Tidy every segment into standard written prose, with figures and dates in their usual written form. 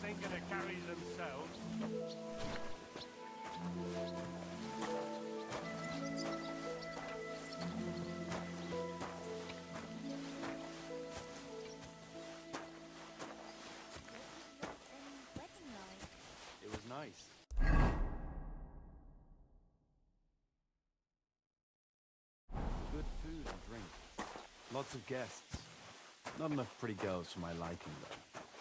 ain't gonna carry themselves. It was nice. Good food and drink. Lots of guests. Not enough pretty girls for my liking, though.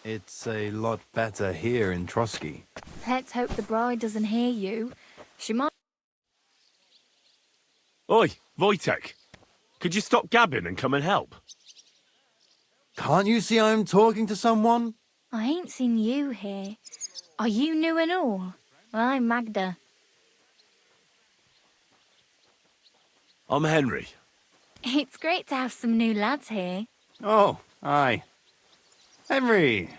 It's a lot better here in Trotsky. Let's hope the bride doesn't hear you. She might... Oi, Wojtek. Could you stop gabbing and come and help? Can't you see I'm talking to someone? I ain't seen you here. Are you new and all? Well, I'm Magda. I'm Henry. It's great to have some new lads here. Oh, hi. Henry,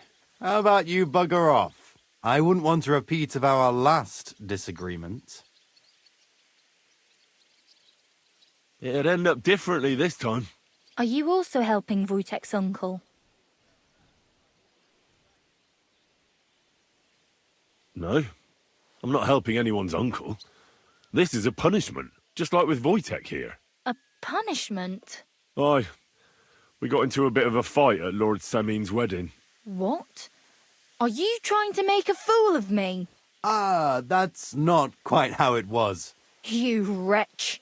how about you bugger off? I wouldn't want a repeat of our last disagreement. It'd end up differently this time. Are you also helping Wojtek's uncle? No, I'm not helping anyone's uncle. This is a punishment, just like with Wojtek here. A punishment? Aye, we got into a bit of a fight at Lord Samin's wedding. What? Are you trying to make a fool of me? Ah, that's not quite how it was. You wretch.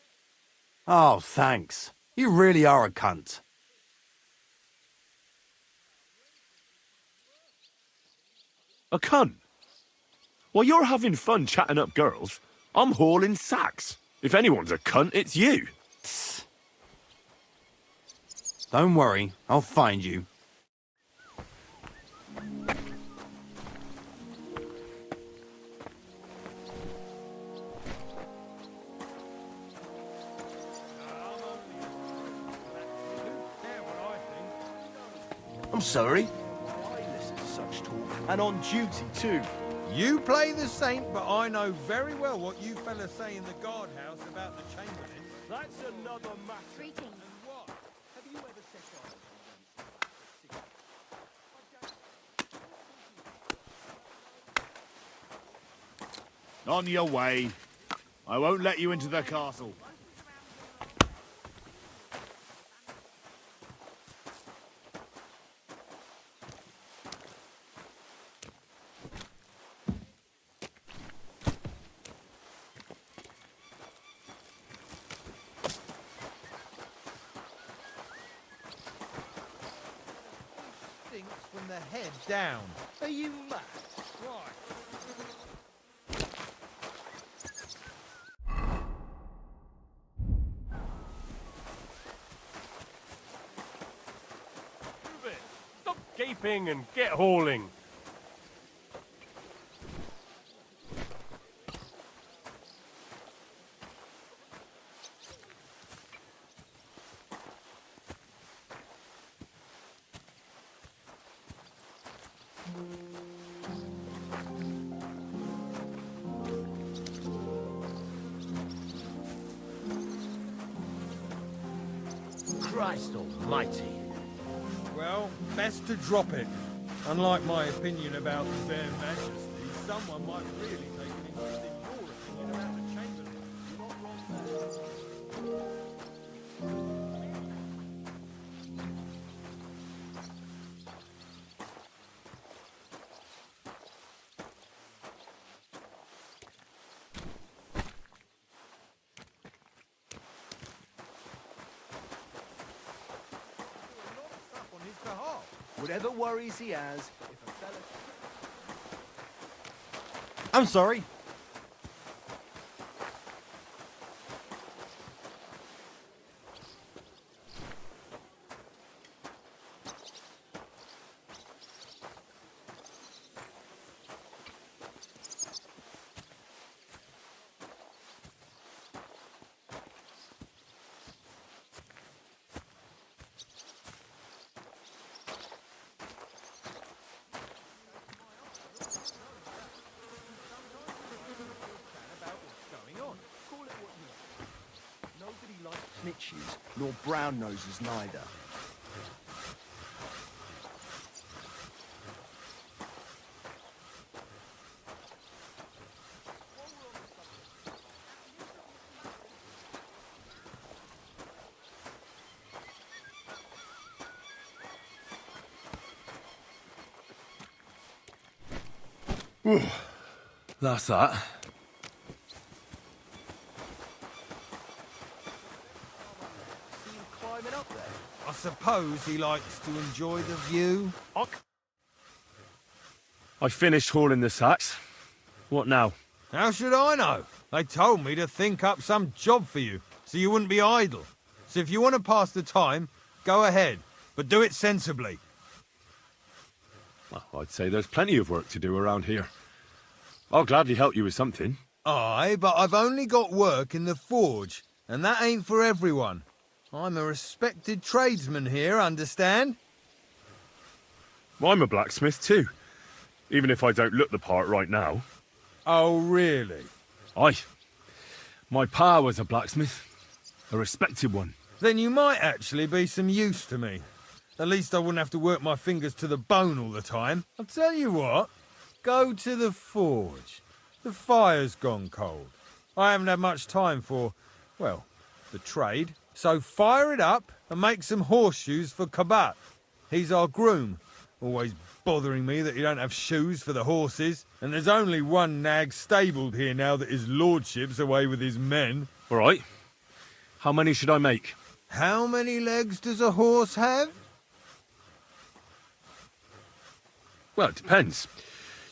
Oh, thanks. You really are a cunt. A cunt? While you're having fun chatting up girls, I'm hauling sacks. If anyone's a cunt, it's you. Psst. Don't worry, I'll find you. I'm sorry. I listen to such talk, and on duty too. You play the saint, but I know very well what you fellas say in the guardhouse about the Chamberlain. That's another matter. Greetings. And what? Have you ever set eyes on your way. I won't let you into the castle. Stinks from the head down. Are you mad? Right. Move it. Stop gaping and get hauling. Christ almighty. Well, best to drop it. Unlike my opinion about their majesty, someone might really take an interest in your opinion about the Chamberlain. You're not wrong there. On his behalf. Whatever worries he has, if a fella... I'm sorry. snitches, nor brown noses neither. That's that. See him climbing up there? I suppose he likes to enjoy the view. I finished hauling the sacks. What now? How should I know? They told me to think up some job for you, so you wouldn't be idle. So if you want to pass the time, go ahead, but do it sensibly. Well, I'd say there's plenty of work to do around here. I'll gladly help you with something. Aye, but I've only got work in the forge, and that ain't for everyone. I'm a respected tradesman here, understand? Well, I'm a blacksmith too, even if I don't look the part right now. Oh, really? Aye. My pa was a blacksmith. A respected one. Then you might actually be some use to me. At least I wouldn't have to work my fingers to the bone all the time. I'll tell you what, go to the forge. The fire's gone cold. I haven't had much time for, well, the trade. So fire it up and make some horseshoes for Kabat. He's our groom. Always bothering me that you don't have shoes for the horses. And there's only one nag stabled here now that his lordship's away with his men. All right. How many should I make? How many legs does a horse have? Well, it depends.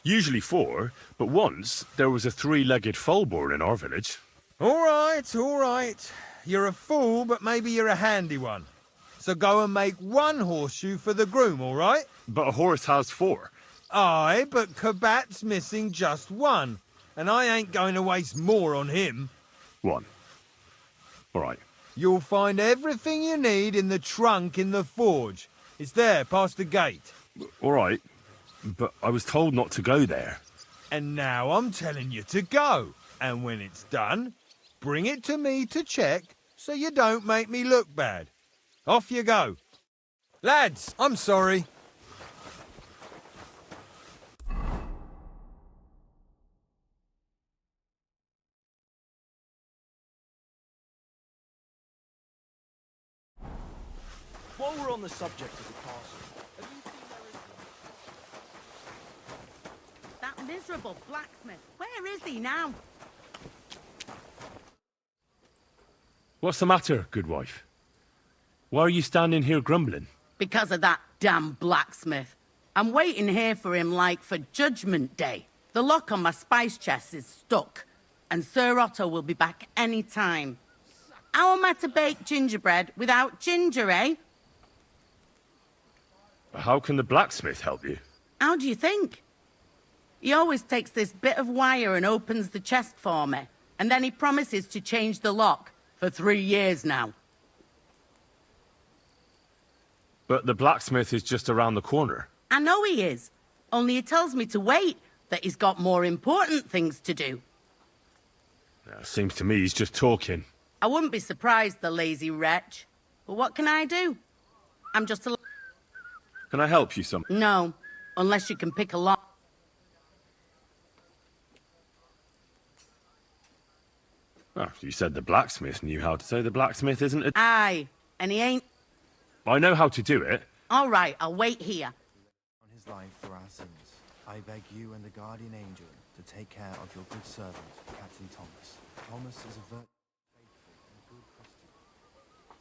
Usually 4, but once there was a 3-legged foal born in our village. All right. You're a fool, but maybe you're a handy one. So go and make one horseshoe for the groom, all right? But a horse has 4. Aye, but Kabat's missing just one, and I ain't going to waste more on him. 1. All right. You'll find everything you need in the trunk in the forge. It's there, past the gate. All right. But I was told not to go there. And now I'm telling you to go. And when it's done, bring it to me to check so you don't make me look bad. Off you go. Lads, I'm sorry. While we're on the subject of the castle, have you seen That miserable blacksmith. Where is he now? What's the matter, good wife? Why are you standing here grumbling? Because of that damn blacksmith. I'm waiting here for him like for Judgment Day. The lock on my spice chest is stuck, and Sir Otto will be back any time. How am I to bake gingerbread without ginger, eh? How can the blacksmith help you? How do you think? He always takes this bit of wire and opens the chest for me, and then he promises to change the lock for 3 years now. But the blacksmith is just around the corner. I know he is, only he tells me to wait, that he's got more important things to do. Seems to me he's just talking. I wouldn't be surprised, the lazy wretch. But what can I do? I'm just a... Can I help you some? No, unless you can pick a lock. Oh, you said the blacksmith knew how to. So the blacksmith isn't a... Aye, and he ain't... I know how to do it. All right, I'll wait here. On his life for our sins, I beg you and the guardian angel to take care of your good servant, Captain Thomas. Thomas is a faithful and good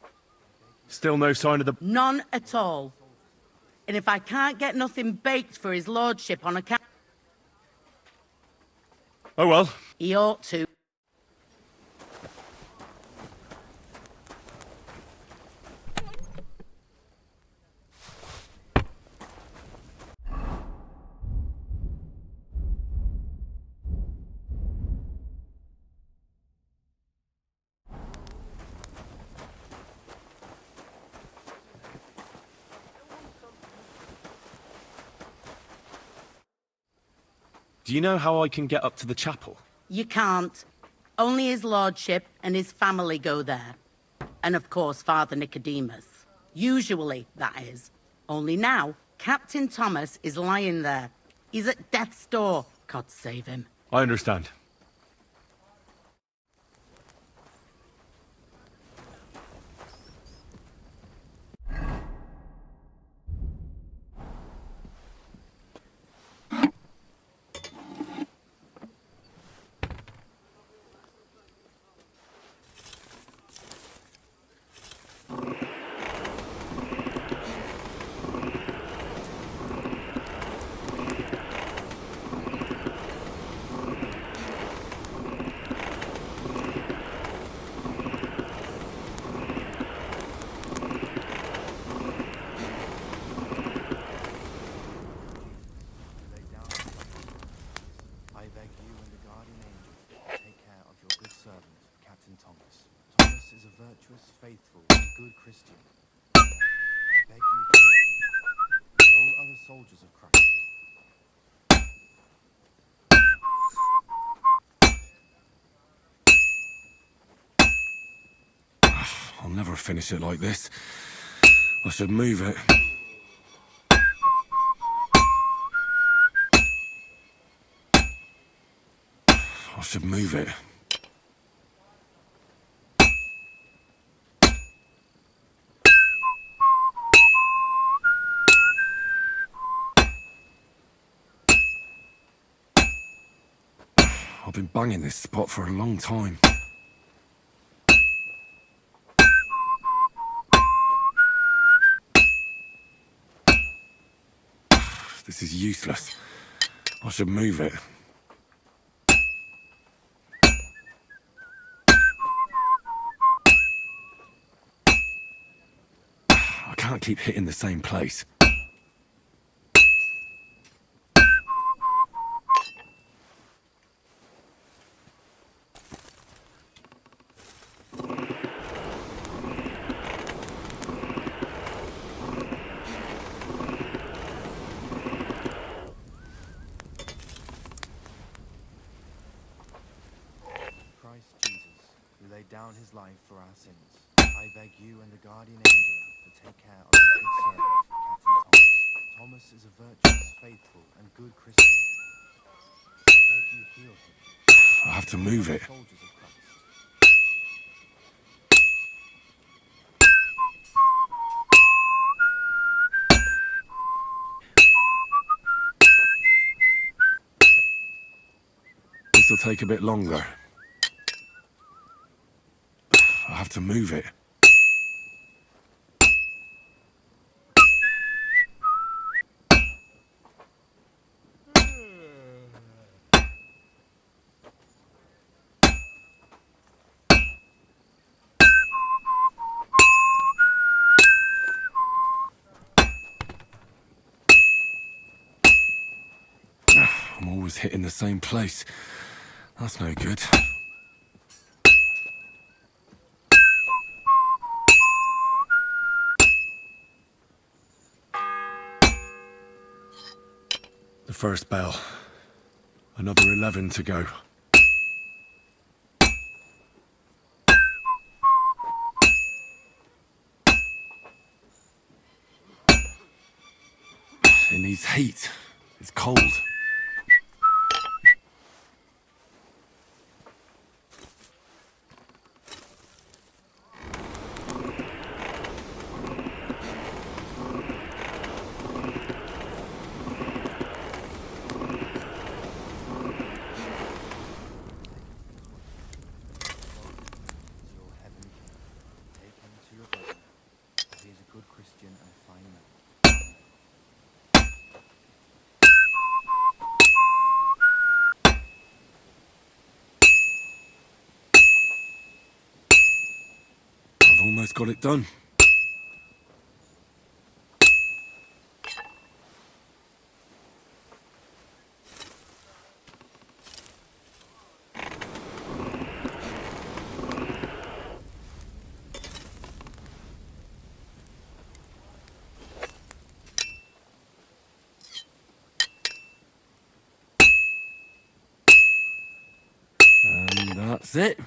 Christian. Still no sign of the... None at all. And if I can't get nothing baked for his lordship on account... Oh well. He ought to. Do you know how I can get up to the chapel? You can't. Only his lordship and his family go there. And of course, Father Nicodemus. Usually, that is. Only now, Captain Thomas is lying there. He's at death's door. God save him. I understand. Captain Thomas. Thomas is a virtuous, faithful, and good Christian. I beg you heal him, and all other soldiers of Christ. I'll never finish it like this. I should move it. I should move it. I've been banging this spot for a long time. This is useless. I should move it. I can't keep hitting the same place. Christ Jesus, who laid down his life for our sins, I beg you and the guardian angel to take care of your good servant, Captain Thomas. Thomas is a virtuous, faithful, and good Christian. I beg you heal him. I have to move it. Soldiers of Christ. This'll take a bit longer. I have to move it. I'm always hitting the same place. That's no good. The first bell. Another 11 to go. It needs heat. It's cold. Your heavenly King. Take him to your bosom, for he is a good Christian and a fine man. I've almost got it done. And that's it.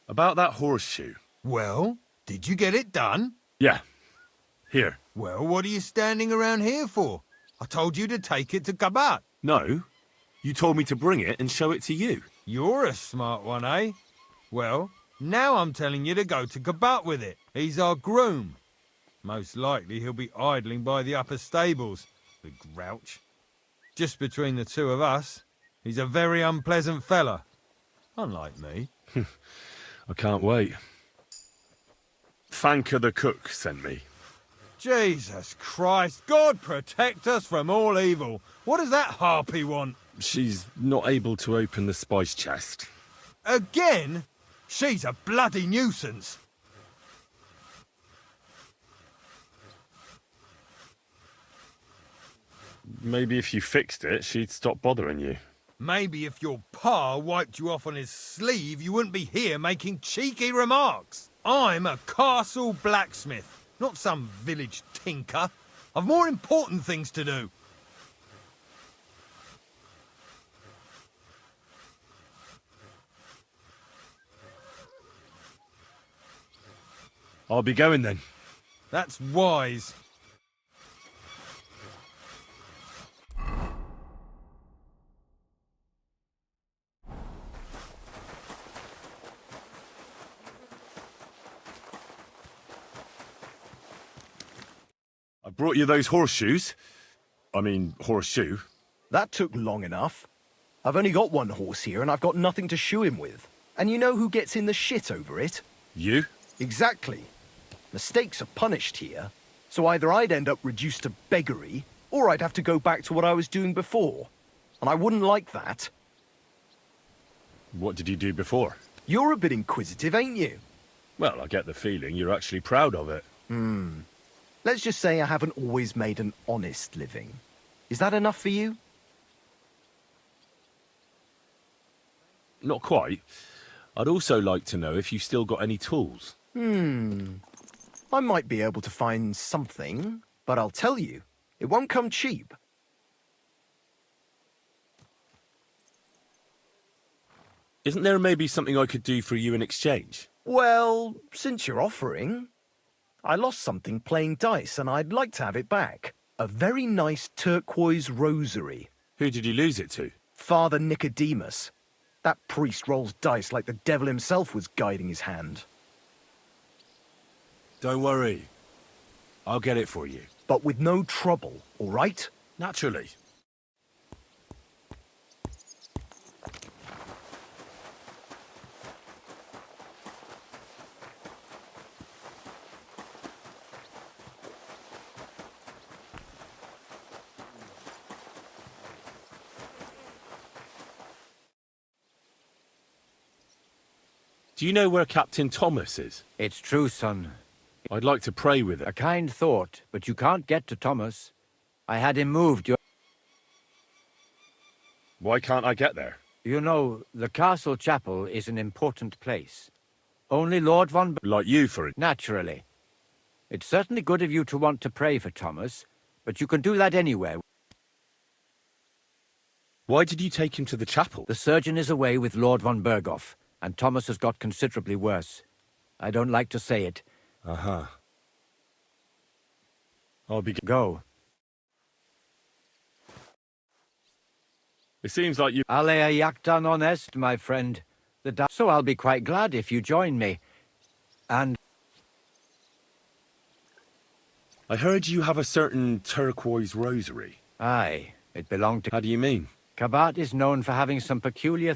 About that horseshoe. Well, did you get it done? Yeah. Here. Well, what are you standing around here for? I told you to take it to Kabat. No. You told me to bring it and show it to you. You're a smart one, eh? Well, now I'm telling you to go to Kabat with it. He's our groom. Most likely he'll be idling by the upper stables, the grouch. Just between the two of us, he's a very unpleasant fella. Unlike me. I can't wait. Thanker the cook sent me. Jesus Christ, God protect us from all evil. What does that harpy want? She's not able to open the spice chest. Again? She's a bloody nuisance. Maybe if you fixed it, she'd stop bothering you. Maybe if your pa wiped you off on his sleeve, you wouldn't be here making cheeky remarks. I'm a castle blacksmith, not some village tinker. I've more important things to do. I'll be going then. That's wise. I brought you those horseshoes. I mean, horseshoe. That took long enough. I've only got one horse here and I've got nothing to shoe him with. And you know who gets in the shit over it? You? Exactly. Mistakes are punished here, so either I'd end up reduced to beggary, or I'd have to go back to what I was doing before. And I wouldn't like that. What did you do before? You're a bit inquisitive, ain't you? Well, I get the feeling you're actually proud of it. Let's just say I haven't always made an honest living. Is that enough for you? Not quite. I'd also like to know if you still got any tools. I might be able to find something, but I'll tell you, it won't come cheap. Isn't there maybe something I could do for you in exchange? Well, since you're offering, I lost something playing dice and I'd like to have it back. A very nice turquoise rosary. Who did you lose it to? Father Nicodemus. That priest rolls dice like the devil himself was guiding his hand. Don't worry. I'll get it for you. But with no trouble, all right? Naturally. Do you know where Captain Thomas is? It's true, son. I'd like to pray with A him. kind thought, but you can't get to Thomas. I had him moved. Why can't I get there? You know, the castle chapel is an important place. Only Lord von... Like you, for it. Naturally. It's certainly good of you to want to pray for Thomas, but you can do that anywhere. Why did you take him to the chapel? The surgeon is away with Lord von Berghoff, and Thomas has got considerably worse. I don't like to say it. Uh-huh. I'll be... Go. It seems like you... Alea jactan honest, my friend. So I'll be quite glad if you join me. And... I heard you have a certain turquoise rosary. Aye, it belonged to... How do you mean? Kabat is known for having some peculiar...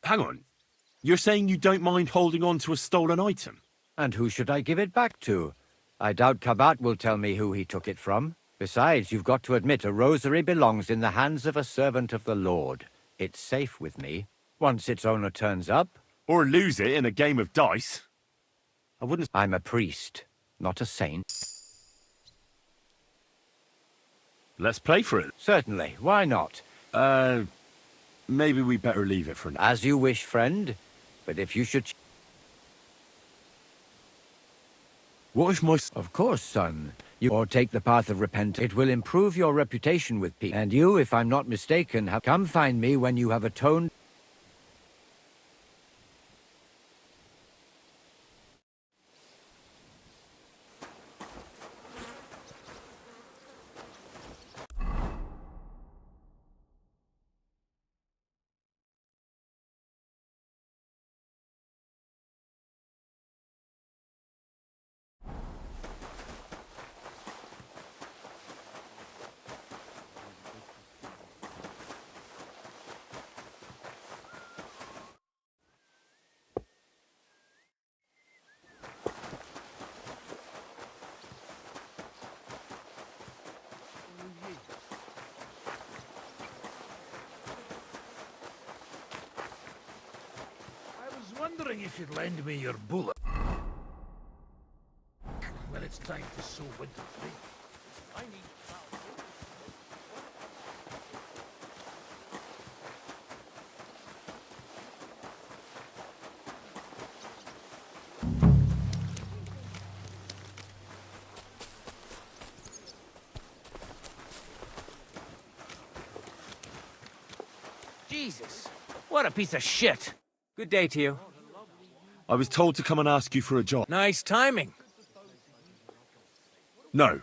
Hang on. You're saying you don't mind holding on to a stolen item? And who should I give it back to? I doubt Kabat will tell me who he took it from. Besides, you've got to admit a rosary belongs in the hands of a servant of the Lord. It's safe with me. Once its owner turns up... Or lose it in a game of dice? I wouldn't... I'm a priest, not a saint. Let's play for it. Certainly, why not? Maybe we better leave it for now. As you wish, friend. But if you should... What if my... Of course, son. Or take the path of repentance. It will improve your reputation with people. And you, if I'm not mistaken, have come find me when you have atoned... wondering if you'd lend me your bullet. When it's time to sow winter flame. I need Jesus, what a piece of shit. Good day to you. I was told to come and ask you for a job. Nice timing. No.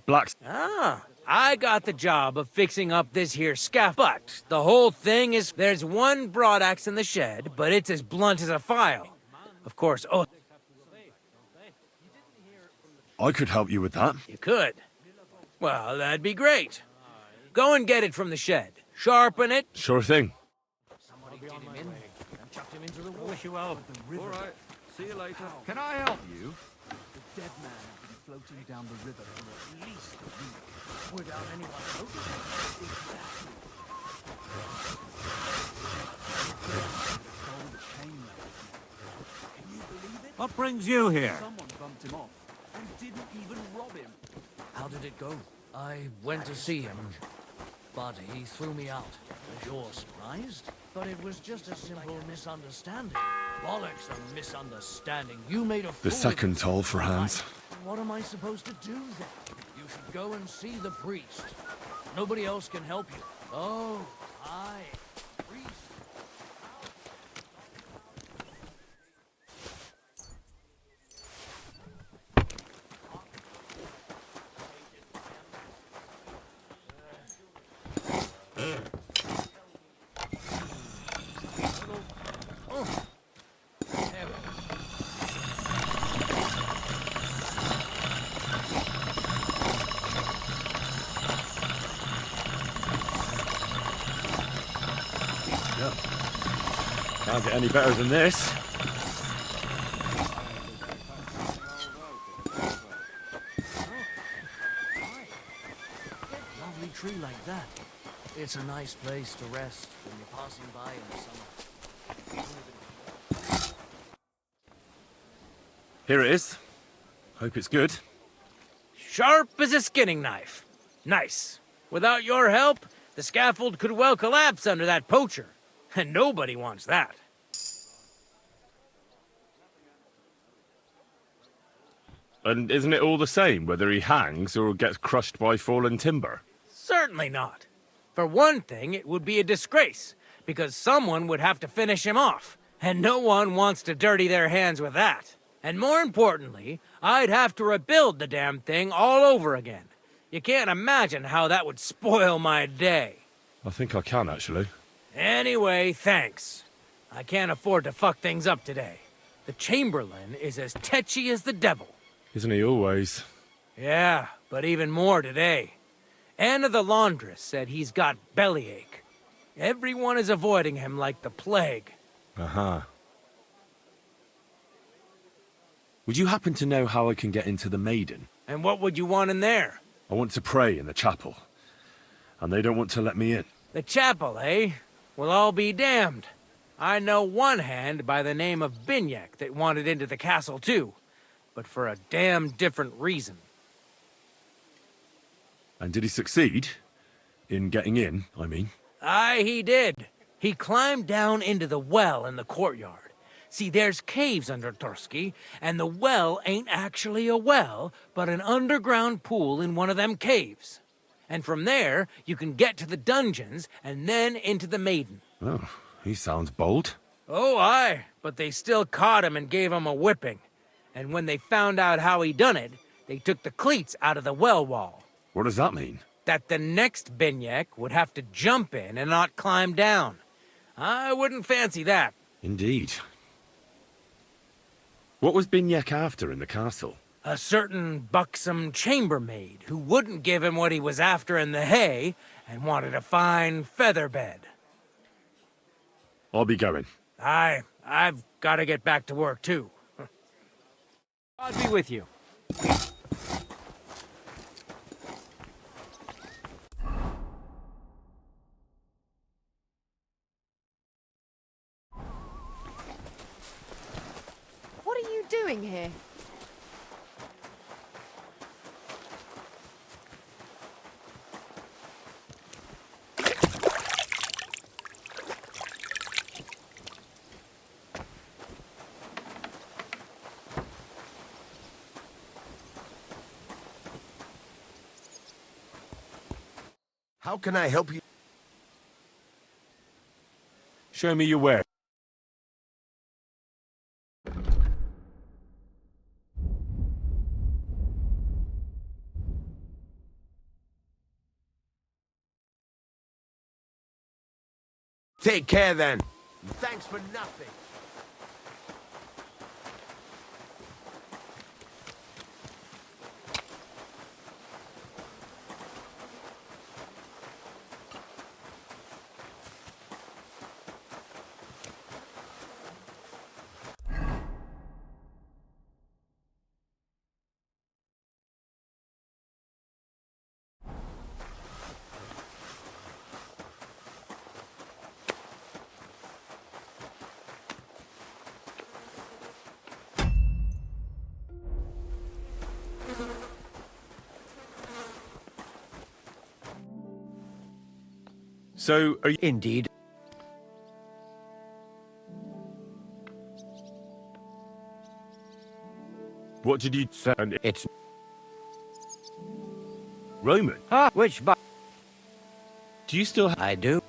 Black's... Ah, I got the job of fixing up this here scaff. But the whole thing is there's one broadaxe in the shed, but it's as blunt as a file. Of course, oh, I could help you with that. you could. Well, that'd be great. Go and get it from the shed. Sharpen it. Sure thing. Wish you well. All right. See you later. Can I help you? The dead man had been floating down the river for at least a week. Without anyone What brings you here? Someone bumped him off and didn't even rob him. How did it go? I went to see him, but he threw me out. You're surprised? But it was just a simple misunderstanding. Bollocks, a misunderstanding. You made a fool The of second yourself. toll for hands. What am I supposed to do then? You should go and see the priest. Nobody else can help you. Oh, aye. Priest. Can't get any better than this. Lovely tree like that. It's a nice place to rest when you're passing by in the summer. Here it is. Hope it's good. Sharp as a skinning knife. Nice. Without your help, the scaffold could well collapse under that poacher. And nobody wants that. And isn't it all the same whether he hangs or gets crushed by fallen timber? Certainly not. For one thing, it would be a disgrace, because someone would have to finish him off, and no one wants to dirty their hands with that. And more importantly, I'd have to rebuild the damn thing all over again. You can't imagine how that would spoil my day. I think I can, actually. Anyway, thanks. I can't afford to fuck things up today. The Chamberlain is as tetchy as the devil. Isn't he always? Yeah, but even more today. Anna the laundress said he's got bellyache. Everyone is avoiding him like the plague. Uh-huh. Would you happen to know how I can get into the Maiden? And what would you want in there? I want to pray in the chapel. And they don't want to let me in. The chapel, eh? Well, I'll be damned. I know one hand by the name of Binyek that wanted into the castle too, but for a damn different reason. And did he succeed? In getting in, I mean. Aye, he did. He climbed down into the well in the courtyard. See, there's caves under Torsky, and the well ain't actually a well, but an underground pool in one of them caves. And from there, you can get to the dungeons, and then into the Maiden. Oh, he sounds bold. Oh, aye, but they still caught him and gave him a whipping. And when they found out how he done it, they took the cleats out of the well wall. What does that mean? That the next Binyek would have to jump in and not climb down. I wouldn't fancy that. Indeed. What was Binyek after in the castle? A certain buxom chambermaid who wouldn't give him what he was after in the hay and wanted a fine feather bed. I'll be going. I've got to get back to work too. I'll be with you. doing here? How can I help you? Show me your ware. Take care then. Thanks for nothing. So, are you... Indeed. What did you... Sir, And it's... Roman? Which bu- Do you still... I do.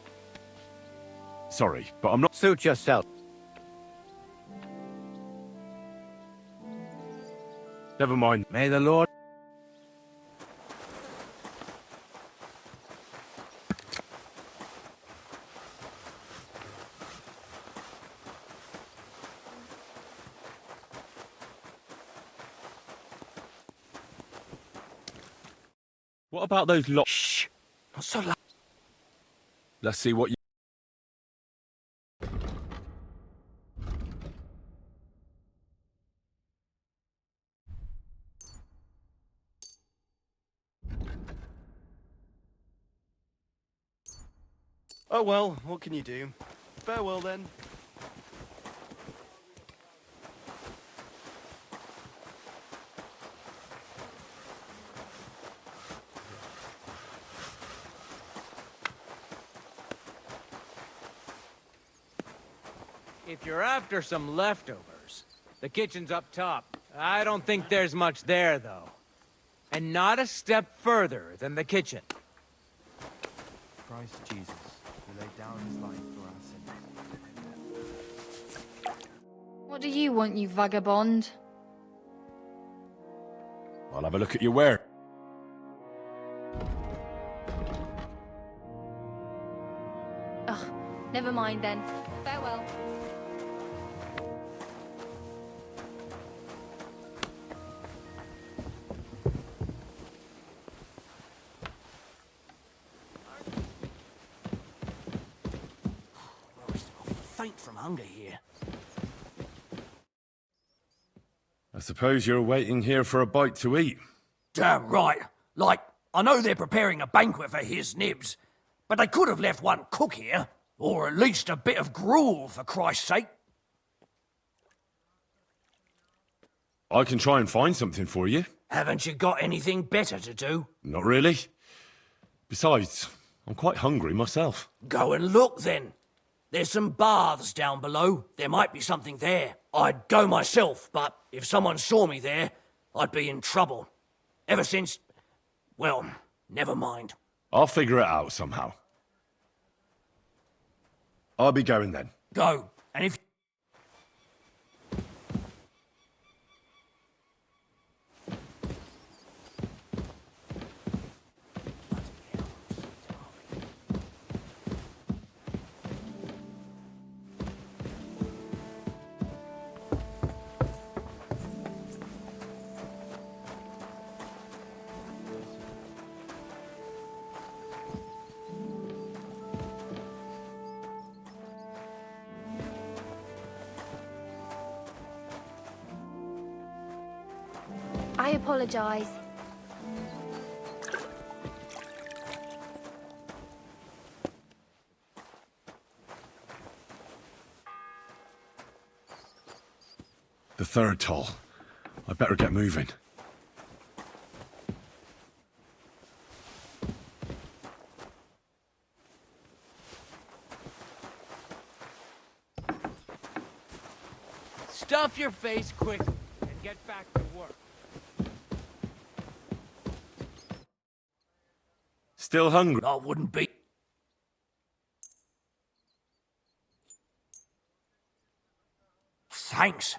Sorry, but I'm not... Suit yourself. Never mind. May the Lord... What about those lot... Shh! Not so loud. Let's see what you... Oh well, what can you do? Farewell then. If you're after some leftovers, the kitchen's up top. I don't think there's much there, though. And not a step further than the kitchen. Christ Jesus, who laid down his life for our sins. What do you want, you vagabond? I'll have a look at your ware. Ugh, never mind then. Farewell. I'll faint from hunger here. I suppose you're waiting here for a bite to eat. Damn right. Like, I know they're preparing a banquet for his nibs, but they could have left one cook here, or at least a bit of gruel, for Christ's sake. I can try and find something for you. Haven't you got anything better to do? Not really. Besides, I'm quite hungry myself. Go and look then. There's some baths down below. There might be something there. I'd go myself, but if someone saw me there, I'd be in trouble. Ever since... well, never mind. I'll figure it out somehow. I'll be going then. Go, and if... I apologize. The third toll. I better get moving. Stuff your face quickly and get back to work. Still hungry? I wouldn't be. Thanks.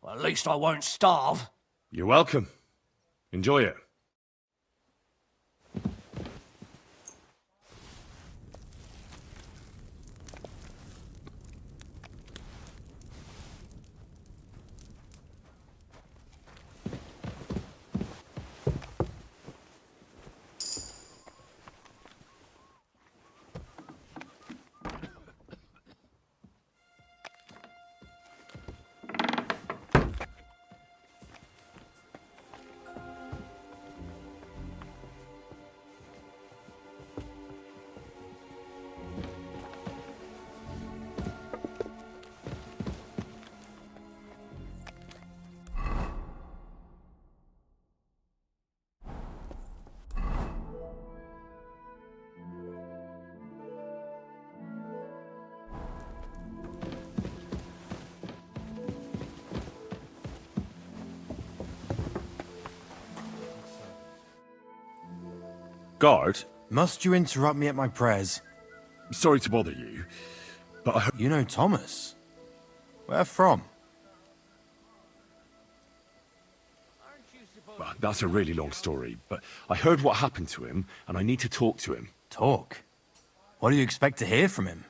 Well, at least I won't starve. You're welcome. Enjoy it. Guard, Must you interrupt me at my prayers? sorry to bother you, but I heard... You know Thomas? Where from? Well, that's a really long story, but I heard what happened to him, and I need to talk to him. Talk? What do you expect to hear from him?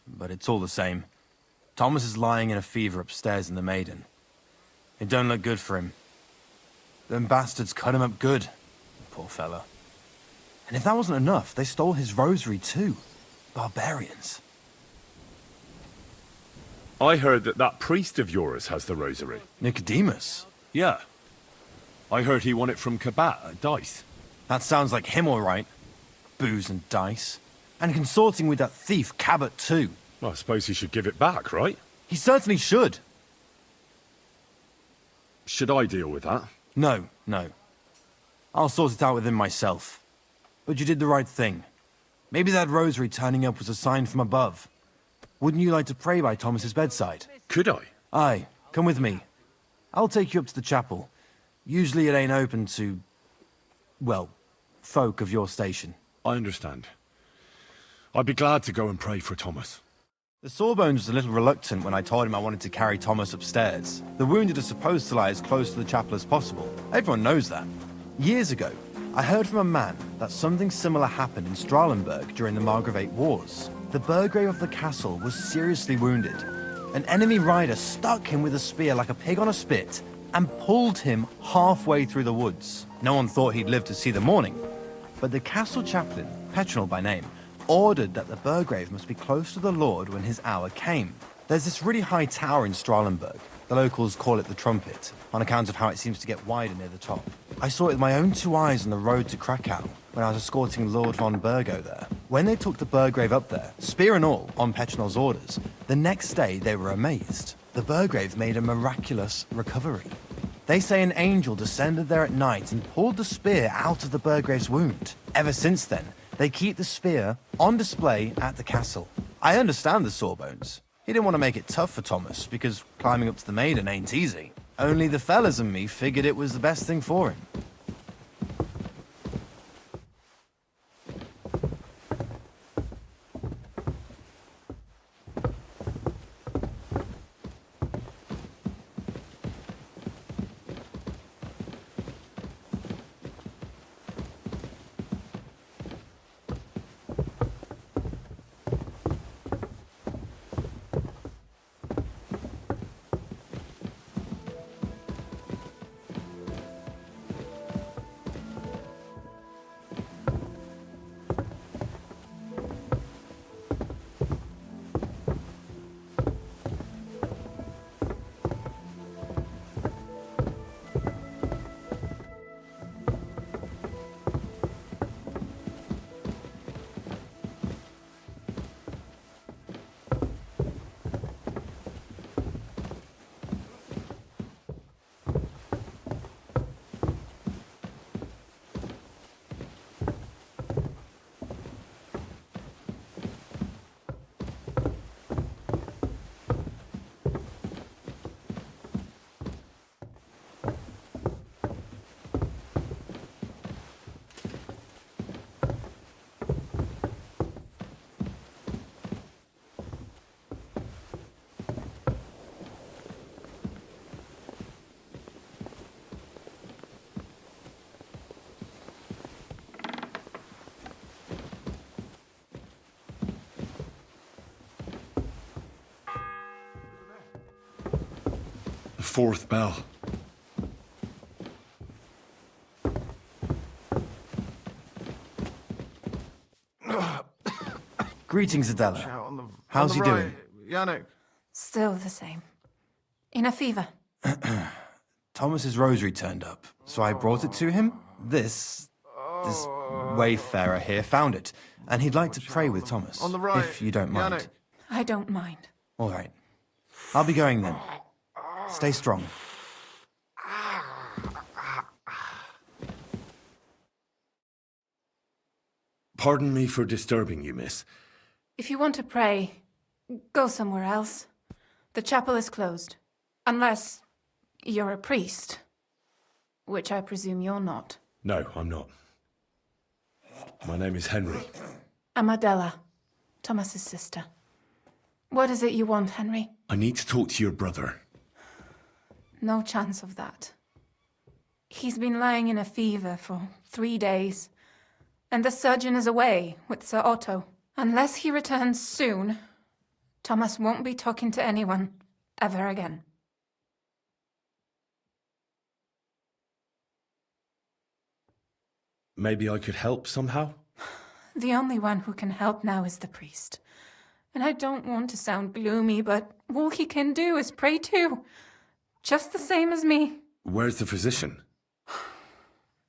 But it's all the same. Thomas is lying in a fever upstairs in the Maiden. It don't look good for him. Them bastards cut him up good. Poor fella. And if that wasn't enough, they stole his rosary too. Barbarians. I heard that that priest of yours has the rosary. Nicodemus? Yeah. I heard he won it from Kabat at Dice. That sounds like him all right. Booze and dice. And consorting with that thief Cabot too. Well, I suppose he should give it back, right? He certainly should. Should I deal with that? No, no. I'll sort it out with him myself. But you did the right thing. Maybe that rosary turning up was a sign from above. Wouldn't you like to pray by Thomas's bedside? Could I? Aye, come with me. I'll take you up to the chapel. Usually it ain't open to, well, folk of your station. I understand. I'd be glad to go and pray for Thomas. The Sawbones was a little reluctant when I told him I wanted to carry Thomas upstairs. The wounded are supposed to lie as close to the chapel as possible. Everyone knows that. Years ago, I heard from a man that something similar happened in Strahlenberg during the Margravate Wars. The Burgrave of the castle was seriously wounded. An enemy rider stuck him with a spear like a pig on a spit and pulled him halfway through the woods. No one thought he'd live to see the morning, but the castle chaplain, Petronel by name, ordered that the Burgrave must be close to the Lord when his hour came. There's this really high tower in Strahlenberg. The locals call it the Trumpet, on account of how it seems to get wider near the top. I saw it with my own two eyes on the road to Krakow when I was escorting Lord von Burgo there. When they took the Burgrave up there, spear and all, on Petronel's orders, the next day they were amazed. The Burgrave made a miraculous recovery. They say an angel descended there at night and pulled the spear out of the Burgrave's wound. Ever since then, they keep the spear on display at the castle. I understand the Sawbones. He didn't want to make it tough for Thomas, because climbing up to the Maiden ain't easy. Only the fellas and me figured it was the best thing for him. The fourth bell. Greetings, Adela. How's he doing? Yannick. Still the same. In a fever. Thomas's rosary turned up, so I brought it to him. This wayfarer here found it, and he'd like to pray with Thomas, On the right, if you don't mind. Yannick. I don't mind. All right. I'll be going then. Stay strong. Pardon me for disturbing you, miss. If you want to pray, go somewhere else. The chapel is closed. Unless you're a priest. Which I presume you're not. No, I'm not. My name is Henry. I'm Adela, Thomas's sister. What is it you want, Henry? I need to talk to your brother. No chance of that. He's been lying in a fever for 3 days. And the surgeon is away with Sir Otto. Unless he returns soon, Thomas won't be talking to anyone ever again. Maybe I could help somehow? The only one who can help now is the priest. And I don't want to sound gloomy, but all he can do is pray too. Just the same as me. Where's the physician?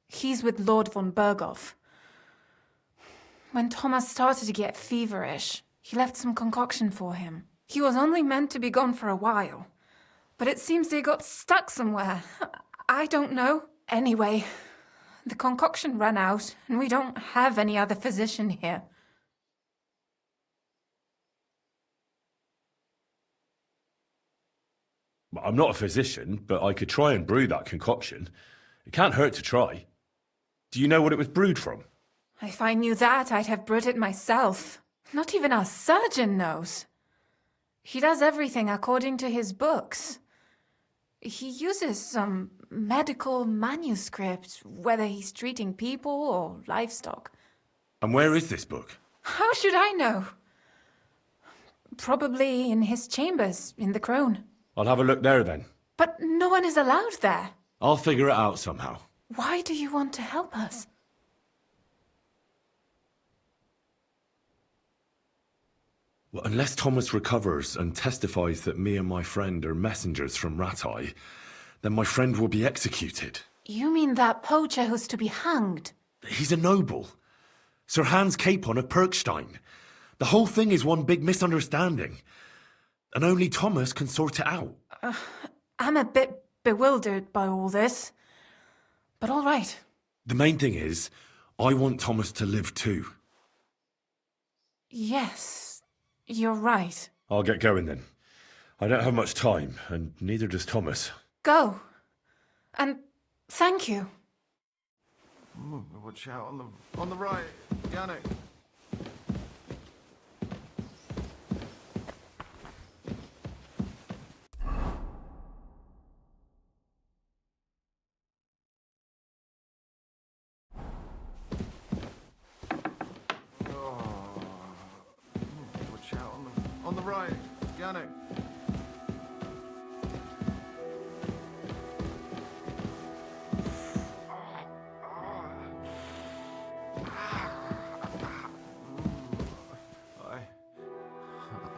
He's with Lord von Berghoff. When Thomas started to get feverish, he left some concoction for him. He was only meant to be gone for a while. But it seems they got stuck somewhere. I don't know. Anyway, the concoction ran out, and we don't have any other physician here. I'm not a physician, but I could try and brew that concoction. It can't hurt to try. Do you know what it was brewed from? If I knew that, I'd have brewed it myself. Not even our surgeon knows. He does everything according to his books. He uses some medical manuscript, whether he's treating people or livestock. And where is this book? How should I know? Probably in his chambers, in the Crone. I'll have a look there then. But no one is allowed there. I'll figure it out somehow. Why do you want to help us? Well, unless Thomas recovers and testifies that me and my friend are messengers from Ratai, then my friend will be executed. You mean that poacher who's to be hanged? He's a noble. Sir Hans Capon of Perkstein. The whole thing is one big misunderstanding. And only Thomas can sort it out. I'm a bit bewildered by all this. But all right. The main thing is, I want Thomas to live too. Yes, you're right. I'll get going then. I don't have much time, and neither does Thomas. Go. And thank you. Watch out on the right, Yannick. Watch out on the right, Yannick.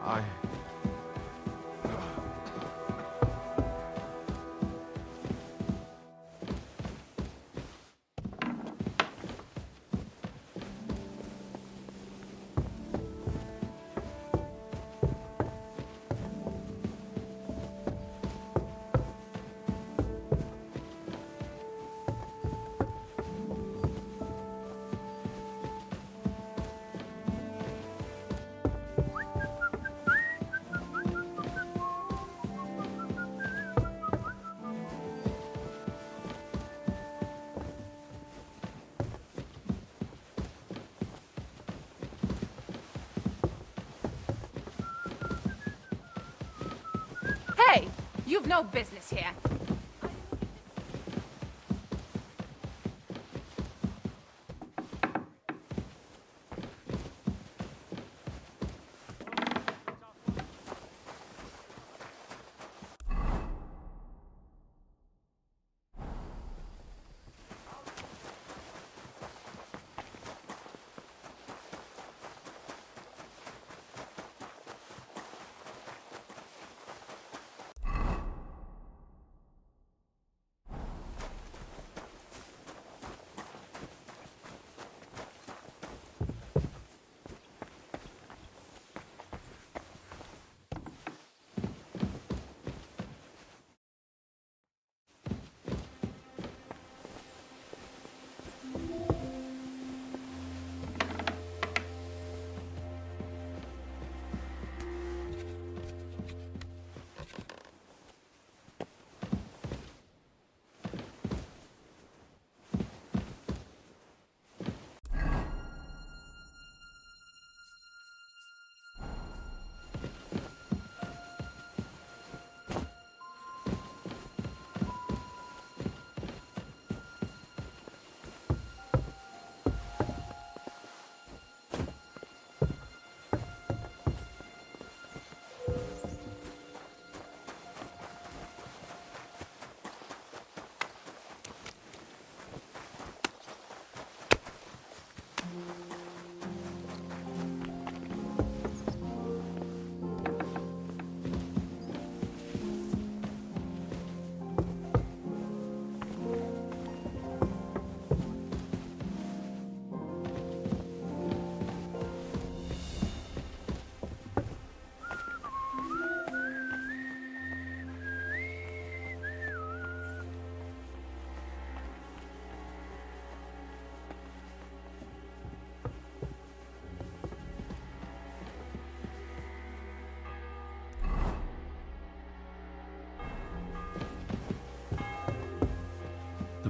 I... Hey! You've no business here.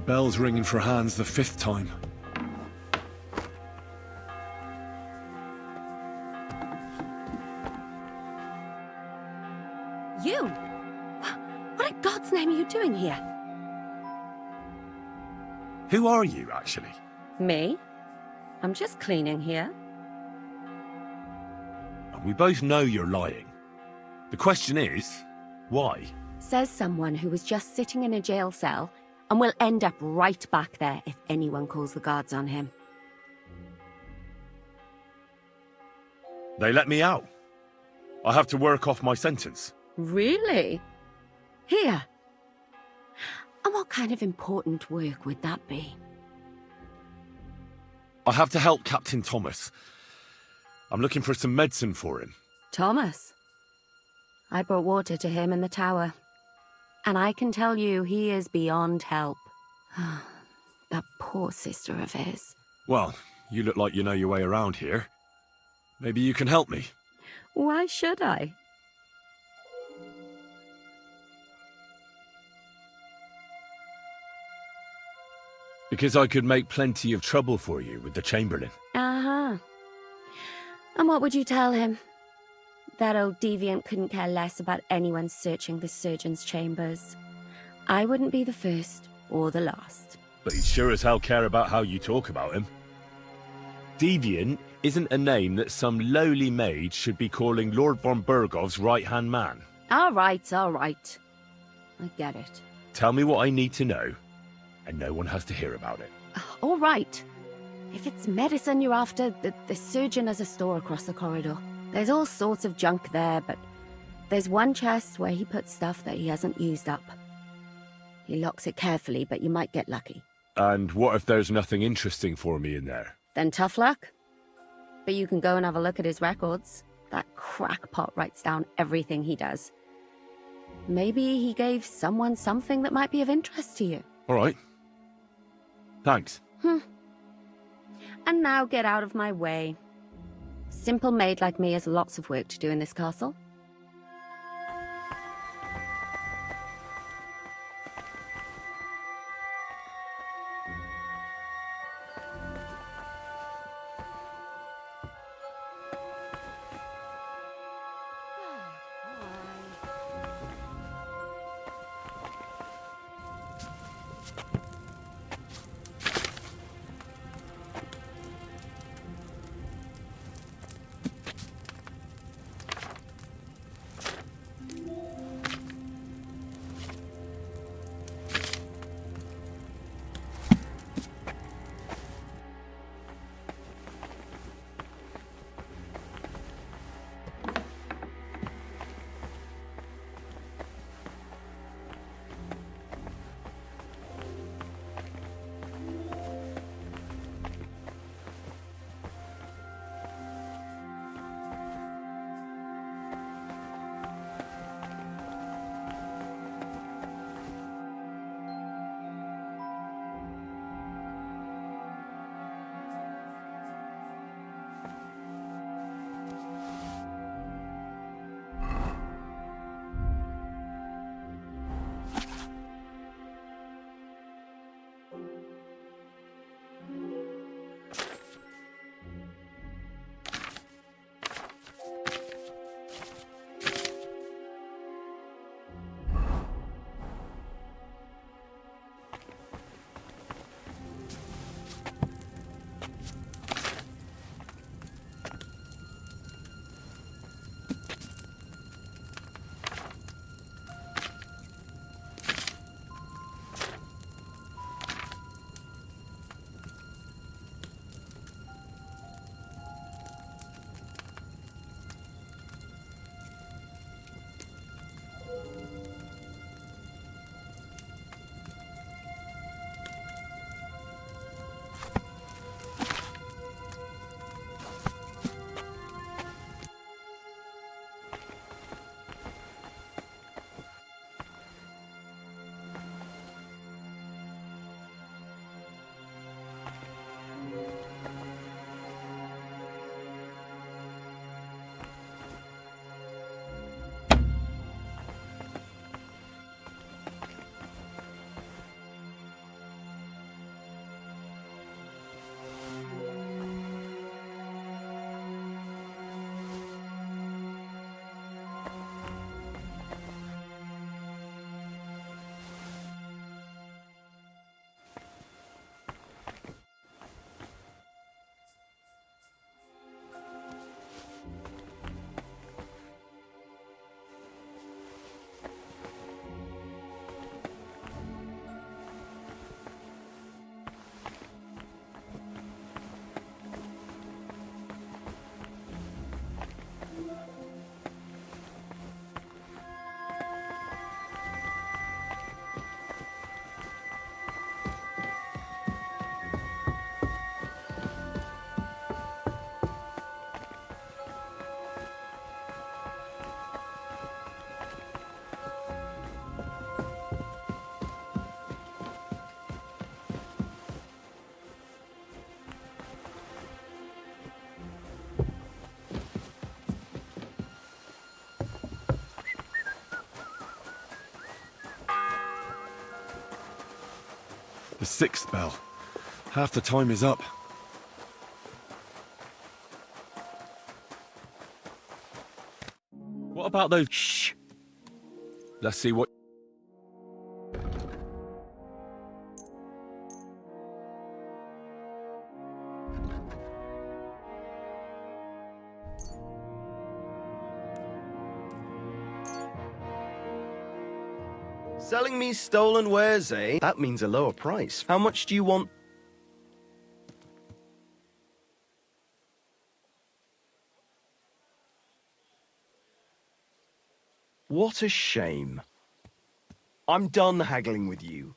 bell's ringing for Hans the 5th time. You? What in God's name are you doing here? Who are you, actually? Me? I'm just cleaning here. We both know you're lying. The question is, why? Says someone who was just sitting in a jail cell and will end up right back there if anyone calls the guards on him. They let me out. I have to work off my sentence. Really? Here? And what kind of important work would that be? I have to help Captain Thomas. I'm looking for some medicine for him. Thomas? I brought water to him in the tower. And I can tell you he is beyond help. That poor sister of his. Well, you look like you know your way around here. Maybe you can help me. Why should I? Because I could make plenty of trouble for you with the Chamberlain. Uh-huh. And what would you tell him? That old deviant couldn't care less about anyone searching the surgeon's chambers. I wouldn't be the first or the last. But he'd sure as hell care about how you talk about him. Deviant isn't a name that some lowly maid should be calling Lord von Bergov's right-hand man. All right, all right. I get it. Tell me what I need to know, and no one has to hear about it. All right. If it's medicine you're after, the surgeon has a store across the corridor. There's all sorts of junk there, but there's one chest where he puts stuff that he hasn't used up. He locks it carefully, but you might get lucky. And what if there's nothing interesting for me in there? Then tough luck. But you can go and have a look at his records. That crackpot writes down everything he does. Maybe he gave someone something that might be of interest to you. All right. Thanks. And now get out of my way. Simple maid like me has lots of work to do in this castle. The 6th bell. Half the time is up. What about those... Shh! Let's see what... Selling me stolen wares, eh? That means a lower price. How much do you want? What a shame. I'm done haggling with you.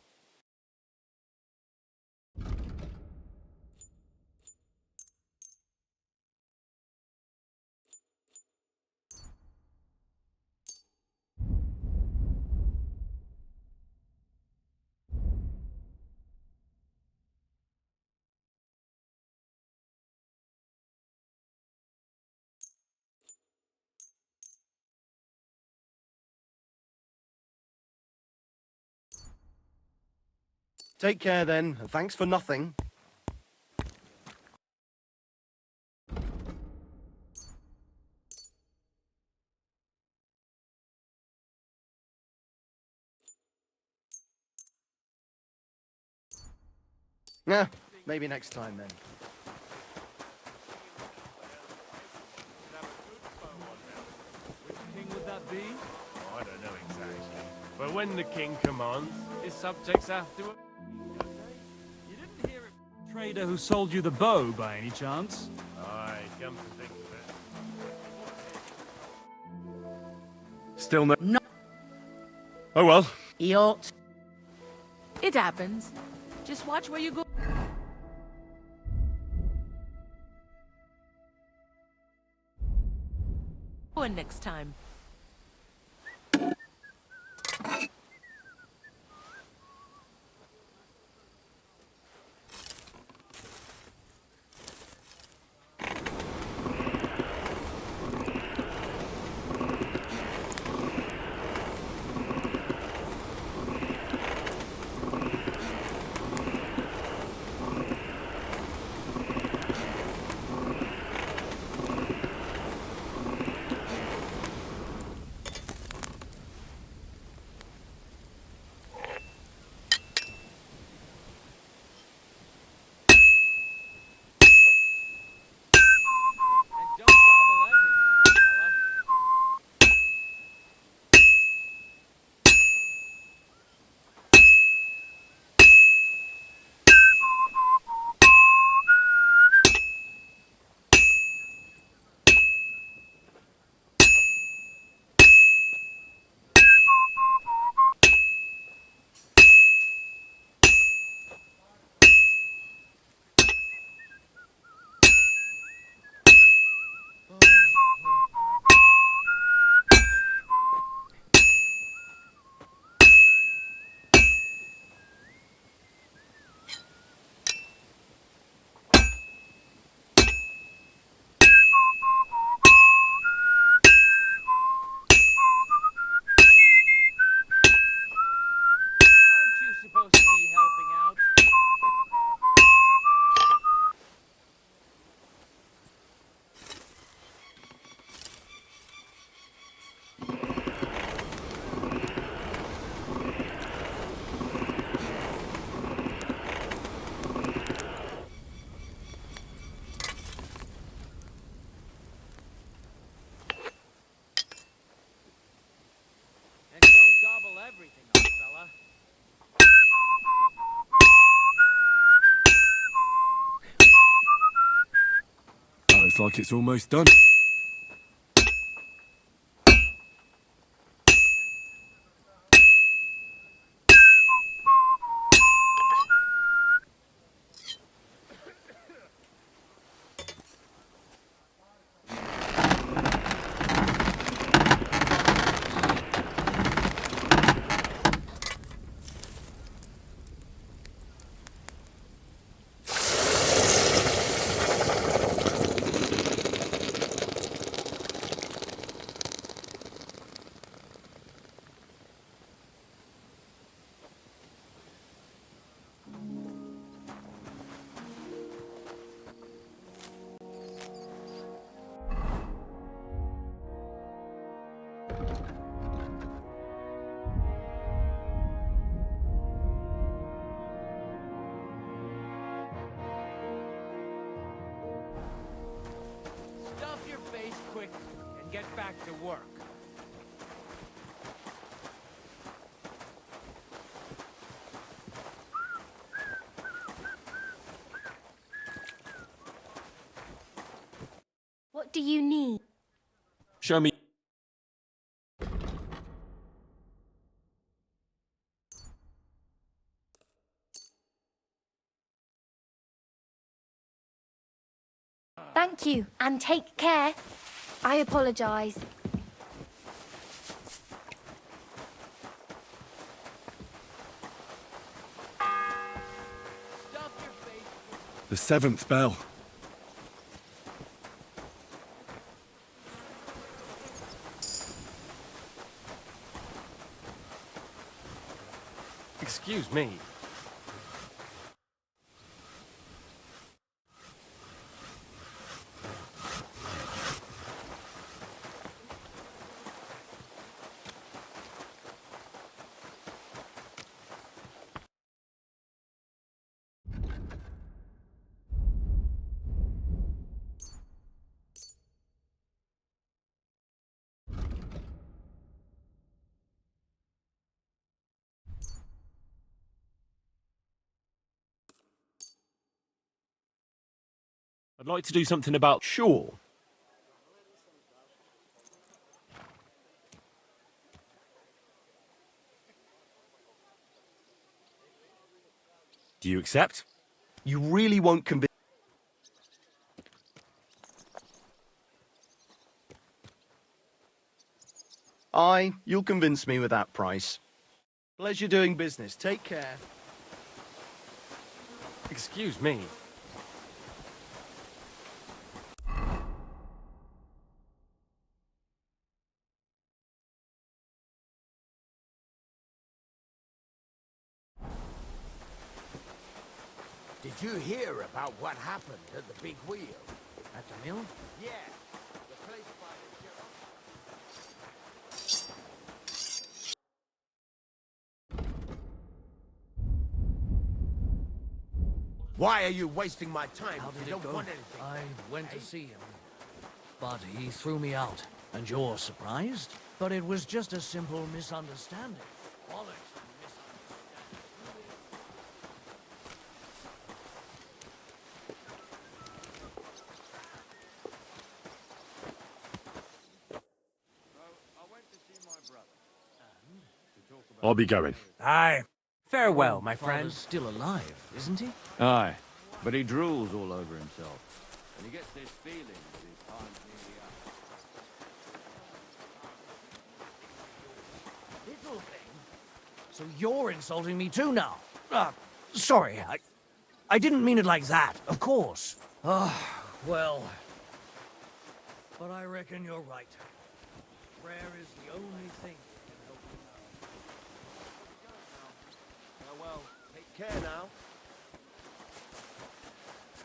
Take care then, and thanks for nothing. Yeah, maybe next time then. Which king would that be? Oh, I don't know exactly. But when the king commands, his subjects have to... You didn't hear it? Trader who sold you the bow, by any chance? Aye, come to think of it. Still no... No. Oh well. He ought. It happens. Just watch where you go. Next time. Looks like it's almost done. quickly and get back to work. What do you need? Show me. Thank you, and take care. I apologize. The seventh bell. Excuse me. I'd like to do something about... Sure. Do you accept? You really won't convince... Aye, you'll convince me with that price. Pleasure doing business. Take care. Excuse me. Did you hear about what happened at the big wheel? At the mill? Yeah. The place by the Why are you wasting my time How if did you it don't go? want anything? I went to see him, but he threw me out. And you're surprised? But it was just a simple misunderstanding. Bollocks, I'll be going. Aye. Farewell, my Father's friend. still alive, isn't he? Aye, but he drools all over himself. And he gets this feeling that his time's nearly up. Little thing. So you're insulting me too now? Sorry, I didn't mean it like that, of course. Well... But I reckon you're right. Prayer is the only thing that can help me now. Well, take care now.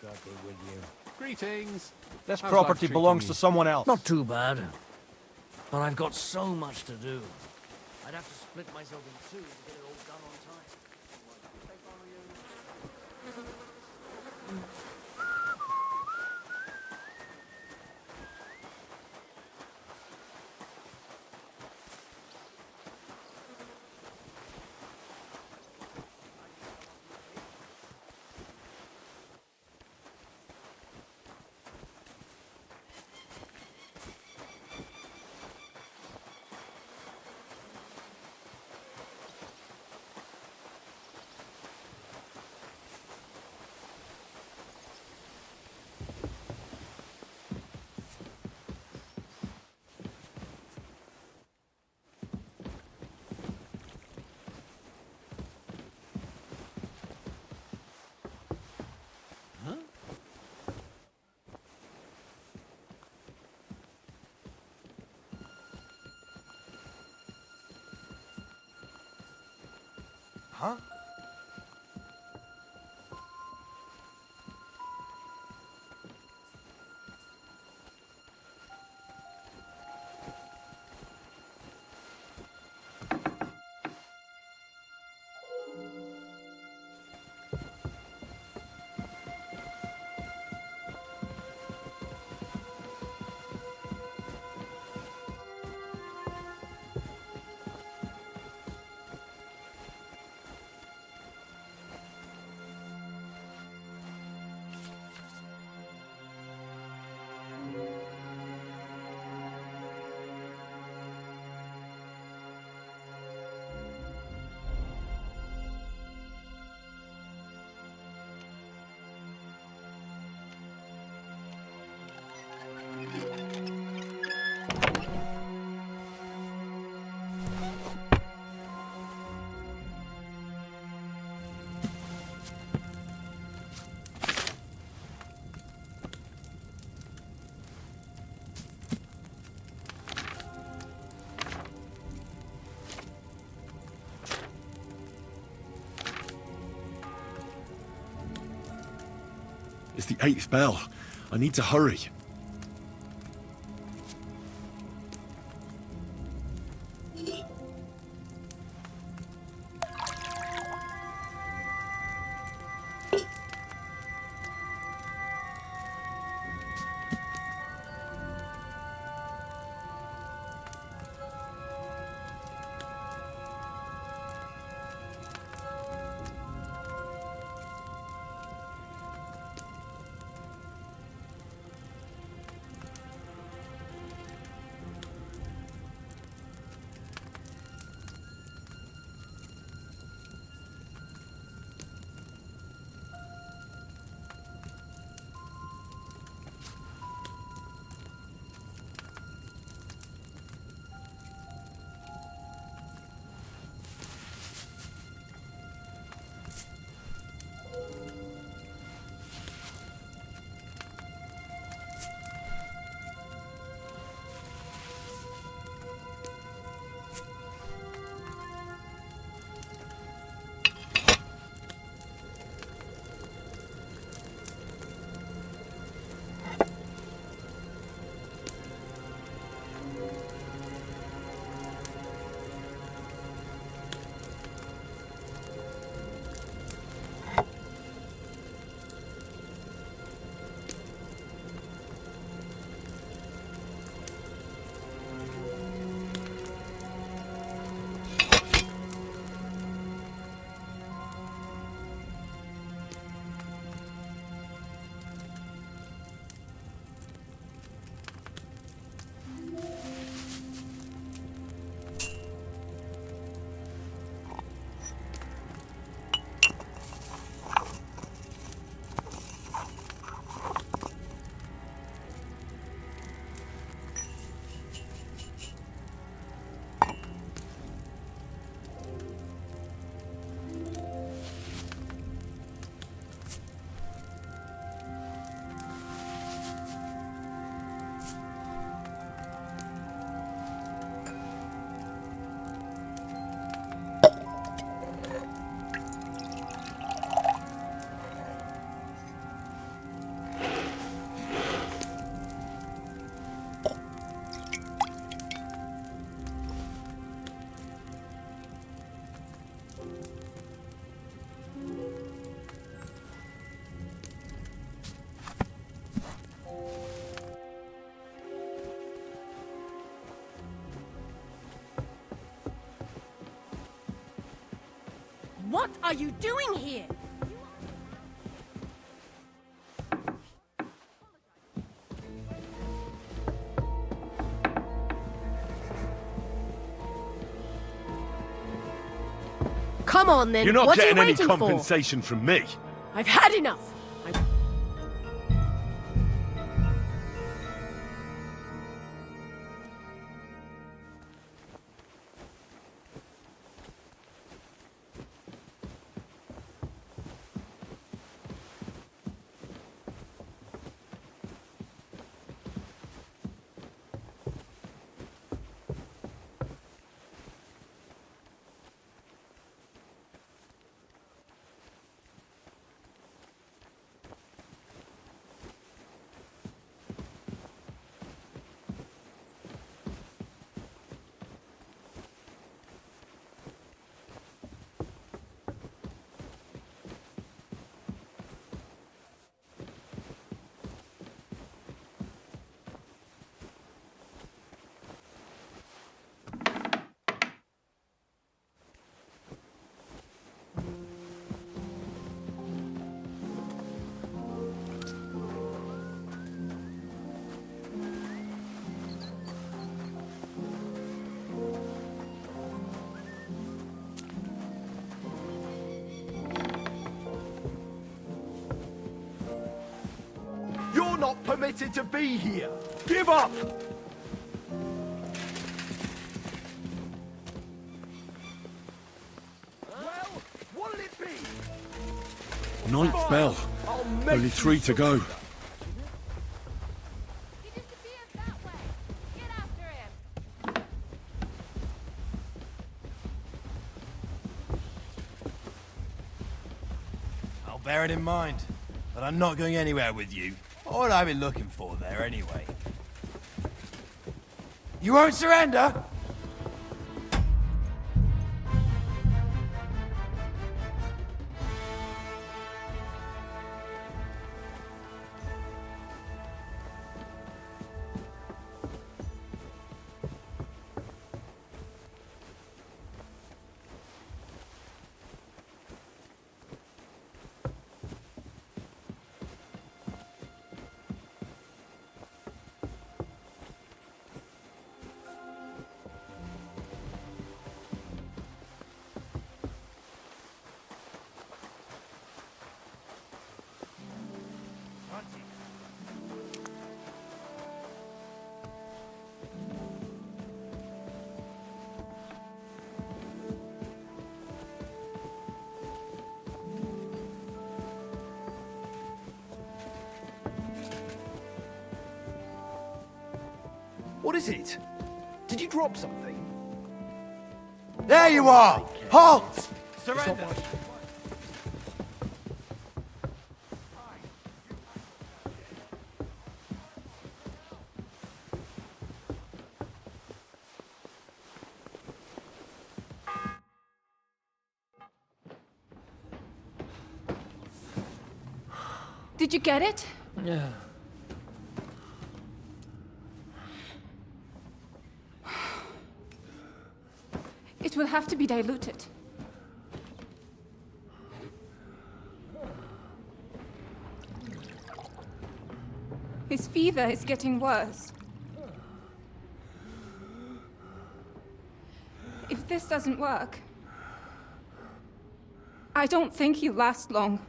God be with you. Greetings. This How's property life belongs treating to someone else. Not too bad. But I've got so much to do. I'd have to split myself in two to get it all done on time. Huh? It's the 8th bell. I need to hurry. What are you doing here? Come on, then. You're not what getting are you any waiting compensation from me. for? I've had enough. You're not permitted to be here. Give up! Well, what'll it be? 9th bell. I'll make Only 3 to go. I'll bear it in mind. but I'm not going anywhere with you. What would I be looking for there, anyway? You won't surrender? What is it? Did you drop something? There you are! Halt! Surrender! Did you get it? Yeah. It will have to be diluted. His fever is getting worse. If this doesn't work, I don't think he'll last long.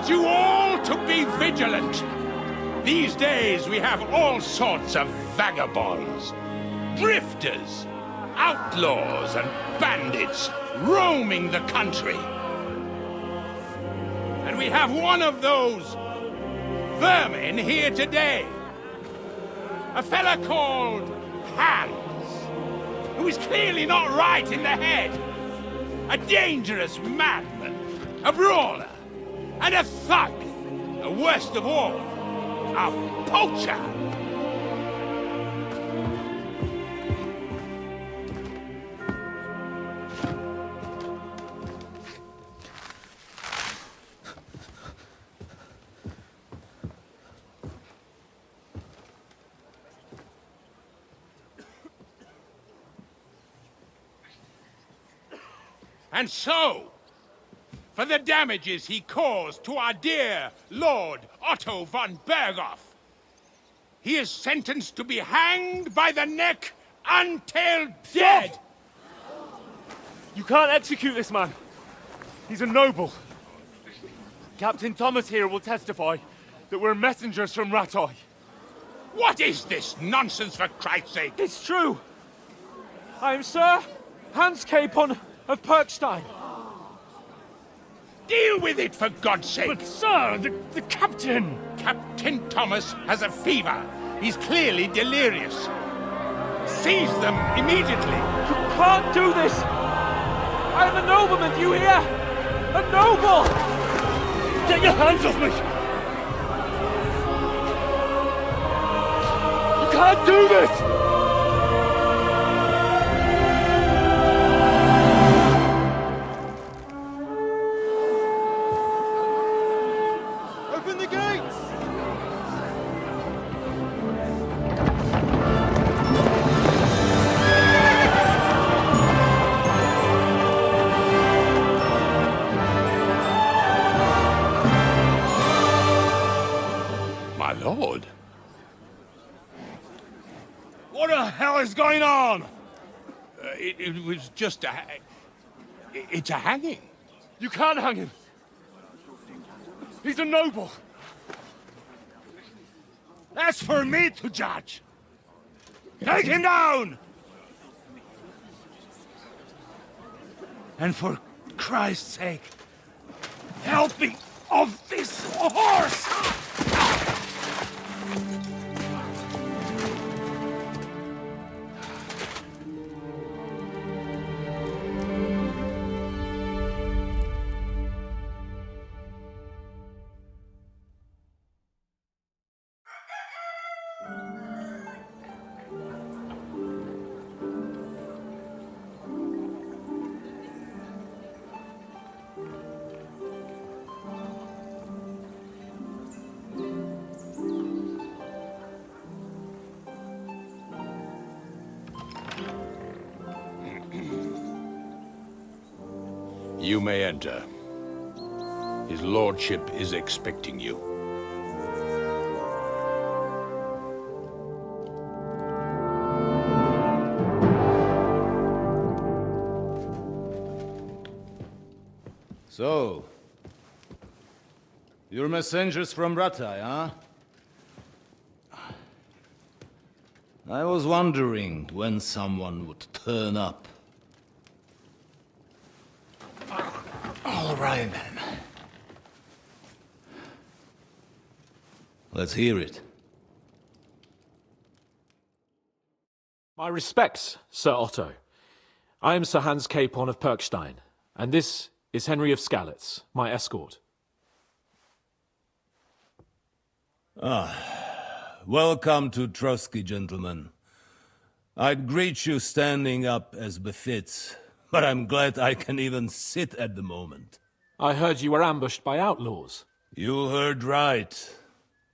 You all to be vigilant. These days we have all sorts of vagabonds, drifters, outlaws and bandits roaming the country. And we have one of those vermin here today. A fella called Hans, who is clearly not right in the head. A dangerous madman, a brawler, and a thug, the worst of all, a poacher. And so, for the damages he caused to our dear Lord Otto von Berghoff, he is sentenced to be hanged by the neck until dead. You can't execute this man. He's a noble. Captain Thomas here will testify that we're messengers from Rattay. What is this nonsense, for Christ's sake? It's true. I am Sir Hans Capon of Perkstein. Deal with it, for God's sake! But, sir, the captain! Captain Thomas has a fever. He's clearly delirious. Seize them immediately! You can't do this! I am a nobleman, do you hear? A noble! Get your hands off me! You can't do this! Open the gates! My lord. What the hell is going on? It was just it's a hanging. You can't hang him. He's a noble. That's for me to judge. Take him down! And for Christ's sake, help me off this horse! You may enter. His lordship is expecting you. So, you're messengers from Ratai, huh? I was wondering when someone would turn up. All right, then. Let's hear it. My respects, Sir Otto. I am Sir Hans Capon of Perkstein, and this is Henry of Skalitz, my escort. Welcome to Trotsky, gentlemen. I'd greet you standing up as befits, but I'm glad I can even sit at the moment. I heard you were ambushed by outlaws. You heard right.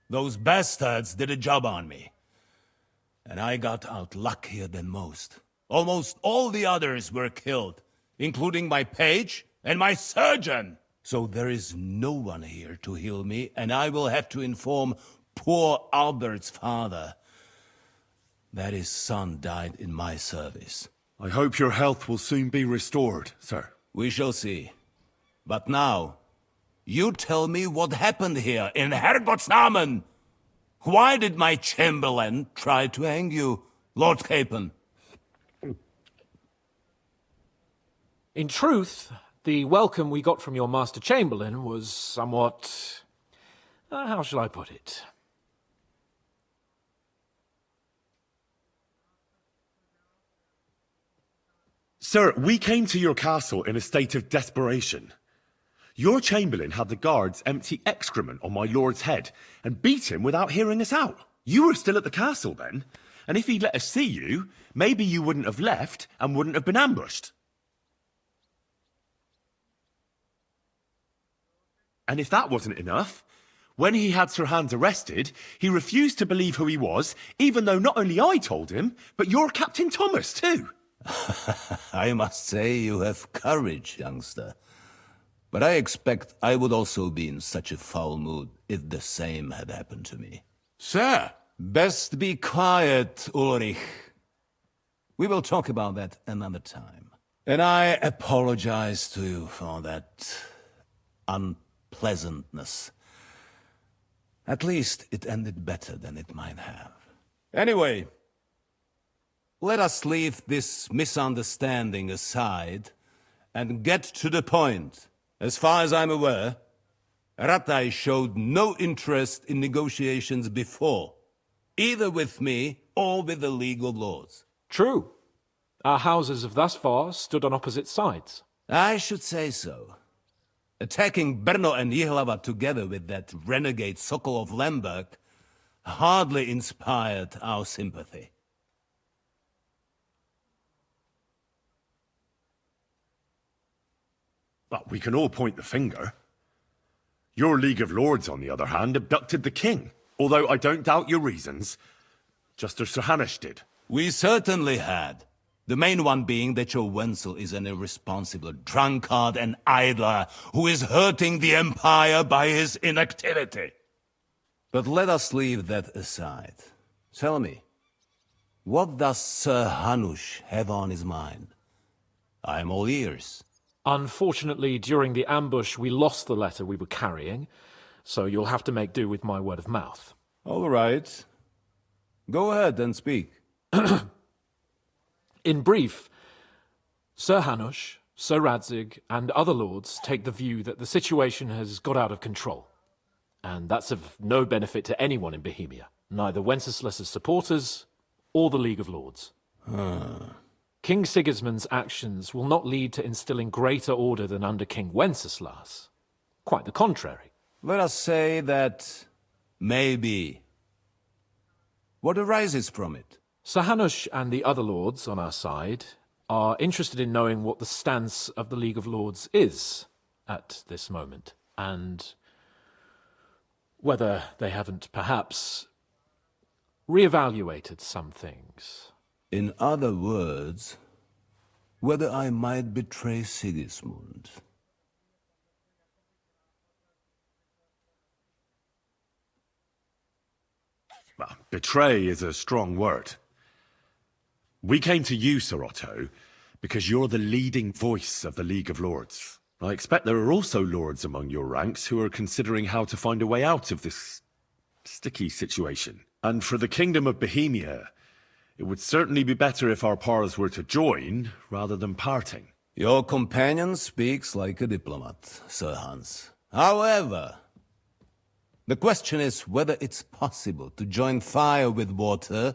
Those bastards did a job on me. And I got out luckier than most. Almost all the others were killed, including my page and my surgeon. So there is no one here to heal me, and I will have to inform poor Albert's father that his son died in my service. I hope your health will soon be restored, sir. We shall see. But now, you tell me what happened here in Herrgottsnamen. Why did my chamberlain try to hang you, Lord Capon? In truth, the welcome we got from your Master Chamberlain was somewhat... how shall I put it? Sir, we came to your castle in a state of desperation. Your Chamberlain had the guards empty excrement on my lord's head and beat him without hearing us out. You were still at the castle then, and if he'd let us see you, maybe you wouldn't have left and wouldn't have been ambushed. And if that wasn't enough, when he had Sir Hans arrested, he refused to believe who he was, even though not only I told him, but your Captain Thomas too. I must say you have courage, youngster. But I expect I would also be in such a foul mood if the same had happened to me. Sir! Best be quiet, Ulrich. We will talk about that another time. And I apologize to you for that unpleasantness. At least it ended better than it might have. Anyway, let us leave this misunderstanding aside and get to the point. As far as I'm aware, Ratai showed no interest in negotiations before, either with me or with the League of Lords. True. Our houses have thus far stood on opposite sides. I should say so. Attacking Brno and Jihlava together with that renegade Sokol of Lemberg hardly inspired our sympathy. But we can all point the finger. Your League of Lords, on the other hand, abducted the king. Although I don't doubt your reasons, just as Sir Hanush did. We certainly had. The main one being that your Wenzel is an irresponsible drunkard and idler who is hurting the Empire by his inactivity. But let us leave that aside. Tell me, what does Sir Hanush have on his mind? I'm all ears. Unfortunately, during the ambush, we lost the letter we were carrying, so you'll have to make do with my word of mouth. All right. Go ahead and speak. In brief, Sir Hanush, Sir Radzig, and other lords take the view that the situation has got out of control. And that's of no benefit to anyone in Bohemia, neither Wenceslas's supporters or the League of Lords. King Sigismund's actions will not lead to instilling greater order than under King Wenceslas. Quite the contrary. Let us say that maybe. What arises from it? Sir Hanush and the other lords on our side are interested in knowing what the stance of the League of Lords is at this moment, and whether they haven't perhaps reevaluated some things. In other words, whether I might betray Sigismund. Well, betray is a strong word. We came to you, Sir Otto, because you're the leading voice of the League of Lords. I expect there are also lords among your ranks who are considering how to find a way out of this sticky situation. And for the Kingdom of Bohemia, it would certainly be better if our powers were to join, rather than parting. Your companion speaks like a diplomat, Sir Hans. However, the question is whether it's possible to join fire with water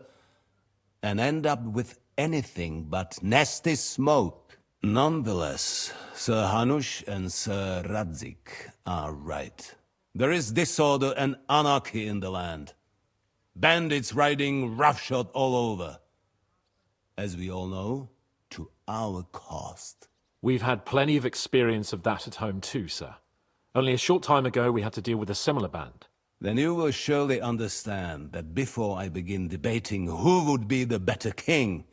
and end up with anything but nasty smoke. Nonetheless, Sir Hanush and Sir Radzig are right. There is disorder and anarchy in the land. Bandits riding roughshod all over. As we all know, to our cost. We've had plenty of experience of that at home too, sir. Only a short time ago we had to deal with a similar band. Then you will surely understand that before I begin debating who would be the better king,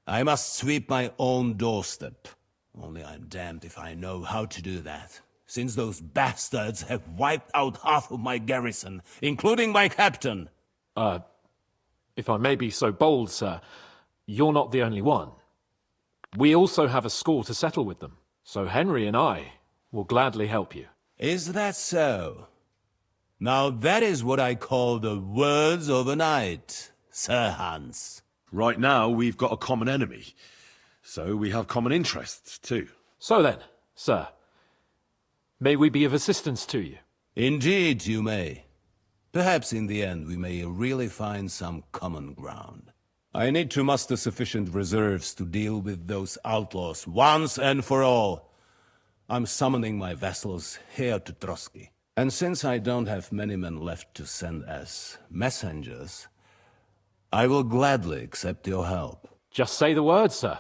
I must sweep my own doorstep. Only I'm damned if I know how to do that, since those bastards have wiped out half of my garrison, including my captain. If I may be so bold, sir, you're not the only one. We also have a score to settle with them, so Henry and I will gladly help you. Is that so? Now that is what I call the words of a knight, Sir Hans. Right now, we've got a common enemy, so we have common interests too. So then, sir, may we be of assistance to you? Indeed you may. Perhaps in the end we may really find some common ground. I need to muster sufficient reserves to deal with those outlaws once and for all. I'm summoning my vassals here to Trotsky. And since I don't have many men left to send as messengers, I will gladly accept your help. Just say the word, sir.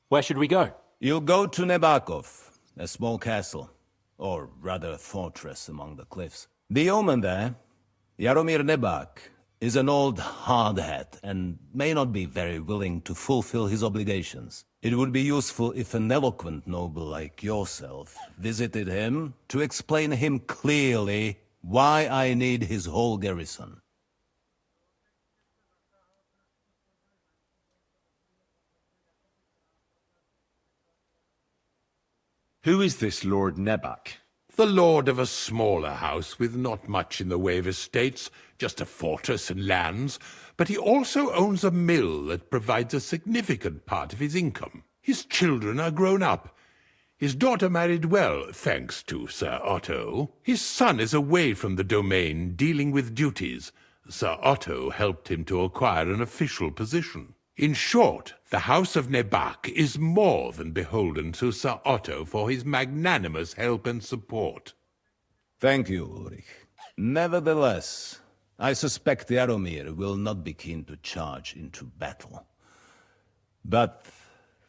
Where should we go? You'll go to Nebakov, a small castle, or rather a fortress among the cliffs. The yeoman there, Jaromir Nebak, is an old hardhat and may not be very willing to fulfill his obligations. It would be useful if an eloquent noble like yourself visited him to explain him clearly why I need his whole garrison. Who is this Lord Nebak? The lord of a smaller house with not much in the way of estates, just a fortress and lands, but he also owns a mill that provides a significant part of his income. His children are grown up. His daughter married well, thanks to Sir Otto. His son is away from the domain, dealing with duties. Sir Otto helped him to acquire an official position. In short, the House of Nebak is more than beholden to Sir Otto for his magnanimous help and support. Thank you, Ulrich. Nevertheless, I suspect Jaromir will not be keen to charge into battle. But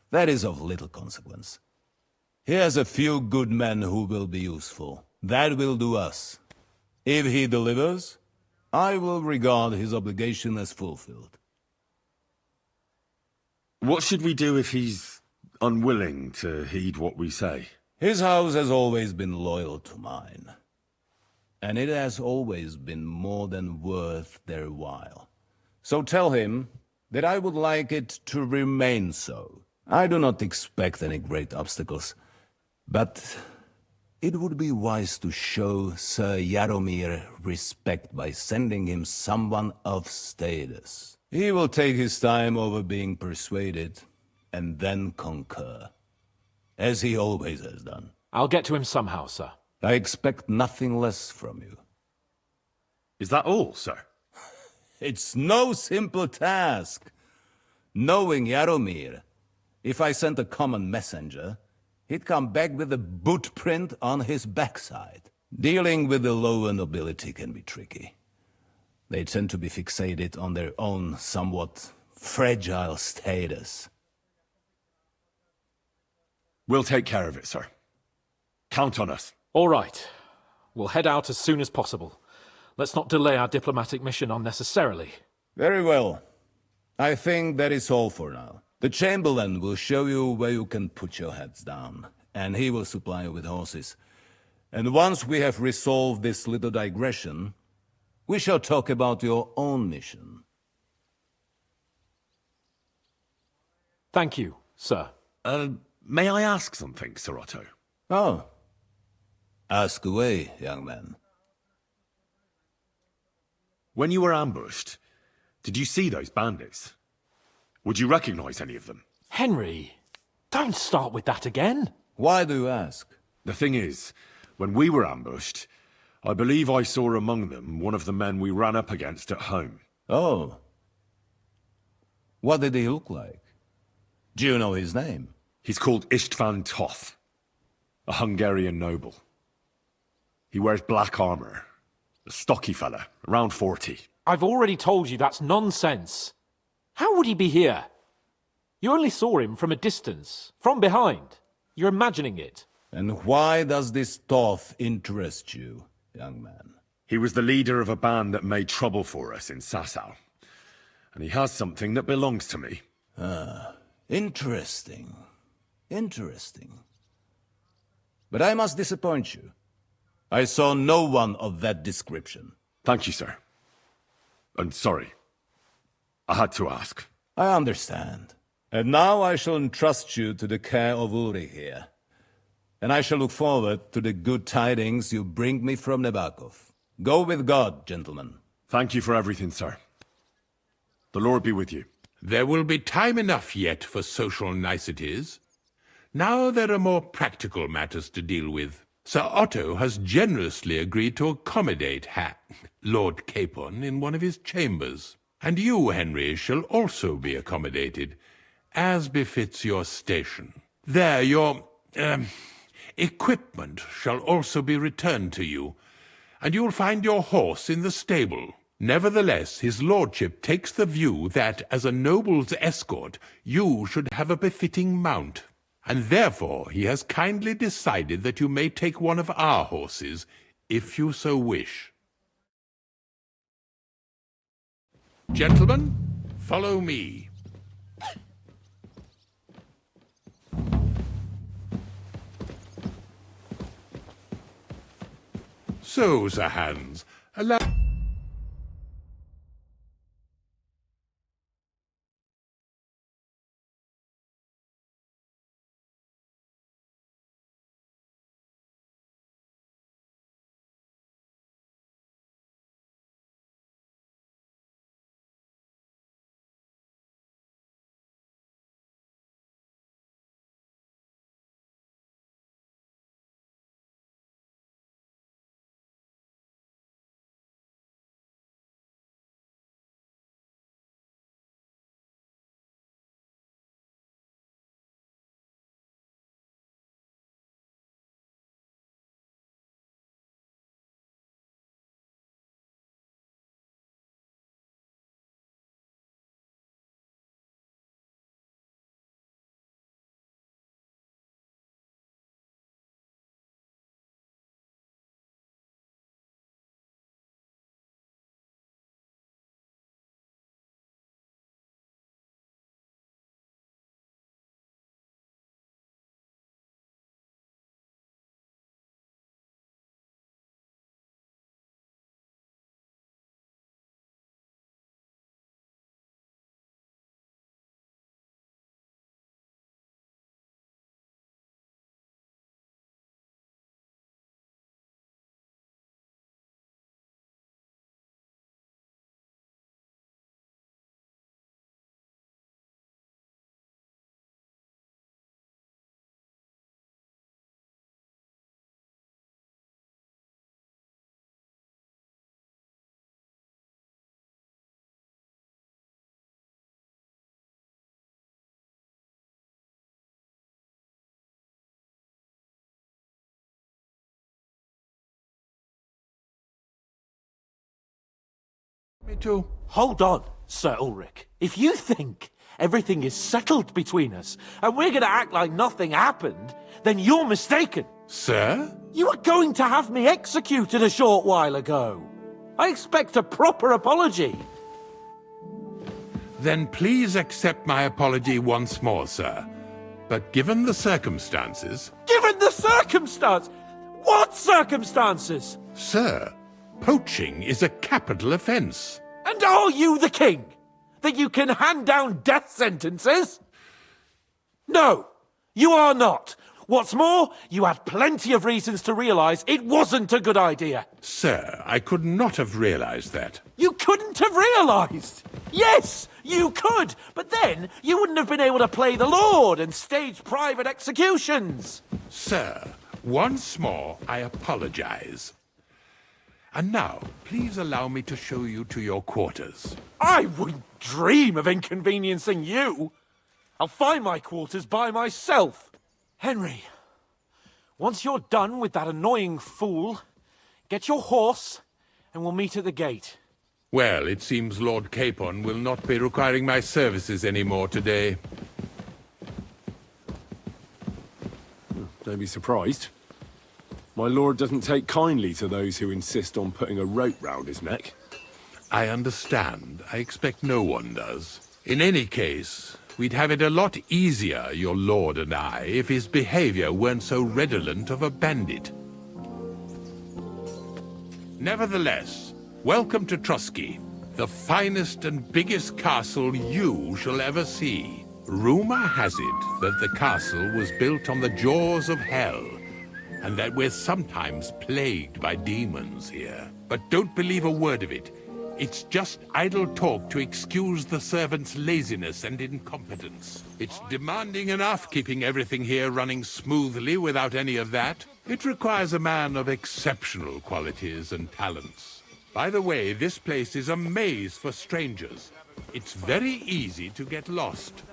that is of little consequence. He has a few good men who will be useful. That will do us. If he delivers, I will regard his obligation as fulfilled. What should we do if he's unwilling to heed what we say? His house has always been loyal to mine. And it has always been more than worth their while. So tell him that I would like it to remain so. I do not expect any great obstacles, but it would be wise to show Sir Jaromir respect by sending him someone of status. He will take his time over being persuaded, and then concur, as he always has done. I'll get to him somehow, sir. I expect nothing less from you. Is that all, sir? It's no simple task. Knowing Jaromir, if I sent a common messenger, he'd come back with a boot print on his backside. Dealing with the lower nobility can be tricky. They tend to be fixated on their own somewhat fragile status. We'll take care of it, sir. Count on us. All right. We'll head out as soon as possible. Let's not delay our diplomatic mission unnecessarily. Very well. I think that is all for now. The Chamberlain will show you where you can put your heads down, and he will supply you with horses. And once we have resolved this little digression, we shall talk about your own mission. Thank you, sir. May I ask something, Sir Otto? Oh. Ask away, young man. When you were ambushed, did you see those bandits? Would you recognize any of them? Henry, don't start with that again. Why do you ask? The thing is, when we were ambushed, I believe I saw among them one of the men we ran up against at home. Oh. What did he look like? Do you know his name? He's called Istvan Toth, a Hungarian noble. He wears black armor. A stocky fella, around 40. I've already told you that's nonsense. How would he be here? You only saw him from a distance, from behind. You're imagining it. And why does this Toth interest you, young man? He was the leader of a band that made trouble for us in Sasau. And he has something that belongs to me. Ah, interesting. Interesting. But I must disappoint you. I saw no one of that description. Thank you, sir. And sorry. I had to ask. I understand. And now I shall entrust you to the care of Ulrich here. And I shall look forward to the good tidings you bring me from Nebakov. Go with God, gentlemen. Thank you for everything, sir. The Lord be with you. There will be time enough yet for social niceties. Now there are more practical matters to deal with. Sir Otto has generously agreed to accommodate Lord Capon in one of his chambers. And you, Henry, shall also be accommodated, as befits your station. There, your equipment shall also be returned to you, and you'll find your horse in the stable. Nevertheless, his lordship takes the view that, as a noble's escort, you should have a befitting mount. And therefore he has kindly decided that you may take one of our horses, if you so wish. Gentlemen, follow me. So, Sir Hans, allow... Me too. Hold on, Sir Ulrich. If you think everything is settled between us, and we're gonna act like nothing happened, then you're mistaken. Sir? You were going to have me executed a short while ago. I expect a proper apology. Then please accept my apology once more, sir. But given the circumstances... Given the circumstance? What circumstances? Sir, poaching is a capital offence. And are you the king? That you can hand down death sentences? No, you are not. What's more, you had plenty of reasons to realise it wasn't a good idea. Sir, I could not have realised that. You couldn't have realised! Yes, you could! But then you wouldn't have been able to play the Lord and stage private executions! Sir, once more I apologise. And now, please allow me to show you to your quarters. I wouldn't dream of inconveniencing you! I'll find my quarters by myself. Henry, once you're done with that annoying fool, get your horse and we'll meet at the gate. Well, it seems Lord Capon will not be requiring my services anymore today. Don't be surprised. My lord doesn't take kindly to those who insist on putting a rope round his neck. I understand. I expect no one does. In any case, we'd have it a lot easier, your lord and I, if his behavior weren't so redolent of a bandit. Nevertheless, welcome to Trusky, the finest and biggest castle you shall ever see. Rumor has it that the castle was built on the jaws of hell, and that we're sometimes plagued by demons here. But don't believe a word of it. It's just idle talk to excuse the servants' laziness and incompetence. It's demanding enough keeping everything here running smoothly without any of that. It requires a man of exceptional qualities and talents. By the way, this place is a maze for strangers. It's very easy to get lost.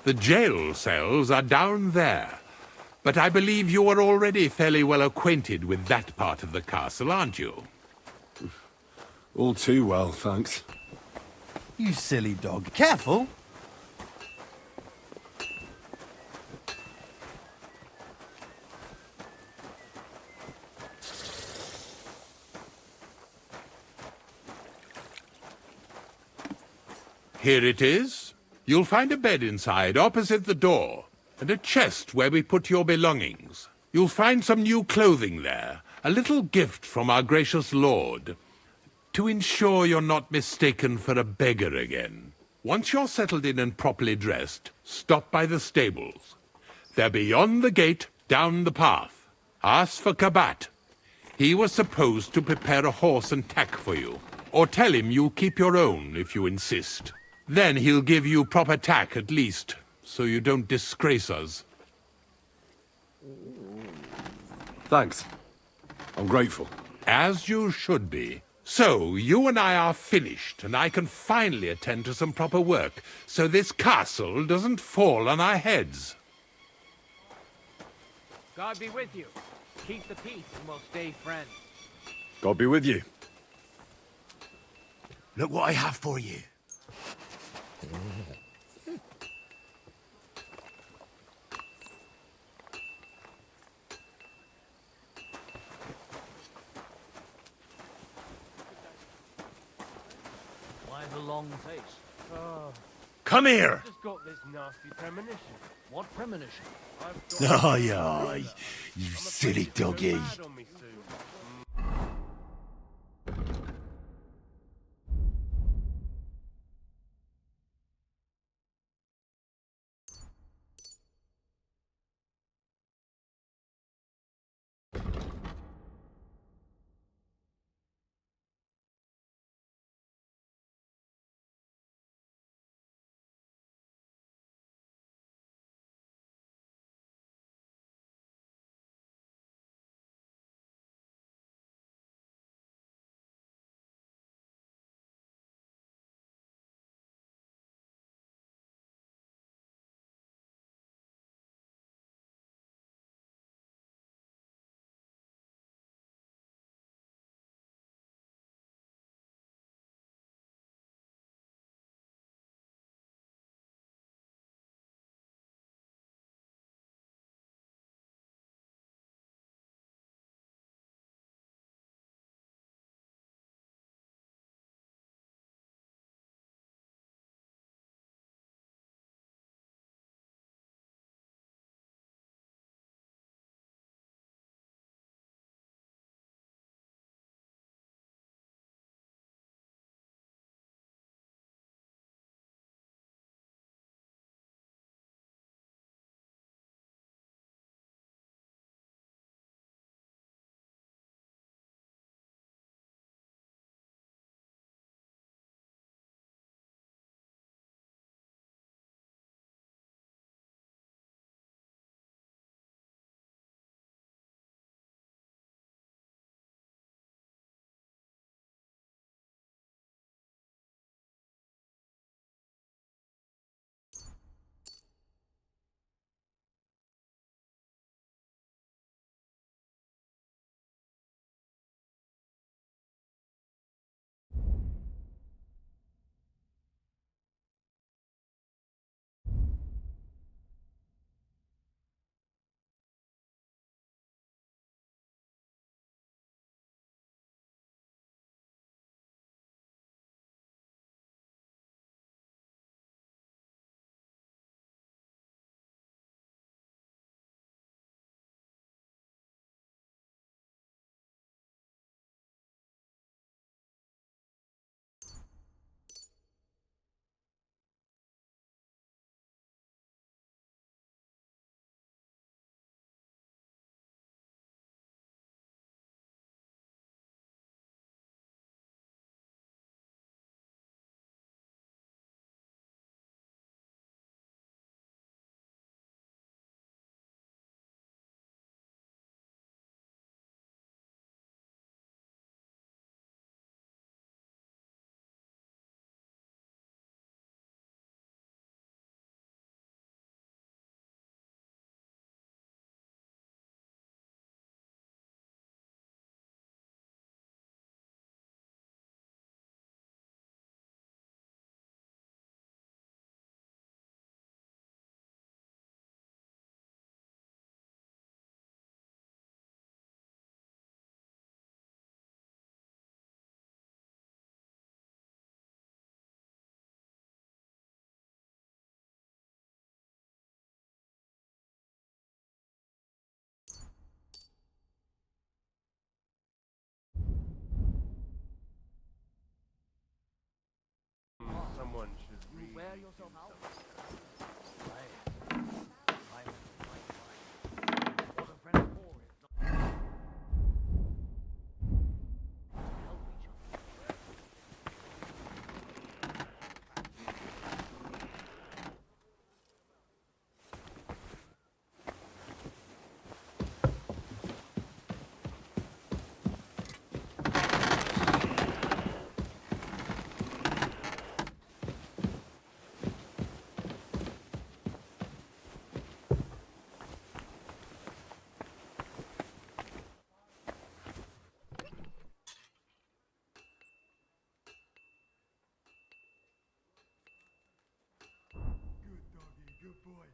The jail cells are down there. But I believe you are already fairly well acquainted with that part of the castle, aren't you? All too well, thanks. You silly dog. Careful! Here it is. You'll find a bed inside, opposite the door, and a chest where we put your belongings. You'll find some new clothing there, a little gift from our gracious lord, to ensure you're not mistaken for a beggar again. Once you're settled in and properly dressed, stop by the stables. They're beyond the gate, down the path. Ask for Kabat. He was supposed to prepare a horse and tack for you, or tell him you'll keep your own if you insist. Then he'll give you proper tack at least, so you don't disgrace us. Thanks. I'm grateful. As you should be. So, you and I are finished, and I can finally attend to some proper work, so this castle doesn't fall on our heads. God be with you. Keep the peace and we'll stay friends. God be with you. Look what I have for you. Why the long face? Come here! Just got this nasty premonition. What premonition? Aye, aye, you silly doggy. Good boy.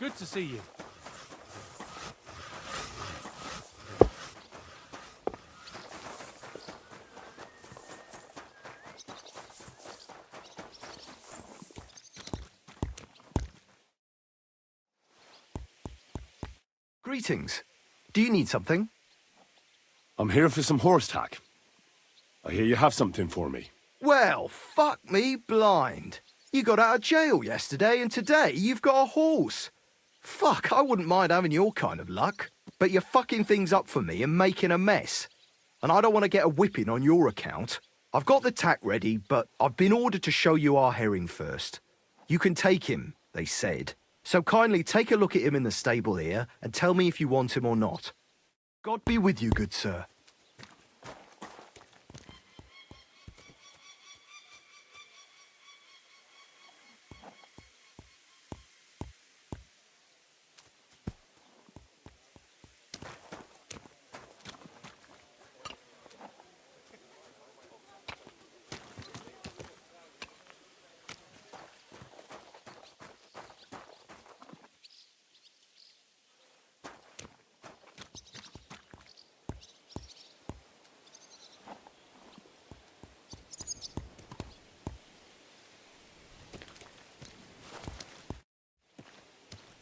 Good to see you. Greetings. Do you need something? I'm here for some horse tack. I hear you have something for me. Well, fuck me blind. You got out of jail yesterday and today you've got a horse. Fuck, I wouldn't mind having your kind of luck. But you're fucking things up for me and making a mess. And I don't want to get a whipping on your account. I've got the tack ready, but I've been ordered to show you our herring first. You can take him, they said. So kindly take a look at him in the stable here and tell me if you want him or not. God be with you, good sir.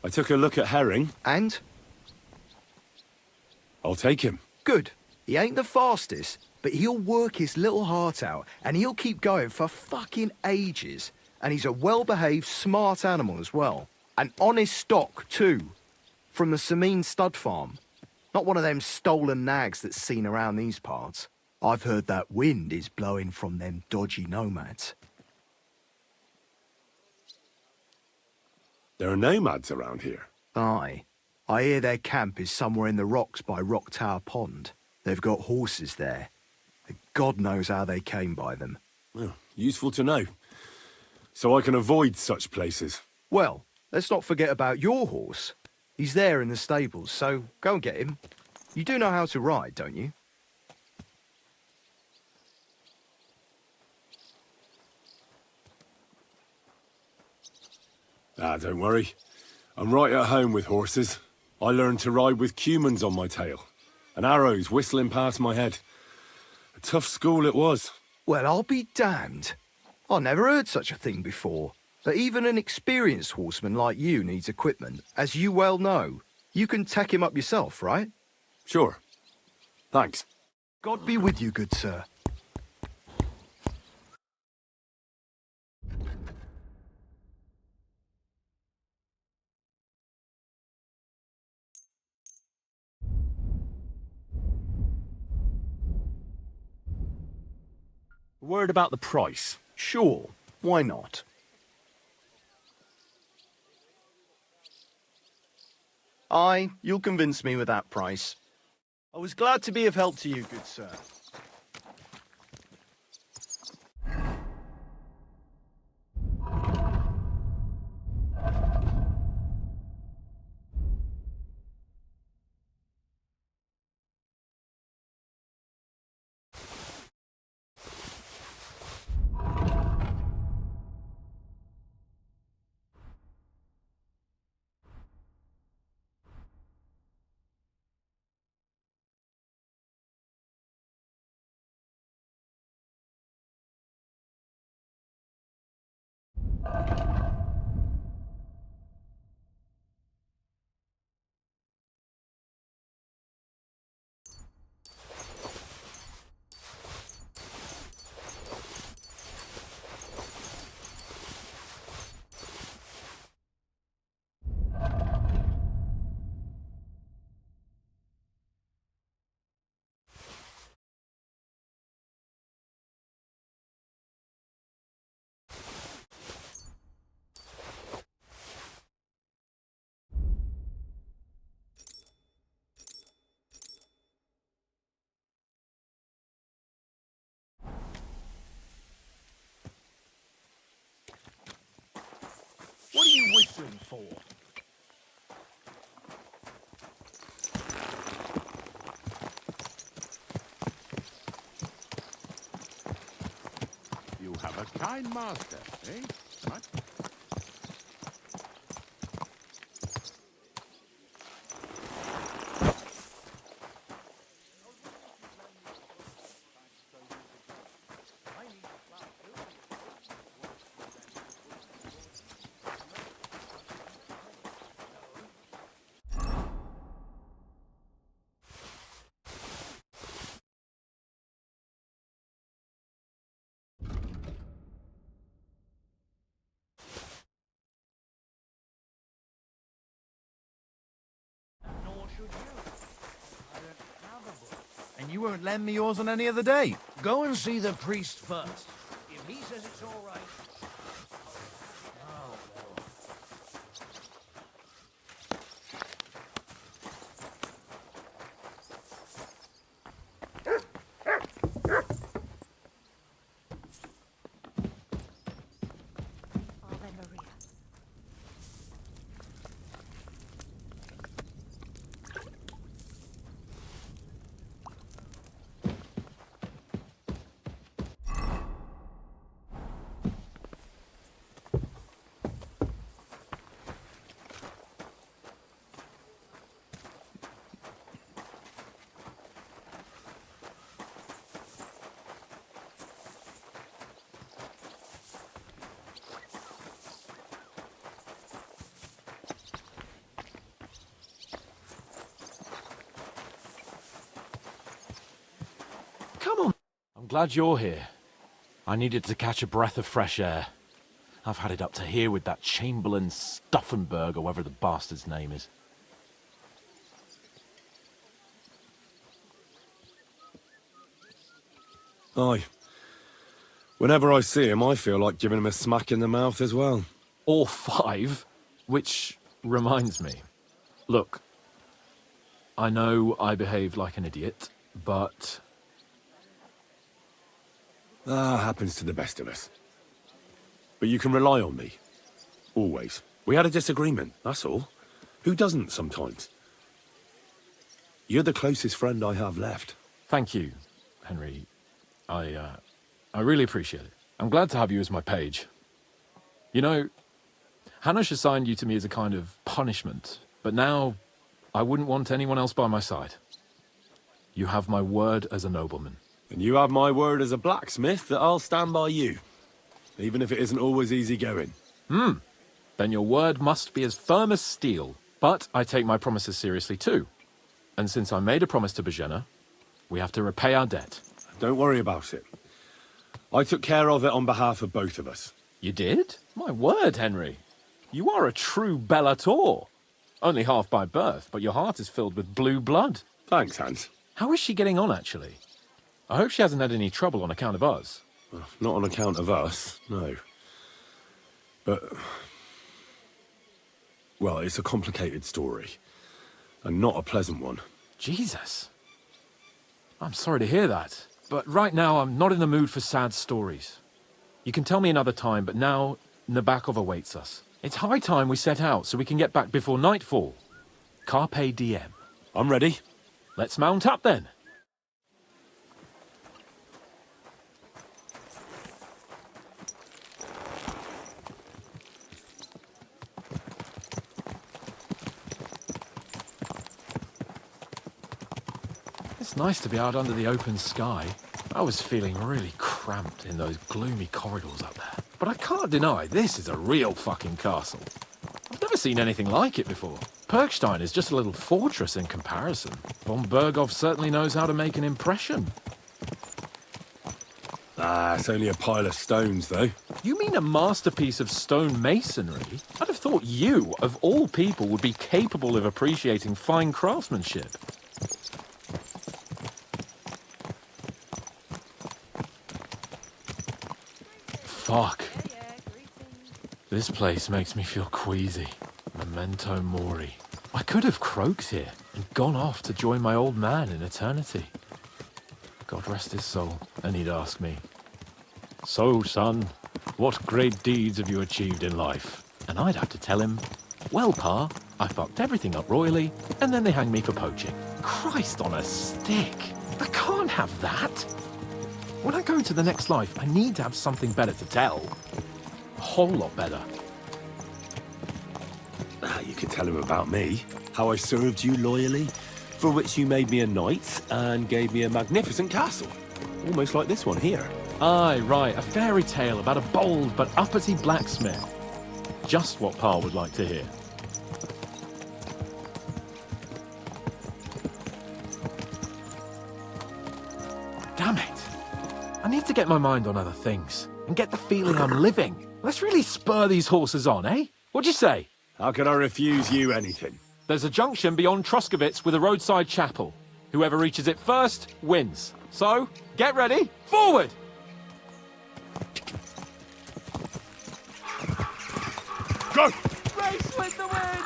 I took a look at Herring. And? I'll take him. Good. He ain't the fastest, but he'll work his little heart out, and he'll keep going for fucking ages. And he's a well-behaved, smart animal as well. An honest stock, too. From the Sameen stud farm. Not one of them stolen nags that's seen around these parts. I've heard that wind is blowing from them dodgy nomads. There are nomads around here. Aye. I hear their camp is somewhere in the rocks by Rock Tower Pond. They've got horses there. God knows how they came by them. Well, useful to know. So I can avoid such places. Well, let's not forget about your horse. He's there in the stables, so go and get him. You do know how to ride, don't you? Ah, don't worry. I'm right at home with horses. I learned to ride with cumans on my tail, and arrows whistling past my head. A tough school it was. Well, I'll be damned. I never heard such a thing before. But even an experienced horseman like you needs equipment, as you well know. You can tack him up yourself, right? Sure. Thanks. God be with you, good sir. A word about the price. Sure. Why not? Aye, you'll convince me with that price. I was glad to be of help to you, good sir. What are you whistling for? You have a kind master, eh? What? and you won't lend me yours on any other day. Go and see the priest first. If he says it's all right... Oh, well. Come on. I'm glad you're here. I needed to catch a breath of fresh air. I've had it up to here with that Chamberlain Stuffenberg or whatever the bastard's name is. Aye. Whenever I see him, I feel like giving him a smack in the mouth as well. Or 5, which reminds me. Look, I know I behaved like an idiot, but... happens to the best of us. But you can rely on me. Always. We had a disagreement, that's all. Who doesn't sometimes? You're the closest friend I have left. Thank you, Henry. I really appreciate it. I'm glad to have you as my page. You know, Hanush assigned you to me as a kind of punishment, but now I wouldn't want anyone else by my side. You have my word as a nobleman. And you have my word as a blacksmith that I'll stand by you. Even if it isn't always easy going. Then your word must be as firm as steel. But I take my promises seriously too. And since I made a promise to Bajena, we have to repay our debt. Don't worry about it. I took care of it on behalf of both of us. You did? My word, Henry. You are a true bellator. Only half by birth, but your heart is filled with blue blood. Thanks, Hans. How is she getting on, actually? I hope she hasn't had any trouble on account of us. Well, not on account of us, no. But... well, it's a complicated story. And not a pleasant one. Jesus. I'm sorry to hear that. But right now, I'm not in the mood for sad stories. You can tell me another time, but now Nabokov awaits us. It's high time we set out so we can get back before nightfall. Carpe diem. I'm ready. Let's mount up then. It's nice to be out under the open sky. I was feeling really cramped in those gloomy corridors up there. But I can't deny this is a real fucking castle. I've never seen anything like it before. Perkstein is just a little fortress in comparison. Von Berghoff certainly knows how to make an impression. It's only a pile of stones, though. You mean a masterpiece of stone masonry? I'd have thought you, of all people, would be capable of appreciating fine craftsmanship. Fuck. This place makes me feel queasy. Memento mori. I could have croaked here and gone off to join my old man in eternity. God rest his soul, and he'd ask me, "So, son, what great deeds have you achieved in life?" And I'd have to tell him, "Well, Pa, I fucked everything up royally, and then they hanged me for poaching." Christ on a stick! I can't have that! When I go into the next life, I need to have something better to tell. A whole lot better. You could tell him about me. How I served you loyally, for which you made me a knight and gave me a magnificent castle. Almost like this one here. Aye, right, a fairy tale about a bold but uppity blacksmith. Just what Pa would like to hear. Damn it. I need to get my mind on other things and get the feeling I'm living. Let's really spur these horses on, eh? What'd you say? How could I refuse you anything? There's a junction beyond Troskowitz with a roadside chapel. Whoever reaches it first wins. So, get ready, forward! Go! Race with the wind!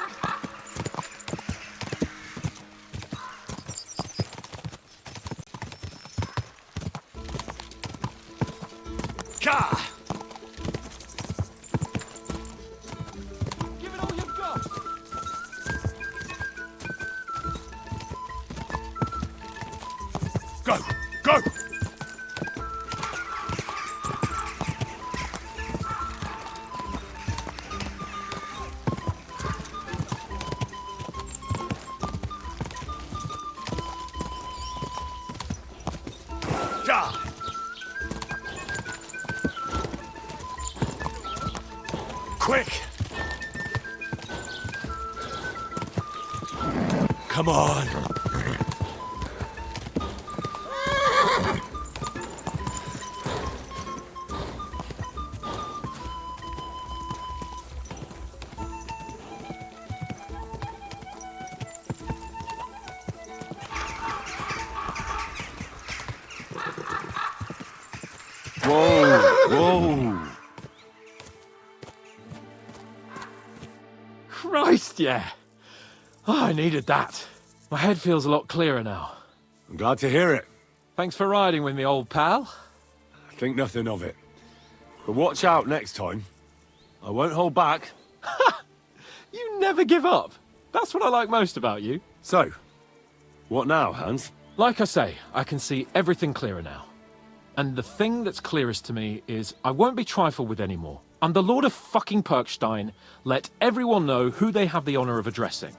Ka! Give it all you've got! Go! Go! Ka! Quick! Come on. Whoa! Christ, yeah. Oh, I needed that. My head feels a lot clearer now. I'm glad to hear it. Thanks for riding with me, old pal. Think nothing of it. But watch out next time. I won't hold back. You never give up. That's what I like most about you. So, what now, Hans? Like I say, I can see everything clearer now. And the thing that's clearest to me is I won't be trifled with anymore. I'm the Lord of fucking Perkstein. Let everyone know who they have the honor of addressing.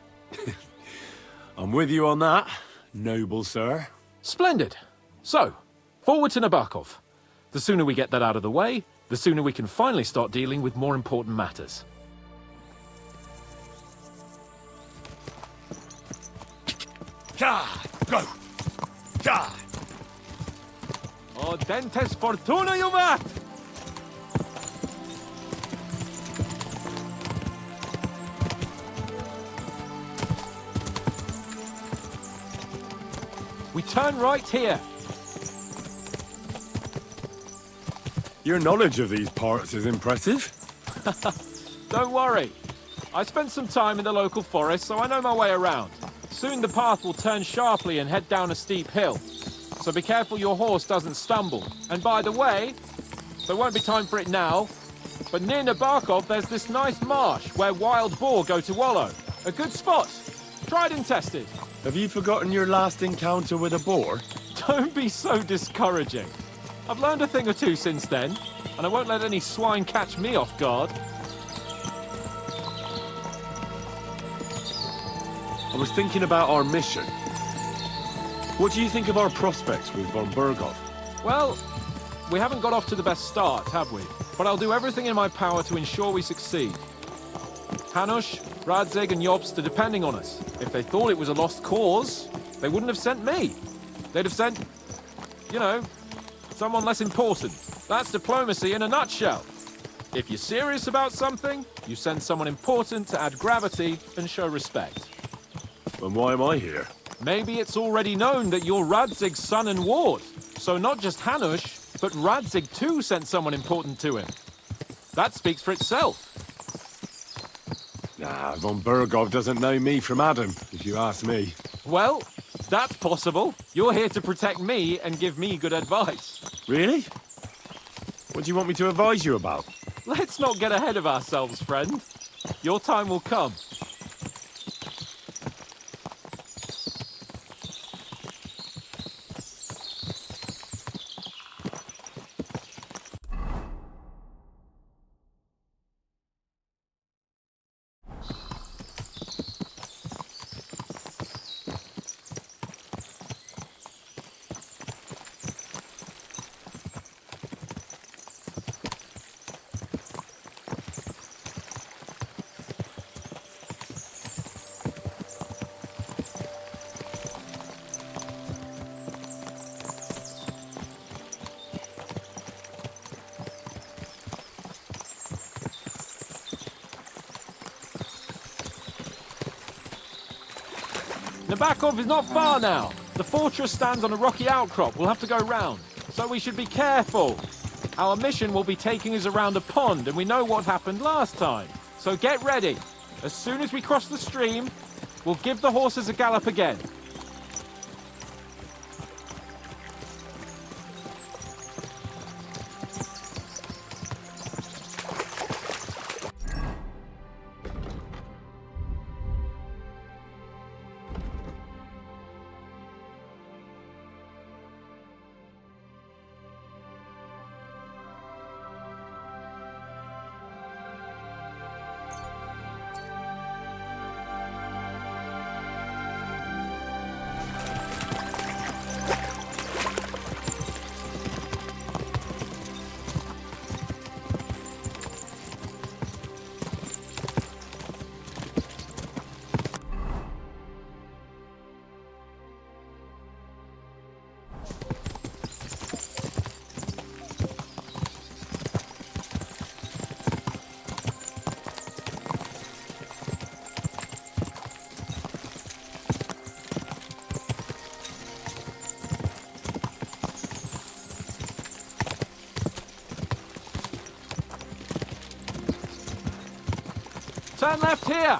I'm with you on that, noble sir. Splendid. So, forward to Nabokov. The sooner we get that out of the way, the sooner we can finally start dealing with more important matters. Ka! Go! Ka! O dentes fortuna juvat! We turn right here. Your knowledge of these parts is impressive. Don't worry. I spent some time in the local forest, so I know my way around. Soon the path will turn sharply and head down a steep hill. So be careful your horse doesn't stumble. And by the way, there won't be time for it now, but near Nabokov there's this nice marsh where wild boar go to wallow. A good spot. Tried and tested. Have you forgotten your last encounter with a boar? Don't be so discouraging. I've learned a thing or two since then, and I won't let any swine catch me off guard. I was thinking about our mission. What do you think of our prospects with von Berghoff? Well, we haven't got off to the best start, have we? But I'll do everything in my power to ensure we succeed. Hanush, Radzig and Jobst are depending on us. If they thought it was a lost cause, they wouldn't have sent me. They'd have sent, you know, someone less important. That's diplomacy in a nutshell. If you're serious about something, you send someone important to add gravity and show respect. And why am I here? Maybe it's already known that you're Radzig's son and ward. So not just Hanush, but Radzig too sent someone important to him. That speaks for itself. Nah, von Berghoff doesn't know me from Adam, if you ask me. Well, that's possible. You're here to protect me and give me good advice. Really? What do you want me to advise you about? Let's not get ahead of ourselves, friend. Your time will come. Nabokov is not far now. The fortress stands on a rocky outcrop. We'll have to go round, so we should be careful. Our mission will be taking us around a pond, and we know what happened last time. So get ready. As soon as we cross the stream, we'll give the horses a gallop again. Turn left here!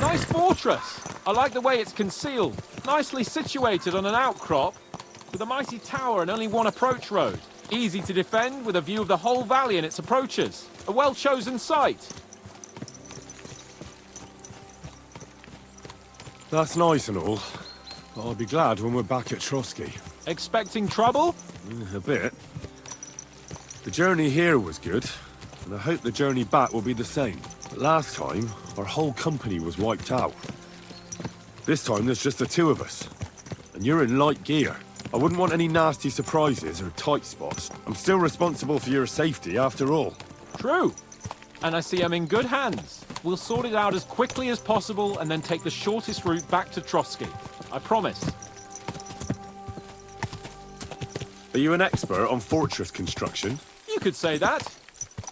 Nice fortress! I like the way it's concealed. Nicely situated on an outcrop, with a mighty tower and only one approach road. Easy to defend with a view of the whole valley and its approaches. A well-chosen site. That's nice and all, but I'll be glad when we're back at Trotsky. Expecting trouble? A bit. The journey here was good, and I hope the journey back will be the same. But last time, our whole company was wiped out. This time there's just the two of us, and you're in light gear. I wouldn't want any nasty surprises or tight spots. I'm still responsible for your safety after all. True. And I see I'm in good hands. We'll sort it out as quickly as possible and then take the shortest route back to Trotsky. I promise. Are you an expert on fortress construction? You could say that.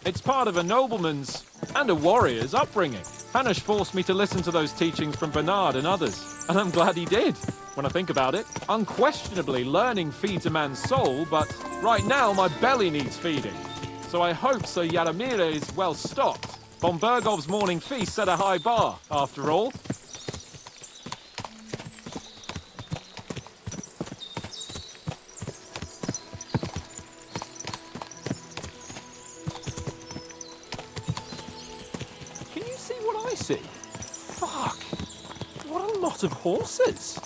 It's part of a nobleman's and a warrior's upbringing. Hanush forced me to listen to those teachings from Bernard and others, and I'm glad he did. When I think about it, unquestionably learning feeds a man's soul, but right now my belly needs feeding. So I hope Sir Yaramir is well stocked. Von Bergov's morning feast set a high bar, after all. Can you see what I see? Fuck! What a lot of horses!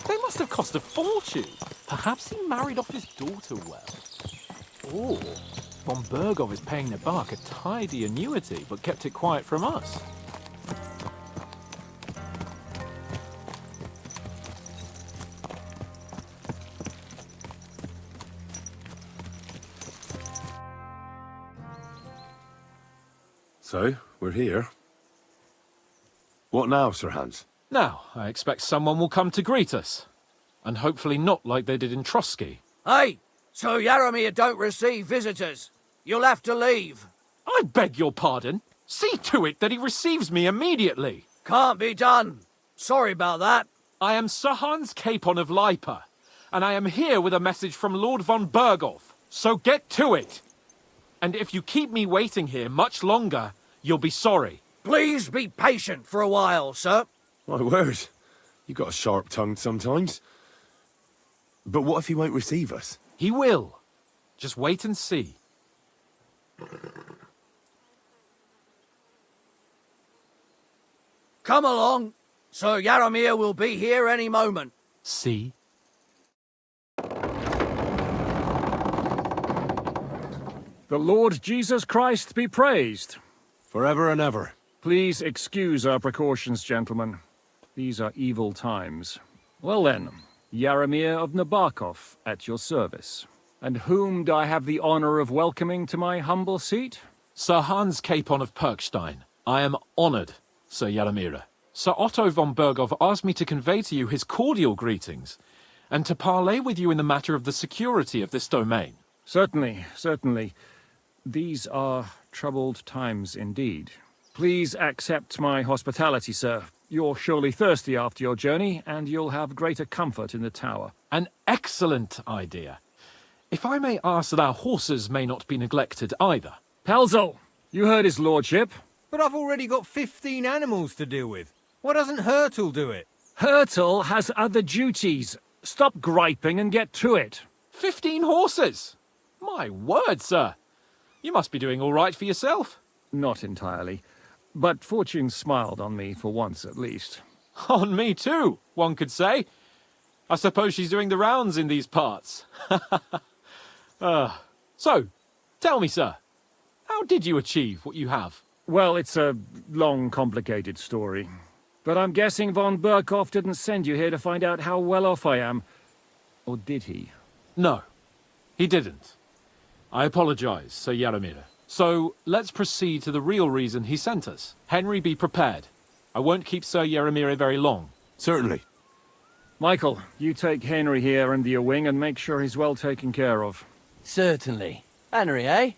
They must have cost a fortune. Perhaps he married off his daughter well. Or Von Bergov is paying Nabark a tidy annuity, but kept it quiet from us. So, we're here. What now, Sir Hans? Now, I expect someone will come to greet us. And hopefully not like they did in Trotsky. Hey! So Yaramir don't receive visitors. You'll have to leave. I beg your pardon. See to it that he receives me immediately. Can't be done. Sorry about that. I am Sir Hans Capon of Lipa, and I am here with a message from Lord von Bergov. So get to it. And if you keep me waiting here much longer, you'll be sorry. Please be patient for a while, sir. My word. You got a sharp tongue sometimes. But what if he won't receive us? He will. Just wait and see. Come along. Sir Yaramir will be here any moment. See? The Lord Jesus Christ be praised. Forever and ever. Please excuse our precautions, gentlemen. These are evil times. Well then, Yaramir of Nabokov at your service. And whom do I have the honor of welcoming to my humble seat? Sir Hans Capon of Perkstein. I am honored. Sir Yaramira. Sir Otto von Berghoff asked me to convey to you his cordial greetings, and to parley with you in the matter of the security of this domain. Certainly, certainly. These are troubled times indeed. Please accept my hospitality, sir. You're surely thirsty after your journey, and you'll have greater comfort in the tower. An excellent idea. If I may ask that our horses may not be neglected either. Pelzel, you heard his lordship. But I've already got 15 animals to deal with. Why doesn't Hurtle do it? Hurtle has other duties. Stop griping and get to it. 15 horses? My word, sir. You must be doing all right for yourself. Not entirely. But fortune smiled on me for once at least. On me too, one could say. I suppose she's doing the rounds in these parts. So, tell me, sir, how did you achieve what you have? Well, it's a long, complicated story. But I'm guessing von Berghoff didn't send you here to find out how well off I am. Or did he? No, he didn't. I apologize, Sir Yaramira. So, let's proceed to the real reason he sent us. Henry, be prepared. I won't keep Sir Yaramira very long. Certainly. Michael, you take Henry here under your wing and make sure he's well taken care of. Certainly. Henry, eh?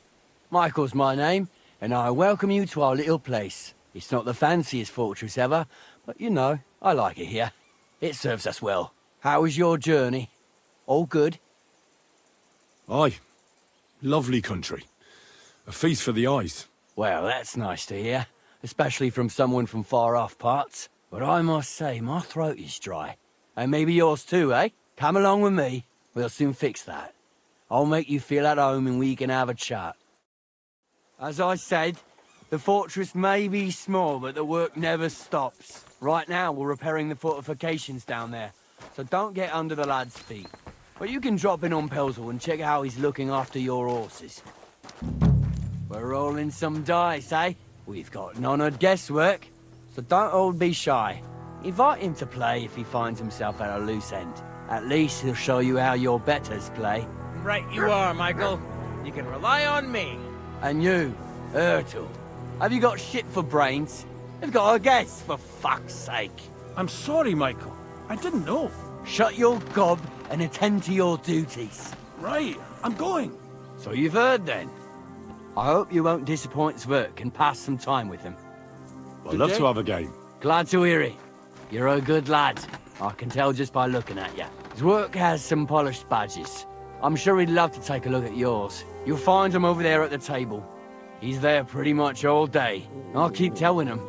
Michael's my name, and I welcome you to our little place. It's not the fanciest fortress ever, but you know, I like it here. It serves us well. How was your journey? All good? Aye. Lovely country. A feast for the eyes. Well, that's nice to hear, especially from someone from far-off parts. But I must say, my throat is dry. And maybe yours too, eh? Come along with me. We'll soon fix that. I'll make you feel at home and we can have a chat. As I said, the fortress may be small, but the work never stops. Right now, we're repairing the fortifications down there, so don't get under the lad's feet. But you can drop in on Pelzel and check how he's looking after your horses. We're rolling some dice, eh? We've got none of guesswork, so don't all be shy. Invite him to play if he finds himself at a loose end. At least he'll show you how your betters play. Right you are, Michael. You can rely on me. And you, Ertul, have you got shit for brains? You've got a guess, for fuck's sake. I'm sorry, Michael. I didn't know. Shut your gob and attend to your duties. Right, I'm going. So you've heard then. I hope you won't disappoint Zwerk and pass some time with him. I'd love to have a game. Glad to hear it. You're a good lad. I can tell just by looking at you. Zwerk has some polished badges. I'm sure he'd love to take a look at yours. You'll find him over there at the table. He's there pretty much all day. I'll keep telling him.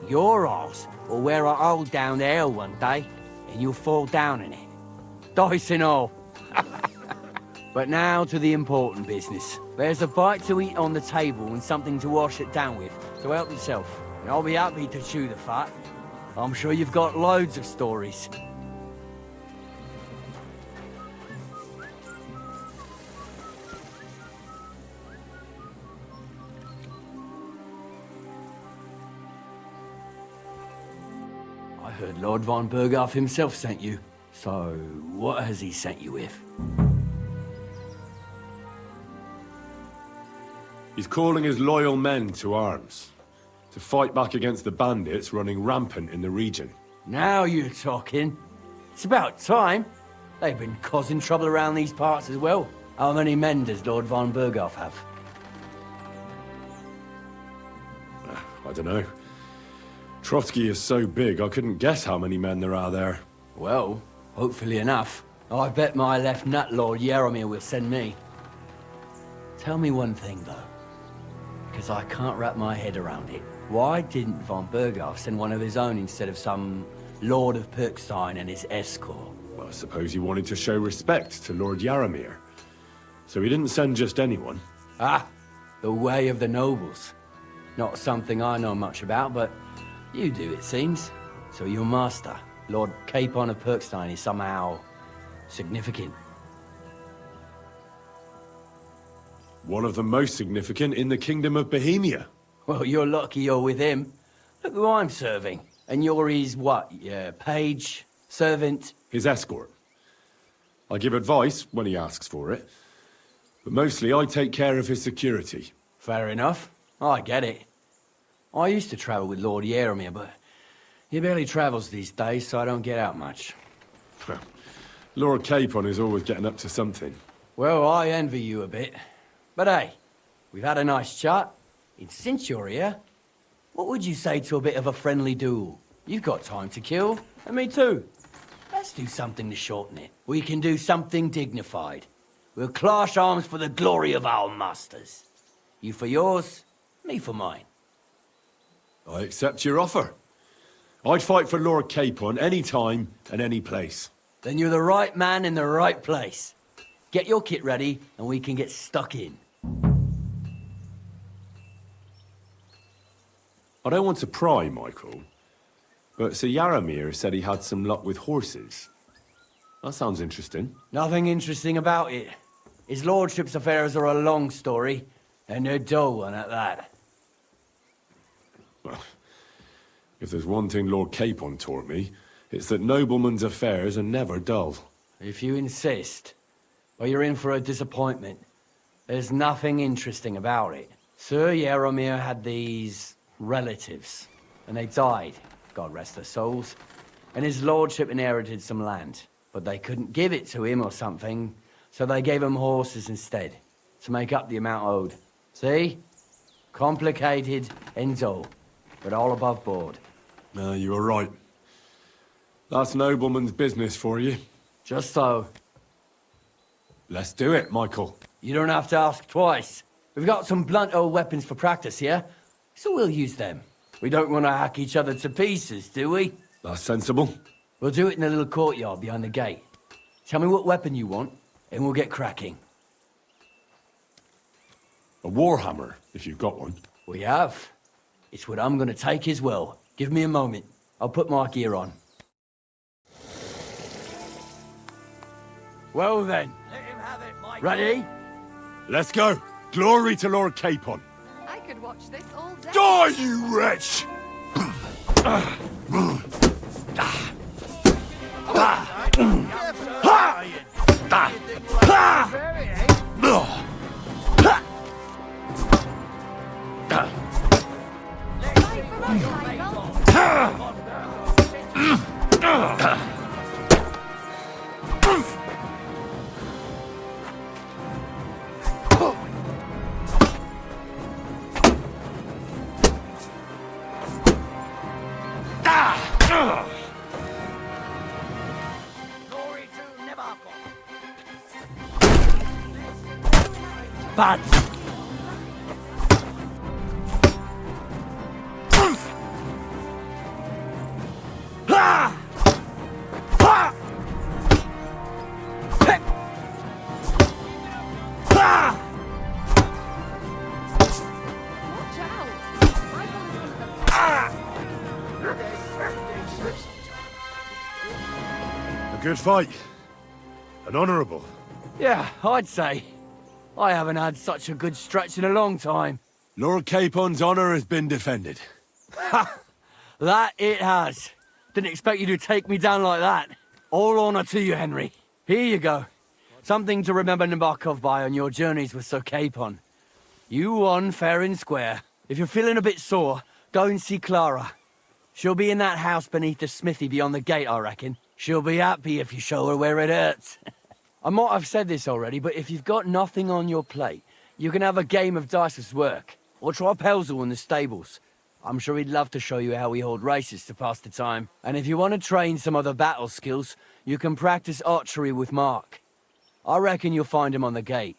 Your arse will wear a hole down the hill one day, and you'll fall down in it. Dice and all. But now to the important business. There's a bite to eat on the table and something to wash it down with, so help yourself. And I'll be happy to chew the fat. I'm sure you've got loads of stories. I heard Lord von Berghoff himself sent you. So, what has he sent you with? He's calling his loyal men to arms. To fight back against the bandits running rampant in the region. Now you're talking. It's about time. They've been causing trouble around these parts as well. How many men does Lord von Berghoff have? I don't know. Trotsky is so big, I couldn't guess how many men there are there. Well, hopefully enough. I bet my left nut Lord Yaramir will send me. Tell me one thing, though. Because I can't wrap my head around it. Why didn't von Berghoff send one of his own instead of some Lord of Perkstein and his escort? Well, I suppose he wanted to show respect to Lord Yaramir. So he didn't send just anyone. Ah, the way of the nobles. Not something I know much about, but you do, it seems. So your master, Lord Capon of Perkstein, is somehow significant. One of the most significant in the Kingdom of Bohemia. Well, you're lucky you're with him. Look who I'm serving. And you're his, what, page, servant? His escort. I give advice when he asks for it. But mostly I take care of his security. Fair enough. I get it. I used to travel with Lord Yaromir, but he barely travels these days, so I don't get out much. Lord Capon is always getting up to something. Well, I envy you a bit. But hey, we've had a nice chat. And since you're here, what would you say to a bit of a friendly duel? You've got time to kill, and me too. Let's do something to shorten it. We can do something dignified. We'll clash arms for the glory of our masters. You for yours, me for mine. I accept your offer. I'd fight for Lord Capon any time and any place. Then you're the right man in the right place. Get your kit ready, and we can get stuck in. I don't want to pry, Michael, but Sir Yaromir said he had some luck with horses. That sounds interesting. Nothing interesting about it. His lordship's affairs are a long story, and a dull one at that. Well, if there's one thing Lord Capon taught me, it's that noblemen's affairs are never dull. If you insist, well, you're in for a disappointment. There's nothing interesting about it. Sir Yaromir had these relatives, and they died, God rest their souls, and his lordship inherited some land, but they couldn't give it to him or something, so they gave him horses instead, to make up the amount owed. See? Complicated and dull, but all above board. No, you were right. That's nobleman's business for you. Just so. Let's do it, Michael. You don't have to ask twice. We've got some blunt old weapons for practice here, so we'll use them. We don't want to hack each other to pieces, do we? That's sensible. We'll do it in the little courtyard behind the gate. Tell me what weapon you want, and we'll get cracking. A warhammer, if you've got one. We have. It's what I'm gonna take as well. Give me a moment. I'll put my gear on. Well then. Let him have it, Michael. Ready? Let's go. Glory to Lord Capon. I could watch this all day. Die, you wretch! Bad. A good fight. An honourable. Yeah, I'd say. I haven't had such a good stretch in a long time. Lord Capon's honour has been defended. Ha! That it has. Didn't expect you to take me down like that. All honour to you, Henry. Here you go. Something to remember Nabokov by on your journeys with Sir Capon. You won fair and square. If you're feeling a bit sore, go and see Clara. She'll be in that house beneath the smithy beyond the gate, I reckon. She'll be happy if you show her where it hurts. I might have said this already, but if you've got nothing on your plate, you can have a game of dice's work. Or try Pelzel in the stables. I'm sure he'd love to show you how we hold races to pass the time. And if you want to train some other battle skills, you can practice archery with Mark. I reckon you'll find him on the gate.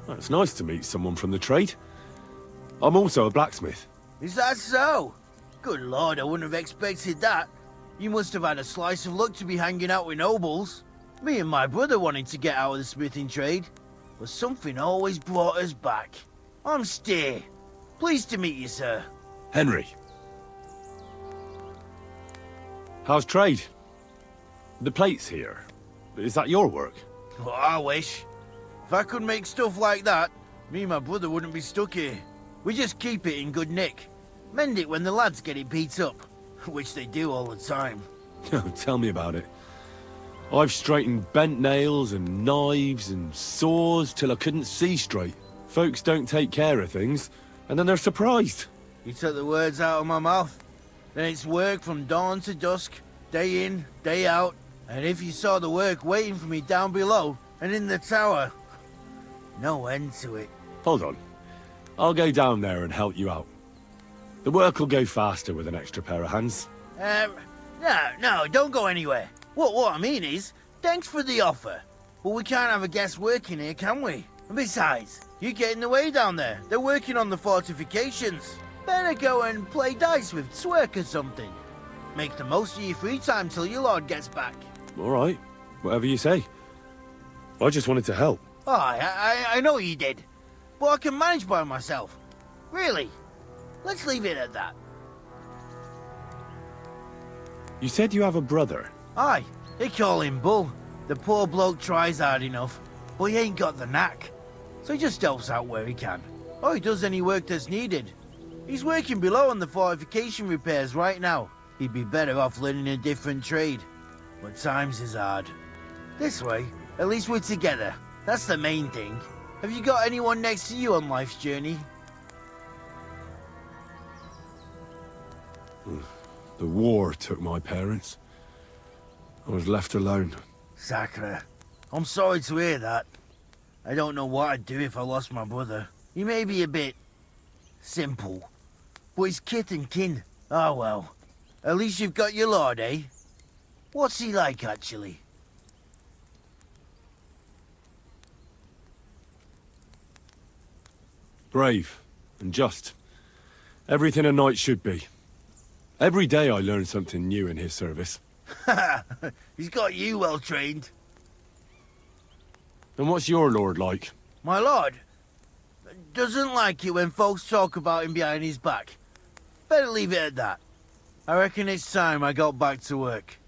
Well, it's nice to meet someone from the trade. I'm also a blacksmith. Is that so? Good lord, I wouldn't have expected that. You must have had a slice of luck to be hanging out with nobles. Me and my brother wanted to get out of the smithing trade, but something always brought us back. I'm Steer. Pleased to meet you, sir. Henry. How's trade? The plates here. Is that your work? Well, I wish. If I could make stuff like that, me and my brother wouldn't be stuck here. We just keep it in good nick. Mend it when the lads get it beat up, which they do all the time. Tell me about it. I've straightened bent nails and knives and saws till I couldn't see straight. Folks don't take care of things, and then they're surprised. You took the words out of my mouth. Then it's work from dawn to dusk, day in, day out. And if you saw the work waiting for me down below and in the tower, no end to it. Hold on. I'll go down there and help you out. The work will go faster with an extra pair of hands. No, don't go anywhere. What I mean is, thanks for the offer. But we can't have a guest working here, can we? And besides, you get in the way down there. They're working on the fortifications. Better go and play dice with Twerk or something. Make the most of your free time till your lord gets back. All right. Whatever you say. I just wanted to help. Oh, I know you did. But I can manage by myself. Really. Let's leave it at that. You said you have a brother. Aye, they call him Bull. The poor bloke tries hard enough, but he ain't got the knack. So he just helps out where he can. Or he does any work that's needed. He's working below on the fortification repairs right now. He'd be better off learning a different trade. But times is hard. This way, at least we're together. That's the main thing. Have you got anyone next to you on life's journey? The war took my parents. I was left alone. Sacre. I'm sorry to hear that. I don't know what I'd do if I lost my brother. He may be a bit... simple. But he's kith and kin. Oh well. At least you've got your lord, eh? What's he like, actually? Brave and just. Everything a knight should be. Every day I learn something new in his service. He's got you well trained. And what's your lord like? My lord doesn't like it when folks talk about him behind his back. Better leave it at that. I reckon it's time I got back to work.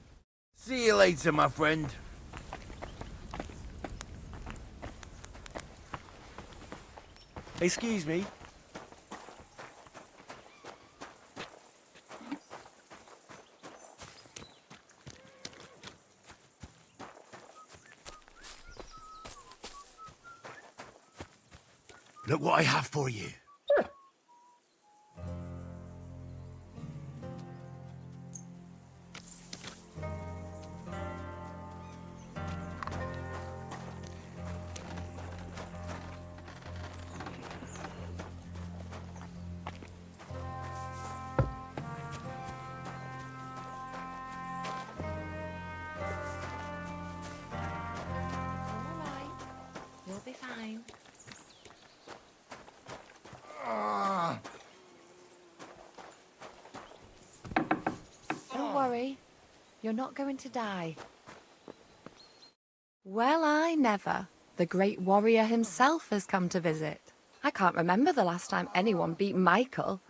See you later, my friend. Excuse me. Look what I have for you. You'll be fine. Don't worry. You're not going to die. Well, I never. The great warrior himself has come to visit. I can't remember the last time anyone beat Michael.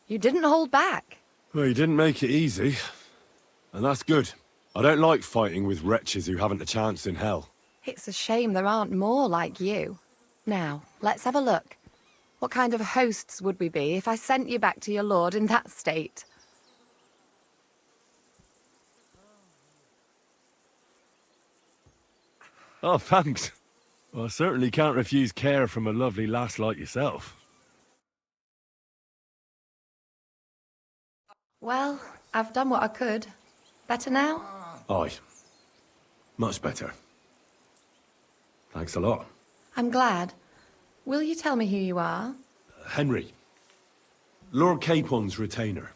You didn't hold back. Well, you didn't make it easy. And that's good. I don't like fighting with wretches who haven't a chance in hell. It's a shame there aren't more like you. Now, let's have a look. What kind of hosts would we be if I sent you back to your lord in that state? Oh, thanks. Well, I certainly can't refuse care from a lovely lass like yourself. Well, I've done what I could. Better now? Aye. Much better. Thanks a lot. I'm glad. Will you tell me who you are? Henry. Lord Capon's retainer.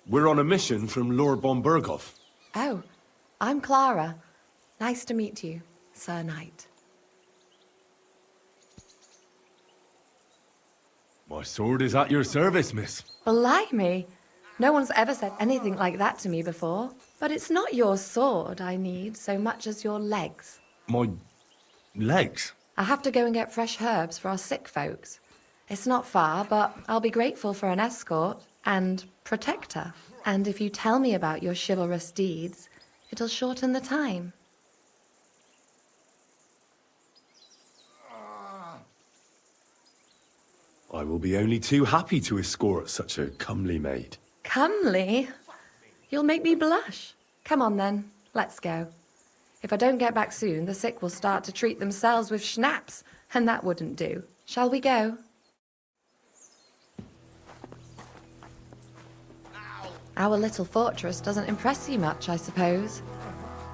We're on a mission from Lord von Berghoff. Oh, I'm Clara. Nice to meet you, Sir Knight. My sword is at your service, miss. Blimey! No one's ever said anything like that to me before. But it's not your sword I need so much as your legs. My legs? I have to go and get fresh herbs for our sick folks. It's not far, but I'll be grateful for an escort and protector. And if you tell me about your chivalrous deeds, it'll shorten the time. I will be only too happy to escort such a comely maid. Comely? You'll make me blush. Come on then, let's go. If I don't get back soon, the sick will start to treat themselves with schnapps, and that wouldn't do. Shall we go? Our little fortress doesn't impress you much, I suppose.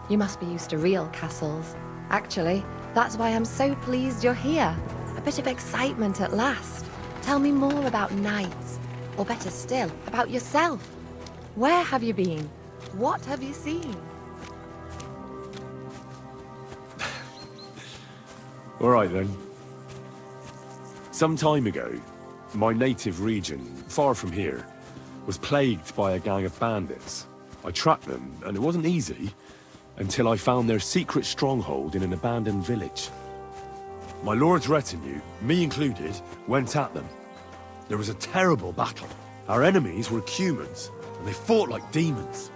You must be used to real castles. Actually, that's why I'm so pleased you're here. A bit of excitement at last. Tell me more about knights, or better still, about yourself. Where have you been? What have you seen? All right then. Some time ago, my native region, far from here, was plagued by a gang of bandits. I tracked them, and it wasn't easy, until I found their secret stronghold in an abandoned village. My lord's retinue, me included, went at them. There was a terrible battle. Our enemies were humans, and they fought like demons.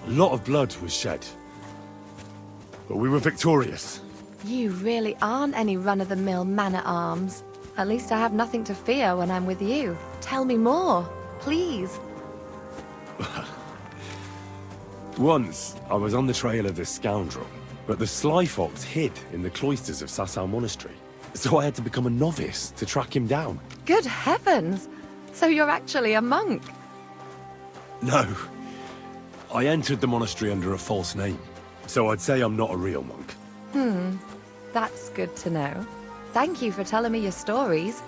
A lot of blood was shed, but we were victorious. You really aren't any run-of-the-mill man-at-arms. At least I have nothing to fear when I'm with you. Tell me more, please. Once, I was on the trail of this scoundrel, but the sly fox hid in the cloisters of Sasau Monastery. So I had to become a novice to track him down. Good heavens! So you're actually a monk? No. I entered the monastery under a false name, so I'd say I'm not a real monk. That's good to know. Thank you for telling me your stories.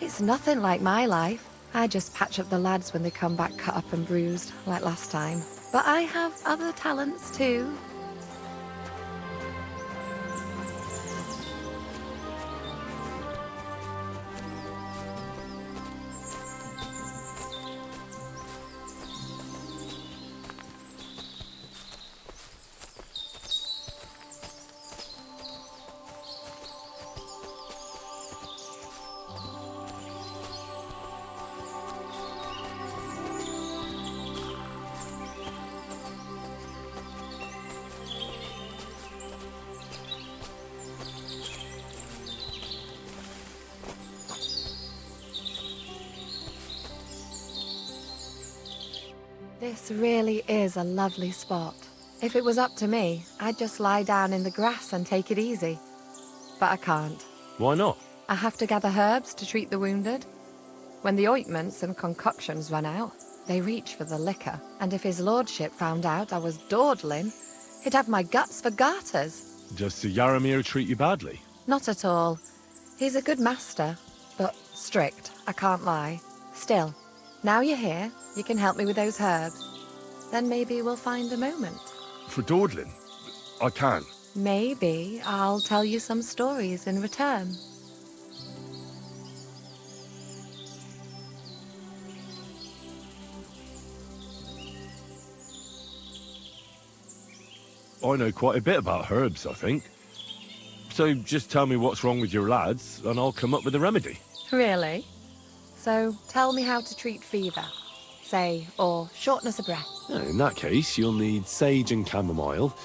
It's nothing like my life. I just patch up the lads when they come back cut up and bruised, like last time. But I have other talents too. This really is a lovely spot. If it was up to me, I'd just lie down in the grass and take it easy. But I can't. Why not? I have to gather herbs to treat the wounded. When the ointments and concoctions run out, they reach for the liquor. And if his lordship found out I was dawdling, he'd have my guts for garters. Does Sir Yaramir treat you badly? Not at all. He's a good master, but strict, I can't lie. Still, now you're here, you can help me with those herbs. Then maybe we'll find a moment. For dawdling? I can. Maybe I'll tell you some stories in return. I know quite a bit about herbs, I think. So just tell me what's wrong with your lads, and I'll come up with a remedy. Really? So tell me how to treat fever, say, or shortness of breath. In that case, you'll need sage and chamomile,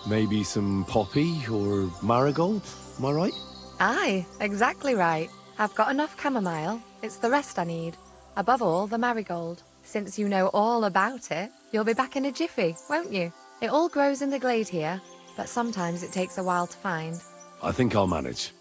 maybe some poppy or marigold, am I right? Aye, exactly right. I've got enough chamomile. It's the rest I need. Above all, the marigold. Since you know all about it, you'll be back in a jiffy, won't you? It all grows in the glade here, but sometimes it takes a while to find. I think I'll manage.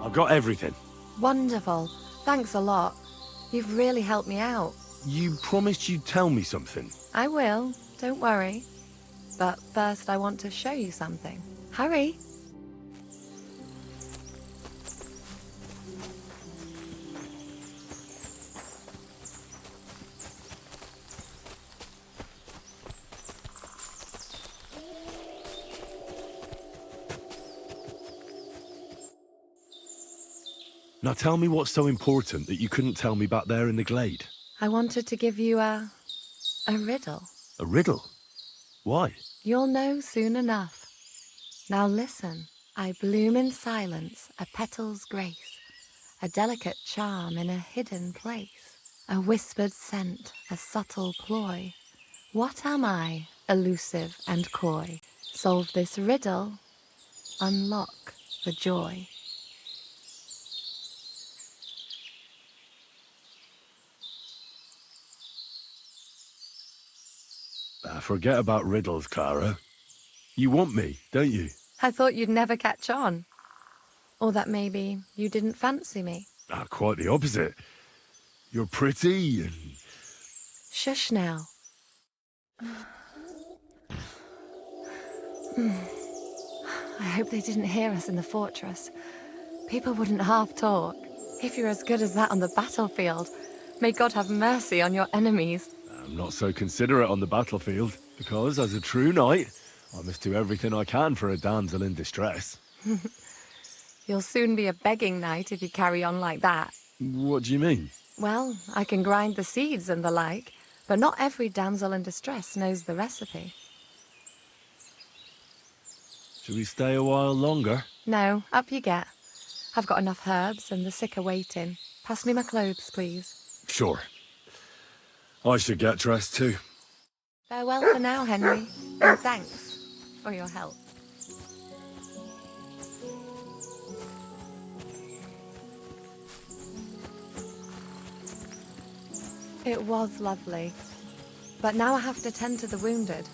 I've got everything. Wonderful. Thanks a lot. You've really helped me out. You promised you'd tell me something. I will. Don't worry. But first I want to show you something. Hurry. Now tell me what's so important that you couldn't tell me back there in the glade. I wanted to give you a riddle. A riddle? Why? You'll know soon enough. Now listen. I bloom in silence, a petal's grace, a delicate charm in a hidden place, a whispered scent, a subtle ploy. What am I, elusive and coy? Solve this riddle, unlock the joy. Forget about riddles, Clara. You want me, don't you? I thought you'd never catch on. Or that maybe you didn't fancy me. Quite the opposite. You're pretty and... Shush now. I hope they didn't hear us in the fortress. People wouldn't half talk. If you're as good as that on the battlefield, may God have mercy on your enemies. I'm not so considerate on the battlefield, because as a true knight, I must do everything I can for a damsel in distress. You'll soon be a begging knight if you carry on like that. What do you mean? Well, I can grind the seeds and the like, but not every damsel in distress knows the recipe. Should we stay a while longer? No, up you get. I've got enough herbs and the sick are waiting. Pass me my clothes, please. Sure. I should get dressed too. Farewell for now, Henry, and thanks for your help. It was lovely, but now I have to tend to the wounded.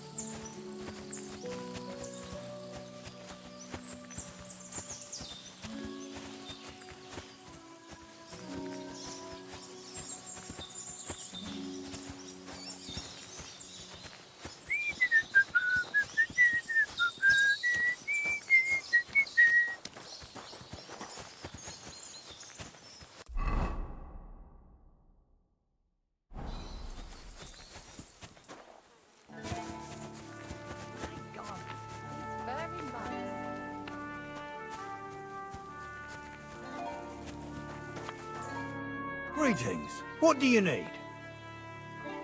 Greetings. What do you need?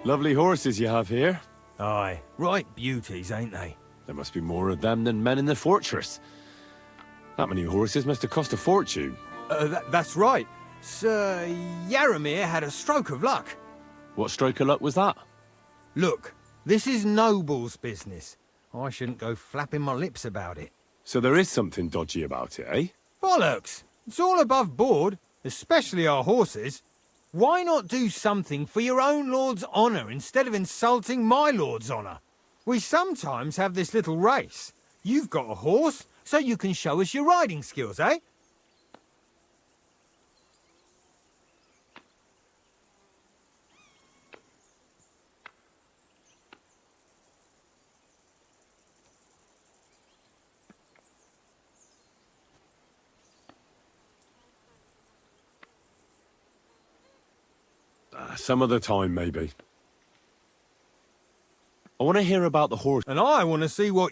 Lovely horses you have here. Aye, right beauties, ain't they? There must be more of them than men in the fortress. That many horses must have cost a fortune. That's right. Sir Yaramir had a stroke of luck. What stroke of luck was that? Look, this is Noble's business. I shouldn't go flapping my lips about it. So there is something dodgy about it, eh? Bollocks! It's all above board, especially our horses. Why not do something for your own lord's honour instead of insulting my lord's honour? We sometimes have this little race. You've got a horse, so you can show us your riding skills, eh? Some other time, maybe. I want to hear about the horse. And I want to see what...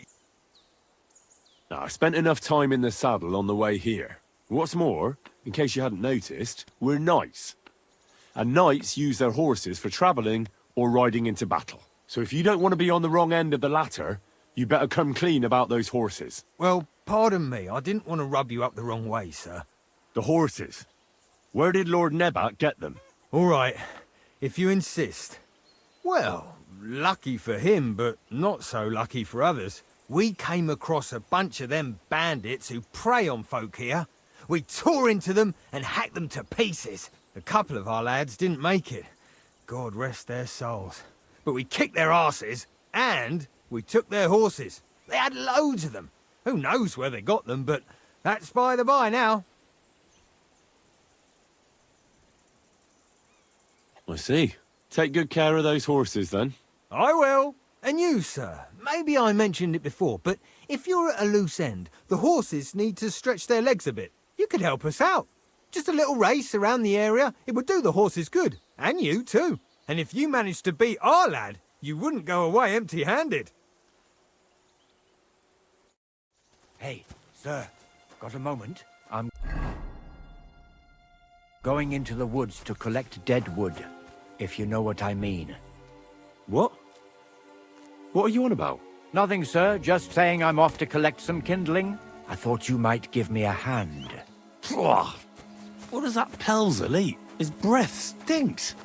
I spent enough time in the saddle on the way here. What's more, in case you hadn't noticed, we're knights. And knights use their horses for travelling or riding into battle. So if you don't want to be on the wrong end of the latter, you better come clean about those horses. Well, pardon me, I didn't want to rub you up the wrong way, sir. The horses? Where did Lord Nebat get them? All right, if you insist. Well, lucky for him, but not so lucky for others. We came across a bunch of them bandits who prey on folk here. We tore into them and hacked them to pieces. A couple of our lads didn't make it. God rest their souls. But we kicked their arses, and we took their horses. They had loads of them. Who knows where they got them, but that's by the by now. I see. Take good care of those horses, then. I will. And you, sir. Maybe I mentioned it before, but if you're at a loose end, the horses need to stretch their legs a bit. You could help us out. Just a little race around the area. It would do the horses good. And you, too. And if you managed to beat our lad, you wouldn't go away empty-handed. Hey, sir. Got a moment? I'm going into the woods to collect dead wood, if you know what I mean. What? What are you on about? Nothing, sir. Just saying I'm off to collect some kindling. I thought you might give me a hand. What does that Pelzer eat? His breath stinks.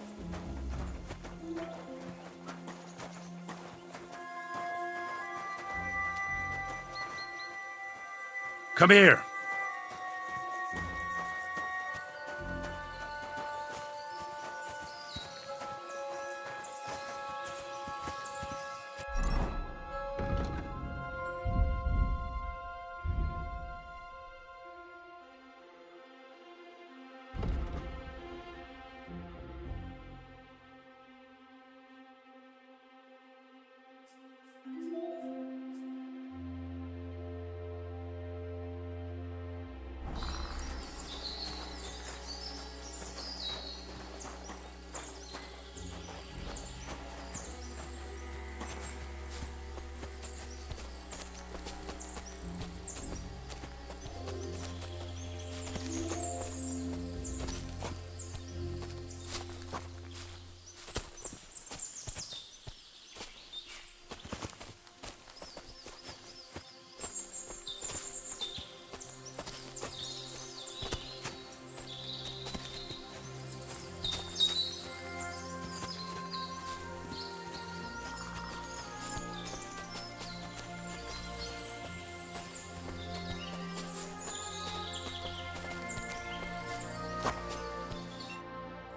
Come here.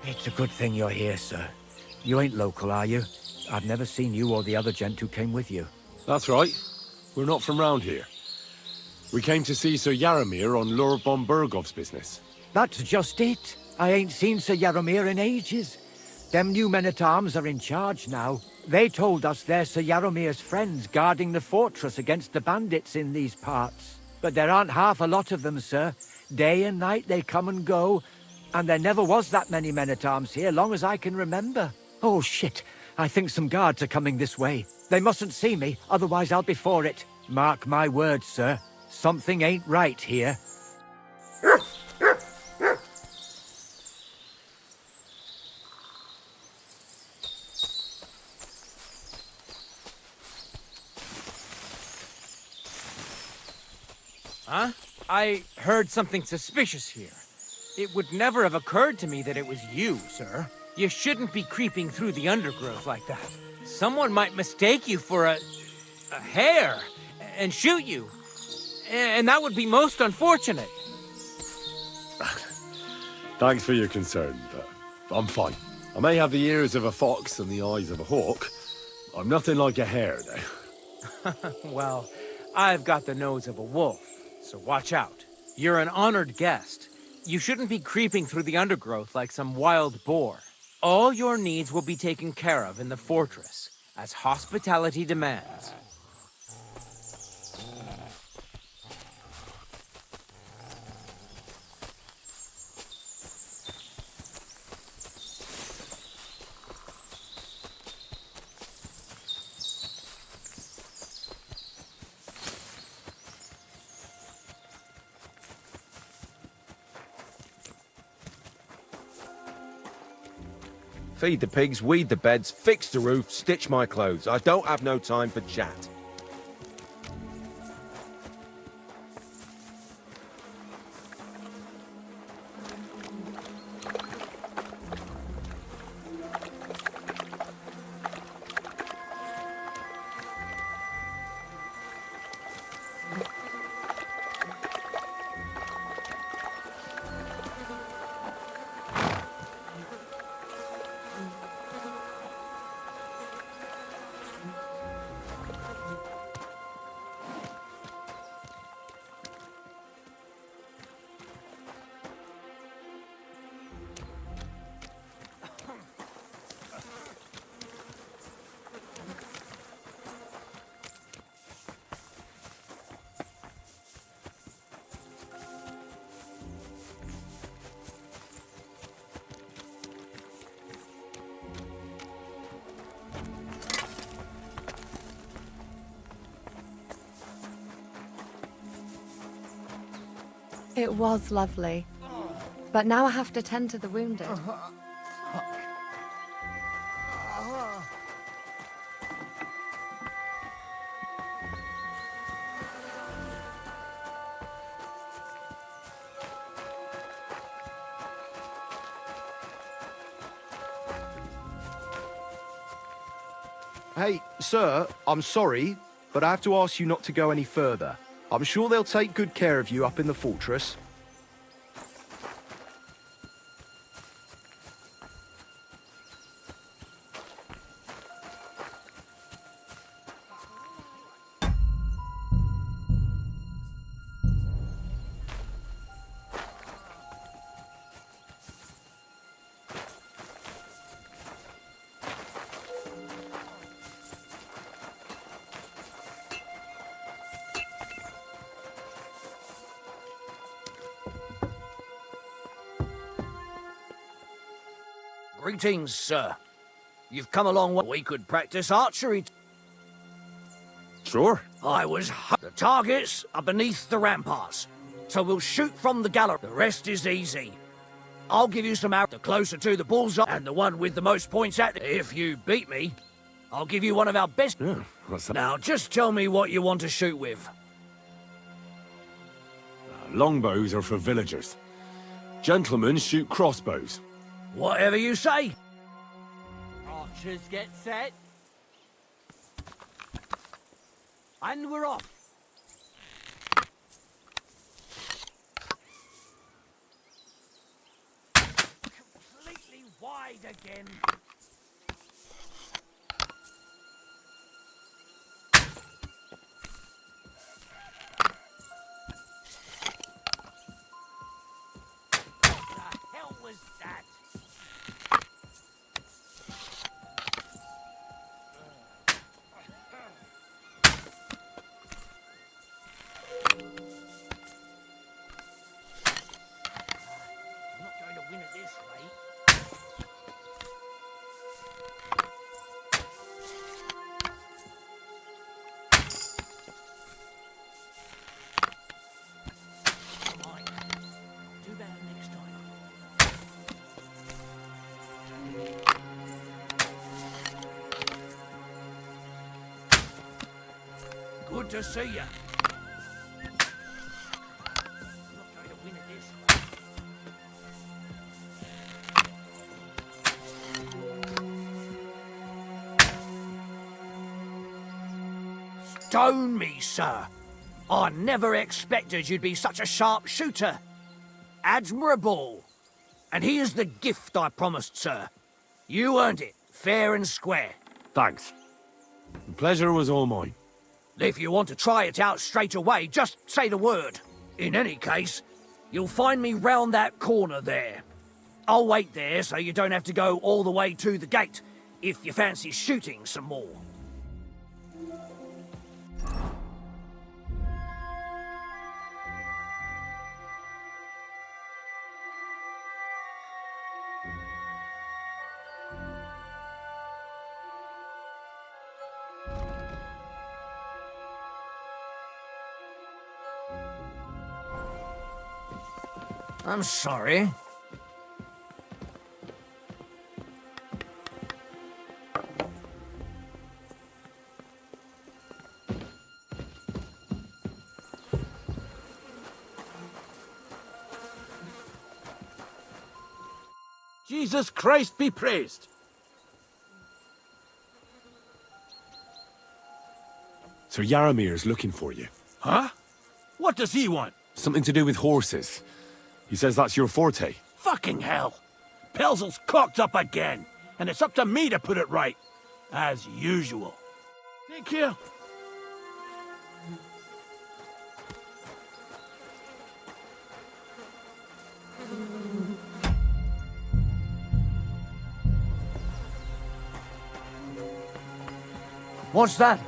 It's a good thing you're here, sir. You ain't local, are you? I've never seen you or the other gent who came with you. That's right. We're not from round here. We came to see Sir Yaramir on Lord von Bergov's business. That's just it. I ain't seen Sir Yaramir in ages. Them new men-at-arms are in charge now. They told us they're Sir Yaramir's friends guarding the fortress against the bandits in these parts. But there aren't half a lot of them, sir. Day and night they come and go, and there never was that many men-at-arms here, long as I can remember. Oh, shit. I think some guards are coming this way. They mustn't see me, otherwise I'll be for it. Mark my words, sir. Something ain't right here. Huh? I heard something suspicious here. It would never have occurred to me that it was you, sir. You shouldn't be creeping through the undergrowth like that. Someone might mistake you for a hare and shoot you. And that would be most unfortunate. Thanks for your concern, but I'm fine. I may have the ears of a fox and the eyes of a hawk. I'm nothing like a hare, though. Well, I've got the nose of a wolf, so watch out. You're an honored guest. You shouldn't be creeping through the undergrowth like some wild boar. All your needs will be taken care of in the fortress, as hospitality demands. Feed the pigs, weed the beds, fix the roof, stitch my clothes. I don't have no time for chat. It was lovely. But now I have to tend to the wounded. Hey, sir, I'm sorry, but I have to ask you not to go any further. I'm sure they'll take good care of you up in the fortress. Greetings, sir. You've come a long way. We could practice archery. Sure. The targets are beneath the ramparts, so we'll shoot from the gallery. The rest is easy. I'll give you some arrows. The closer to the bullseye, and the one with the most points at it. If you beat me, I'll give you one of our best. What's that? Now, just tell me what you want to shoot with. Longbows are for villagers. Gentlemen shoot crossbows. Whatever you say. Archers get set. And we're off. Completely wide again. What the hell was that? I'm not going to win it this way. Fine. Do better next time. Good to see you. I'm not going to win it this way. Stone me, sir. I never expected you'd be such a sharp shooter. Admirable. And here's the gift I promised, sir. You earned it, fair and square. Thanks. The pleasure was all mine. If you want to try it out straight away, just say the word. In any case, you'll find me round that corner there. I'll wait there so you don't have to go all the way to the gate if you fancy shooting some more. I'm sorry. Jesus Christ be praised! Sir Yaramir's looking for you. Huh? What does he want? Something to do with horses. He says that's your forte. Fucking hell! Pelzel's cocked up again, and it's up to me to put it right. As usual. Take care. What's that?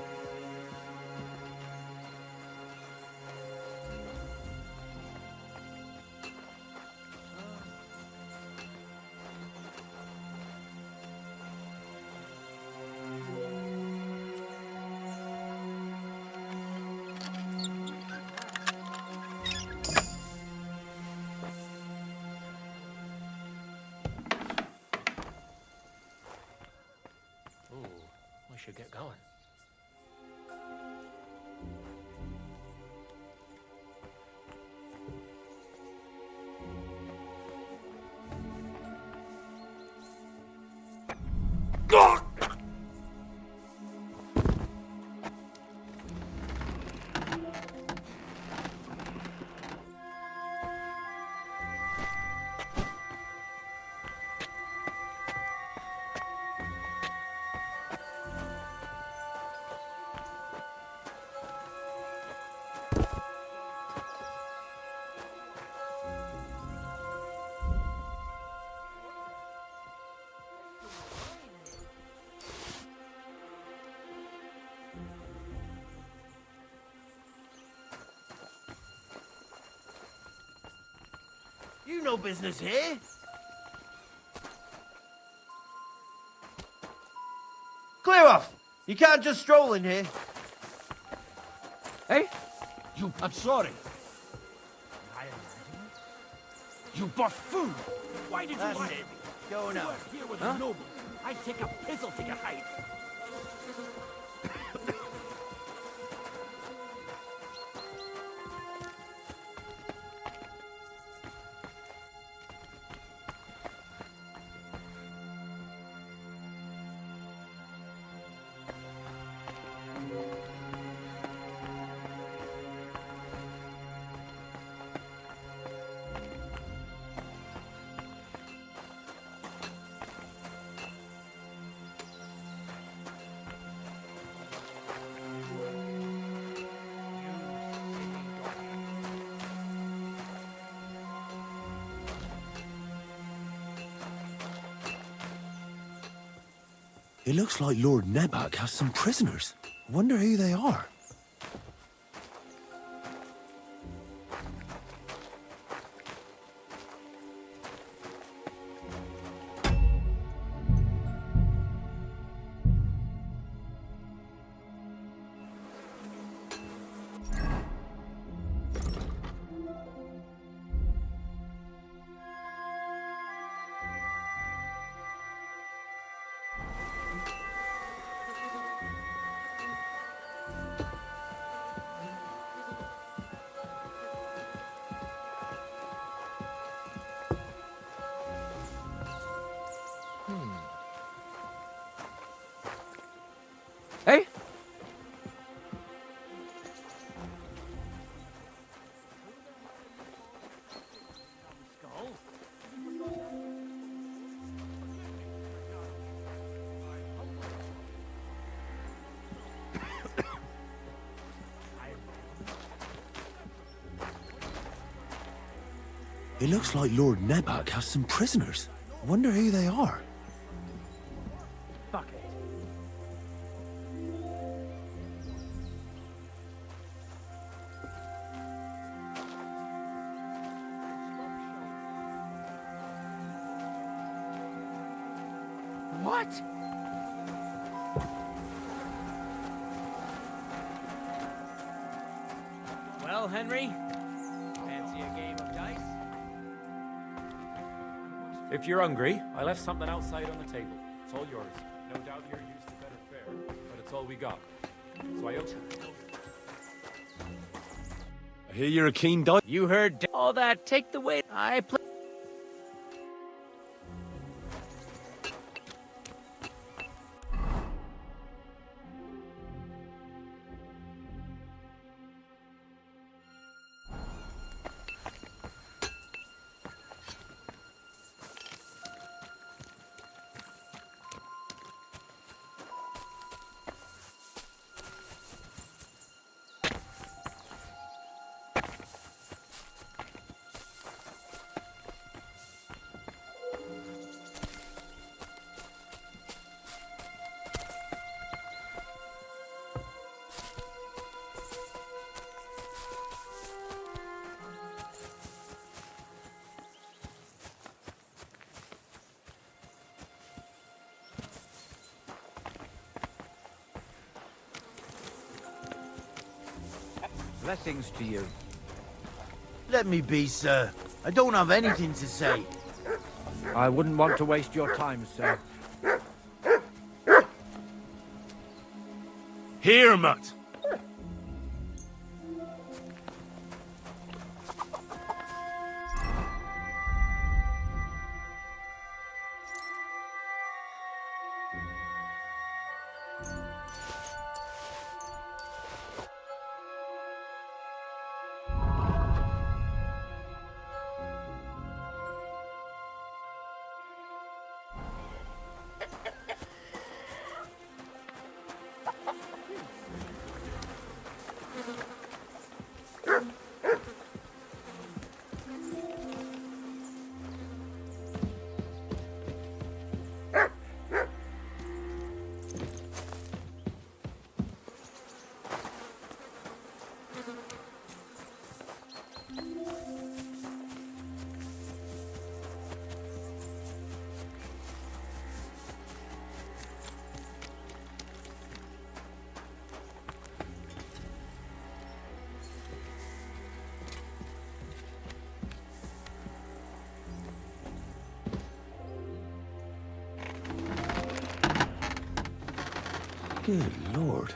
should get going. You no business here. Clear off! You can't just stroll in here. Hey? I'm sorry. You buffoon! Why did you That's lie it. to me? Go You now. work here with a noble. I'd take a pizzle to get hide. It looks like Lord Nebak has some prisoners. Wonder who they are. Hey? It looks like Lord Nebak has some prisoners. Wonder who they are. Fuck it. What? Well, Henry, fancy a game of dice? If you're hungry, I left something outside on the table. It's all yours. No doubt you're used to better fare, but it's all we got. So I owe you. I hear you're a keen dice. You heard all that. Take the weight. I play. Blessings to you. Let me be, sir. I don't have anything to say. I wouldn't want to waste your time, sir. Here, mutt. Good lord.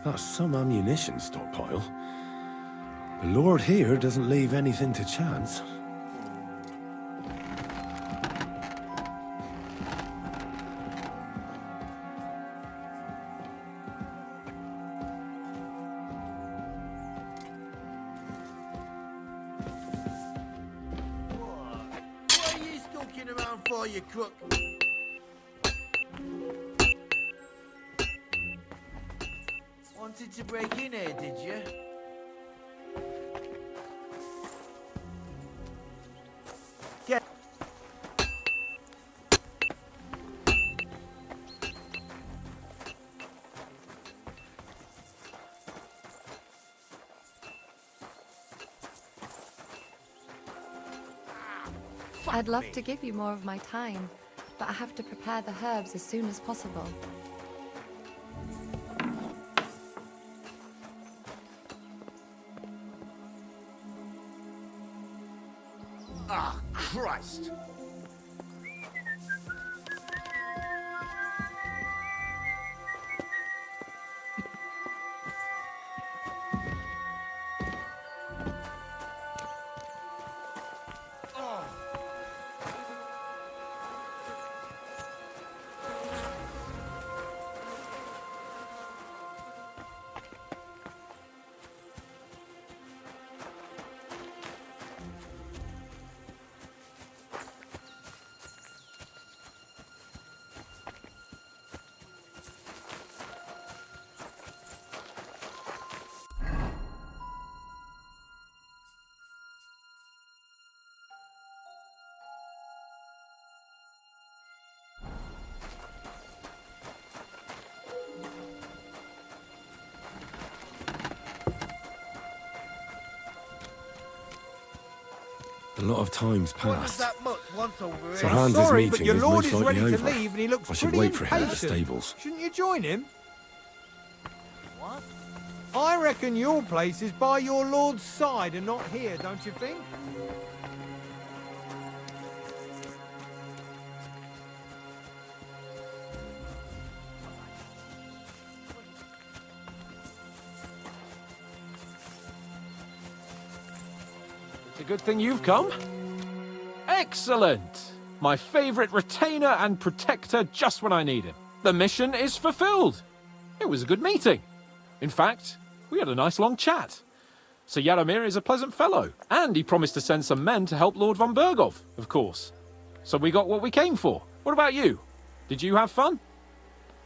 That's some ammunition stockpile. The lord here doesn't leave anything to chance. What are you skulking around for, you crook? Wanted to break in here, did you? Get. I'd love to give you more of my time, but I have to prepare the herbs as soon as possible. Ah, Christ! A lot of time's What does passed. that mutt want over Sir here? Hans' Sorry, meeting but your is lord most is ready likely to over. leave and he looks I should pretty wait for him at the impatient. stables. Shouldn't you join him? What? I reckon your place is by your lord's side and not here, don't you think? It's a good thing you've come. Excellent! My favourite retainer and protector just when I need him. The mission is fulfilled. It was a good meeting. In fact, we had a nice long chat. Sir Yaromir is a pleasant fellow, and he promised to send some men to help Lord von Bergov, of course. So we got what we came for. What about you? Did you have fun?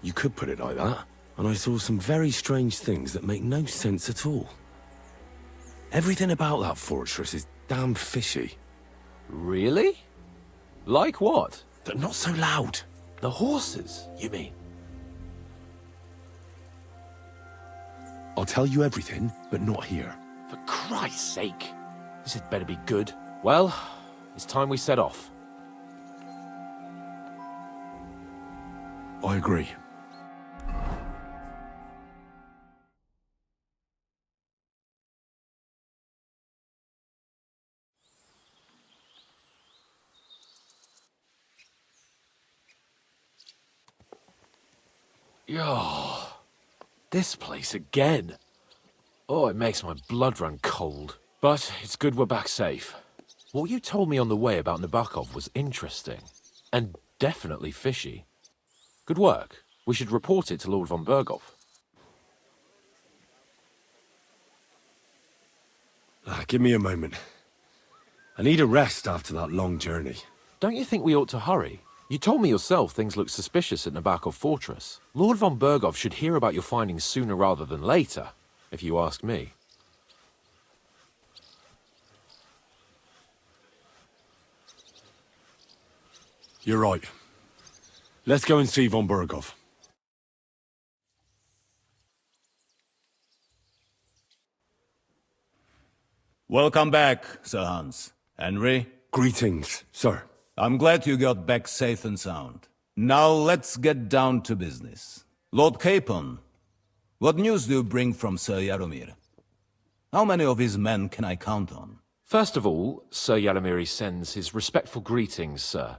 You could put it like that. And I saw some very strange things that make no sense at all. Everything about that fortress is damn fishy. Really? Like what? They're not so loud. The horses, you mean? I'll tell you everything, but not here. For Christ's sake. This had better be good. Well, it's time we set off. I agree. Yeah. This place again. Oh, it makes my blood run cold. But it's good we're back safe. What you told me on the way about Nabokov was interesting. And definitely fishy. Good work. We should report it to Lord von Berghoff. Give me a moment. I need a rest after that long journey. Don't you think we ought to hurry? You told me yourself things look suspicious at Nabokov Fortress. Lord von Berghoff should hear about your findings sooner rather than later, if you ask me. You're right. Let's go and see von Berghoff. Welcome back, Sir Hans. Henry? Greetings, sir. I'm glad you got back safe and sound. Now let's get down to business. Lord Capon, what news do you bring from Sir Jaromir? How many of his men can I count on? First of all, Sir Jaromir sends his respectful greetings, sir.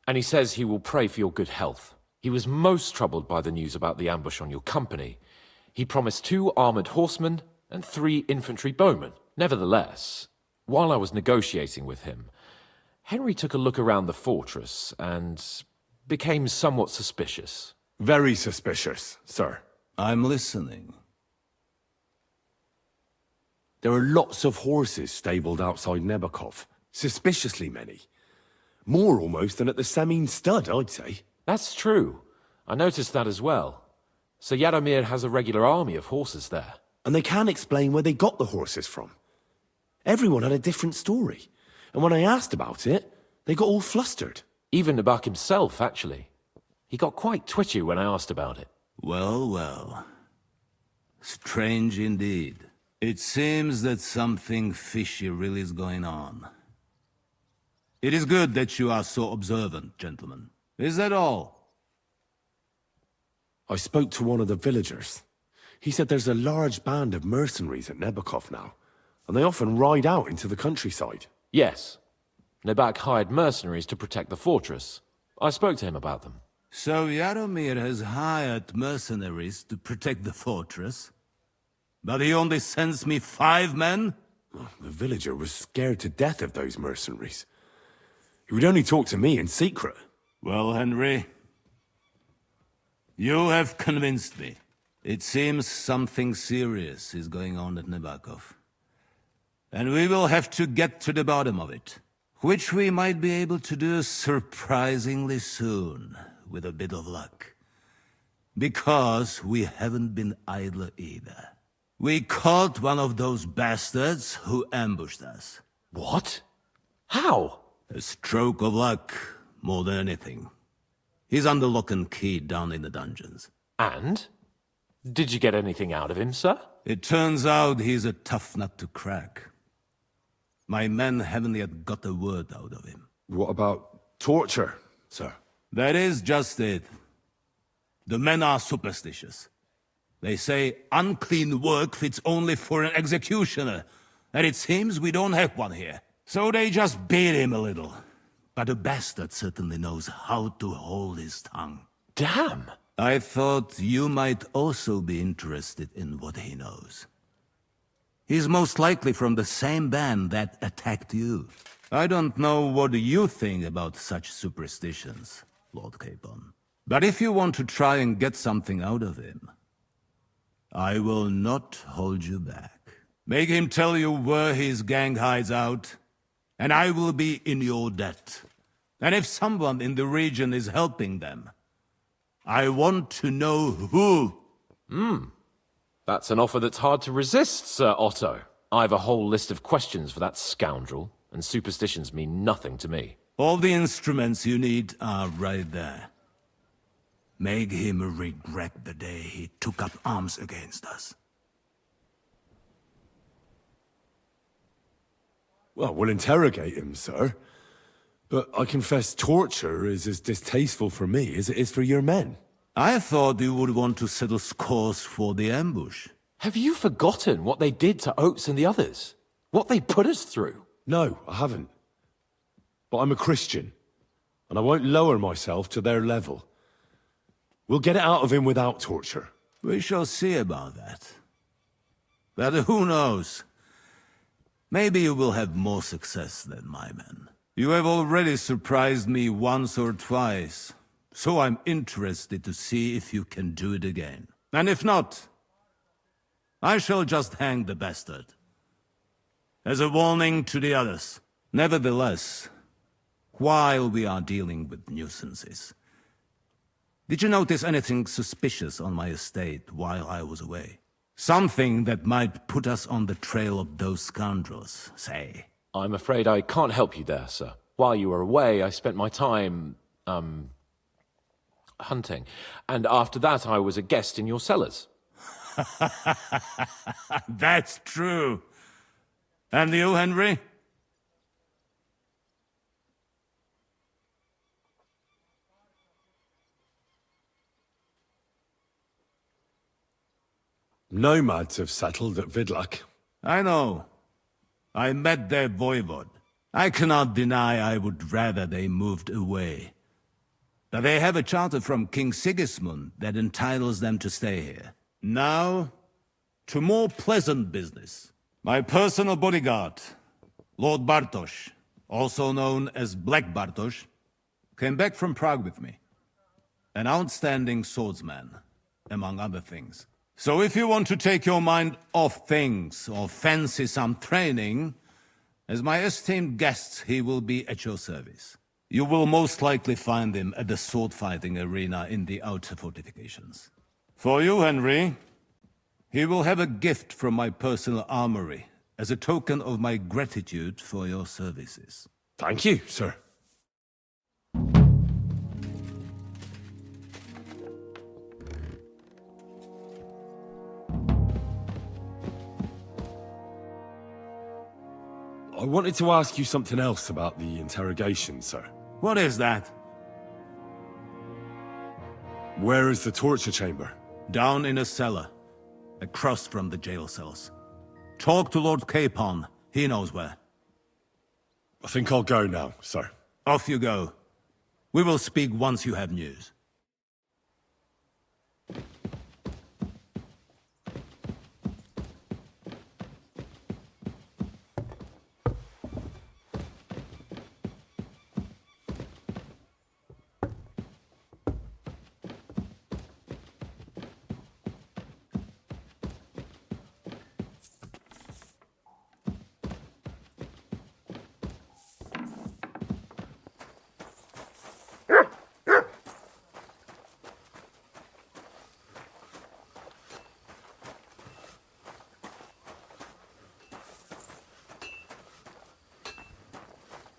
And he says he will pray for your good health. He was most troubled by the news about the ambush on your company. He promised 2 armored horsemen and 3 infantry bowmen. Nevertheless, while I was negotiating with him, Henry took a look around the fortress and became somewhat suspicious. Very suspicious, sir. I'm listening. There are lots of horses stabled outside Nabokov. Suspiciously many. More almost than at the Samin stud, I'd say. That's true. I noticed that as well. Sir Jaromir has a regular army of horses there. And they can't explain where they got the horses from. Everyone had a different story. And when I asked about it, they got all flustered. Even Nabok himself, actually. He got quite twitchy when I asked about it. Well, well. Strange indeed. It seems that something fishy really is going on. It is good that you are so observant, gentlemen. Is that all? I spoke to one of the villagers. He said there's a large band of mercenaries at Nabokov now, and they often ride out into the countryside. Yes. Nabok hired mercenaries to protect the fortress. I spoke to him about them. So Jaromir has hired mercenaries to protect the fortress? But he only sends me 5 men? The villager was scared to death of those mercenaries. He would only talk to me in secret. Well, Henry, you have convinced me. It seems something serious is going on at Nabokov. And we will have to get to the bottom of it. Which we might be able to do surprisingly soon, with a bit of luck. Because we haven't been idle either. We caught one of those bastards who ambushed us. What? How? A stroke of luck, more than anything. He's under lock and key down in the dungeons. And? Did you get anything out of him, sir? It turns out he's a tough nut to crack. My men haven't yet got a word out of him. What about torture, sir? That is just it. The men are superstitious. They say unclean work fits only for an executioner, and it seems we don't have one here. So they just beat him a little. But the bastard certainly knows how to hold his tongue. Damn! I thought you might also be interested in what he knows. He's most likely from the same band that attacked you. I don't know what you think about such superstitions, Lord Capon. But if you want to try and get something out of him, I will not hold you back. Make him tell you where his gang hides out, and I will be in your debt. And if someone in the region is helping them, I want to know who. That's an offer that's hard to resist, Sir Otto. I've a whole list of questions for that scoundrel, and superstitions mean nothing to me. All the instruments you need are right there. Make him regret the day he took up arms against us. Well, we'll interrogate him, sir. But I confess torture is as distasteful for me as it is for your men. I thought you would want to settle scores for the ambush. Have you forgotten what they did to Oates and the others? What they put us through? No, I haven't. But I'm a Christian, and I won't lower myself to their level. We'll get it out of him without torture. We shall see about that. But who knows? Maybe you will have more success than my men. You have already surprised me once or twice, so I'm interested to see if you can do it again. And if not, I shall just hang the bastard. As a warning to the others. Nevertheless, while we are dealing with nuisances, did you notice anything suspicious on my estate while I was away? Something that might put us on the trail of those scoundrels, say. I'm afraid I can't help you there, sir. While you were away, I spent my time, hunting. And after that, I was a guest in your cellars. That's true. And you, Henry? Nomads have settled at Vidlak. I know. I met their voivod. I cannot deny I would rather they moved away. But they have a charter from King Sigismund that entitles them to stay here. Now, to more pleasant business. My personal bodyguard, Lord Bartosz, also known as Black Bartosz, came back from Prague with me. An outstanding swordsman, among other things. So if you want to take your mind off things, or fancy some training, as my esteemed guest, he will be at your service. You will most likely find him at the sword-fighting arena in the outer fortifications. For you, Henry, he will have a gift from my personal armory, as a token of my gratitude for your services. Thank you, sir. I wanted to ask you something else about the interrogation, sir. What is that? Where is the torture chamber? Down in a cellar, across from the jail cells. Talk to Lord Capon, he knows where. I think I'll go now, sir. Off you go. We will speak once you have news.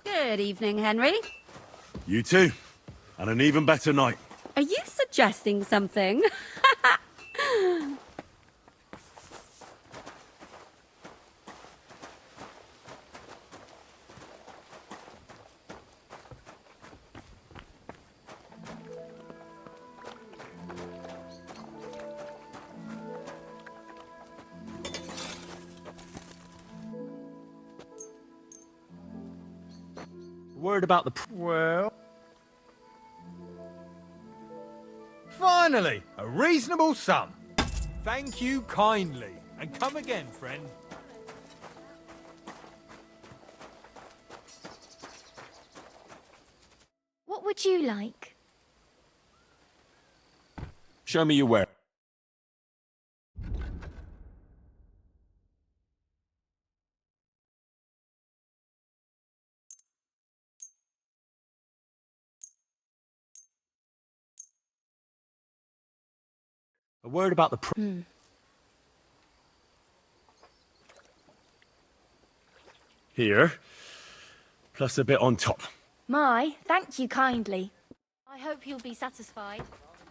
Good evening, Henry. You too. And an even better night. Are you suggesting something? Word about the... Well... Finally! A reasonable sum! Thank you kindly. And come again, friend. What would you like? Show me your where. A word about the... Here. Plus a bit on top. My, thank you kindly. I hope you'll be satisfied.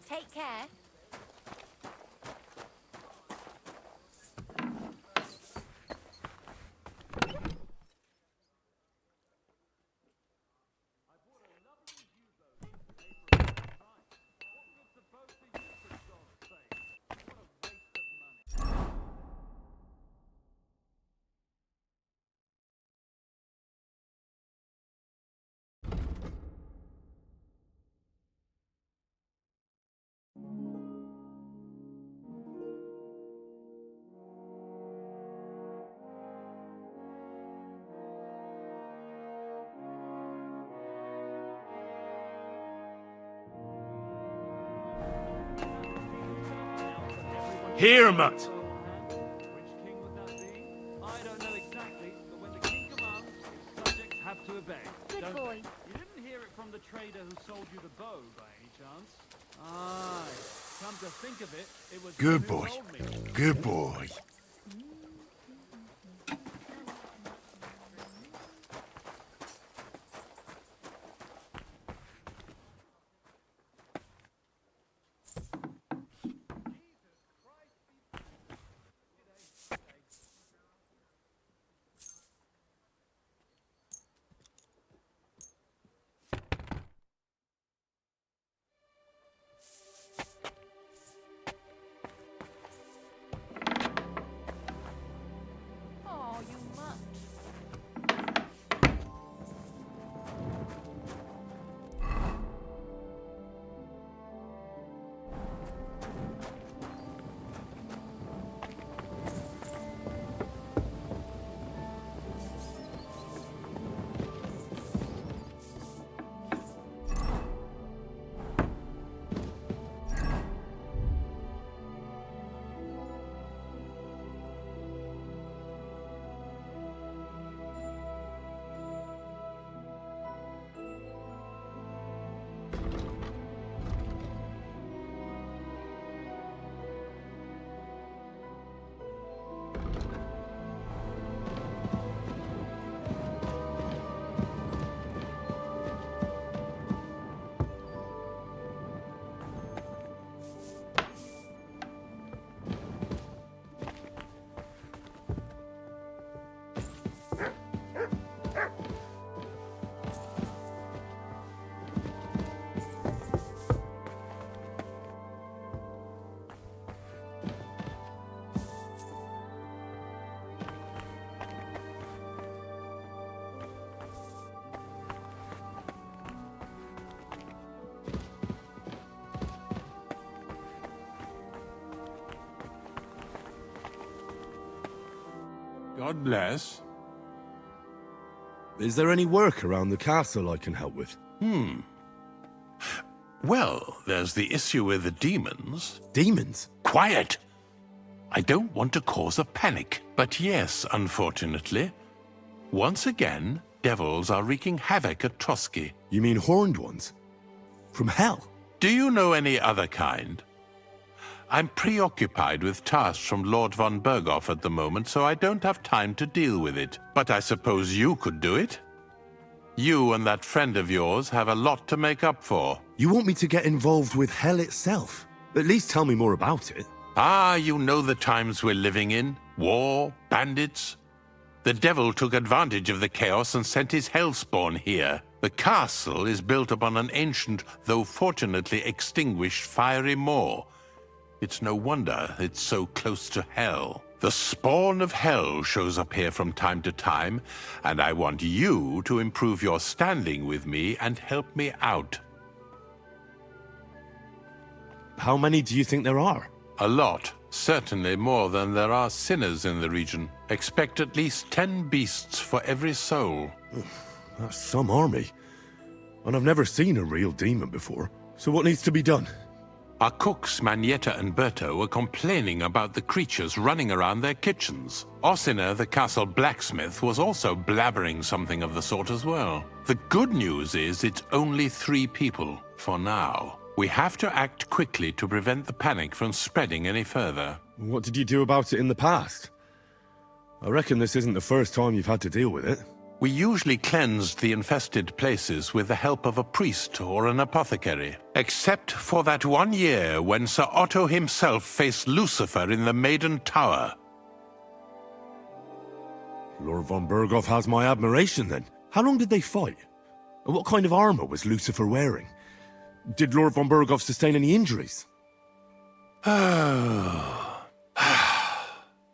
Take care. Here, mutt. Have to obey. Good Don't boy. they? You didn't hear it from the trader who sold you the bow, by any chance? Aye. Come to think of it, it was Good him who boy. told me. Good boy. Oh, you mutt. God bless. Is there any work around the castle I can help with? Well, there's the issue with the demons. Demons? Quiet! I don't want to cause a panic, but yes, unfortunately. Once again, devils are wreaking havoc at Trotsky. You mean horned ones? From hell? Do you know any other kind? I'm preoccupied with tasks from Lord von Berghoff at the moment, so I don't have time to deal with it. But I suppose you could do it? You and that friend of yours have a lot to make up for. You want me to get involved with hell itself? At least tell me more about it. Ah, you know the times we're living in. War, bandits. The devil took advantage of the chaos and sent his hellspawn here. The castle is built upon an ancient, though fortunately extinguished, fiery moor. It's no wonder it's so close to hell. The spawn of hell shows up here from time to time, and I want you to improve your standing with me and help me out. How many do you think there are? A lot. Certainly more than there are sinners in the region. Expect at least 10 beasts for every soul. That's some army. And I've never seen a real demon before. So what needs to be done? Our cooks, Manietta and Berto, were complaining about the creatures running around their kitchens. Ossina, the castle blacksmith, was also blabbering something of the sort as well. The good news is it's only 3 people, for now. We have to act quickly to prevent the panic from spreading any further. What did you do about it in the past? I reckon this isn't the first time you've had to deal with it. We usually cleansed the infested places with the help of a priest or an apothecary. Except for that one year when Sir Otto himself faced Lucifer in the Maiden Tower. Lord von Berghoff has my admiration then. How long did they fight? And what kind of armor was Lucifer wearing? Did Lord von Berghoff sustain any injuries?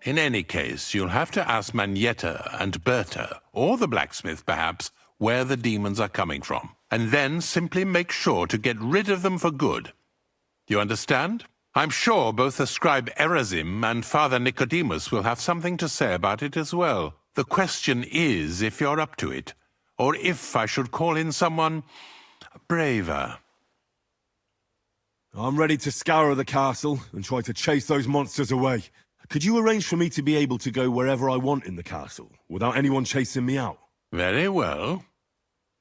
In any case, you'll have to ask Manietta and Berta, or the blacksmith perhaps, where the demons are coming from. And then simply make sure to get rid of them for good. You understand? I'm sure both the scribe Erazim and Father Nicodemus will have something to say about it as well. The question is if you're up to it, or if I should call in someone braver. I'm ready to scour the castle and try to chase those monsters away. Could you arrange for me to be able to go wherever I want in the castle, without anyone chasing me out? Very well.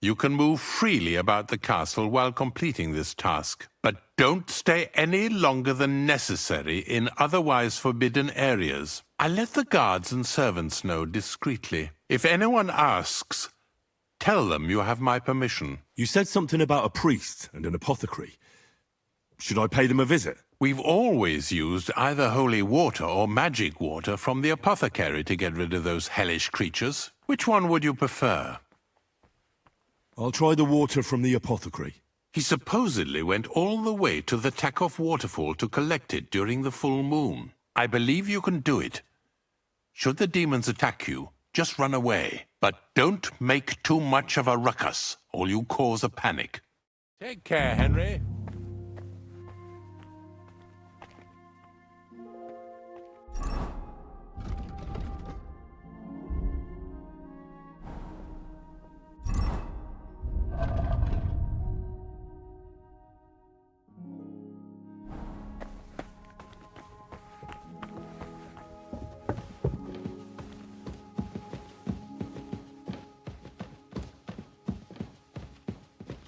You can move freely about the castle while completing this task, but don't stay any longer than necessary in otherwise forbidden areas. I let the guards and servants know discreetly. If anyone asks, tell them you have my permission. You said something about a priest and an apothecary. Should I pay them a visit? We've always used either holy water or magic water from the apothecary to get rid of those hellish creatures. Which one would you prefer? I'll try the water from the apothecary. He supposedly went all the way to the Cicaxk waterfall to collect it during the full moon. I believe you can do it. Should the demons attack you, just run away. But don't make too much of a ruckus, or you cause a panic. Take care, Henry.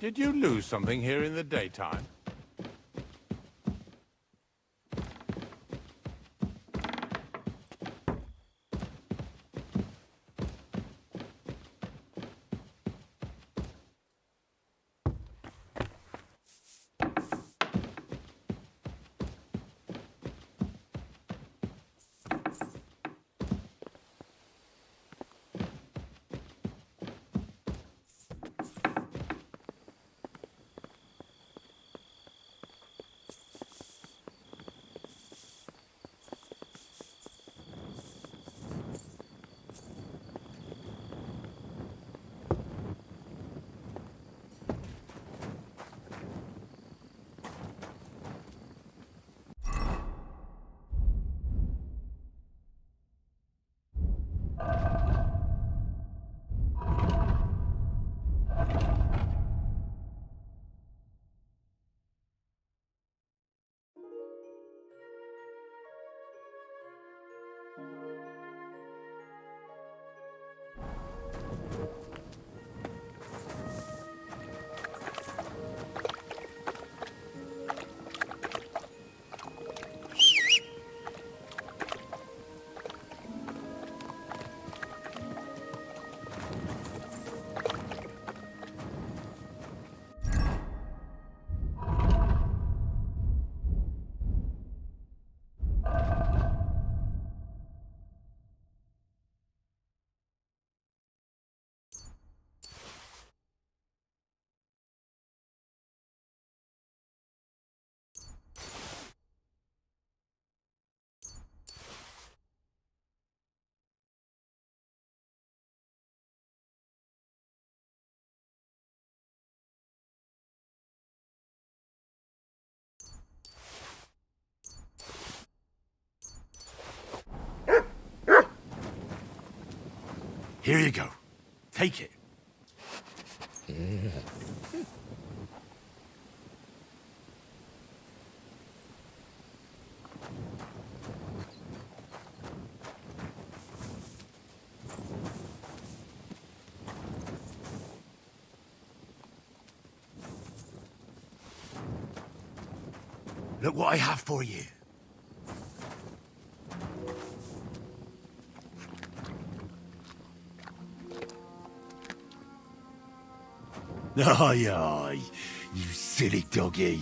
Did you lose something here in the daytime? Here you go. Take it. Look what I have for you. Aye, aye, you silly doggy.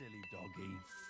Silly doggy.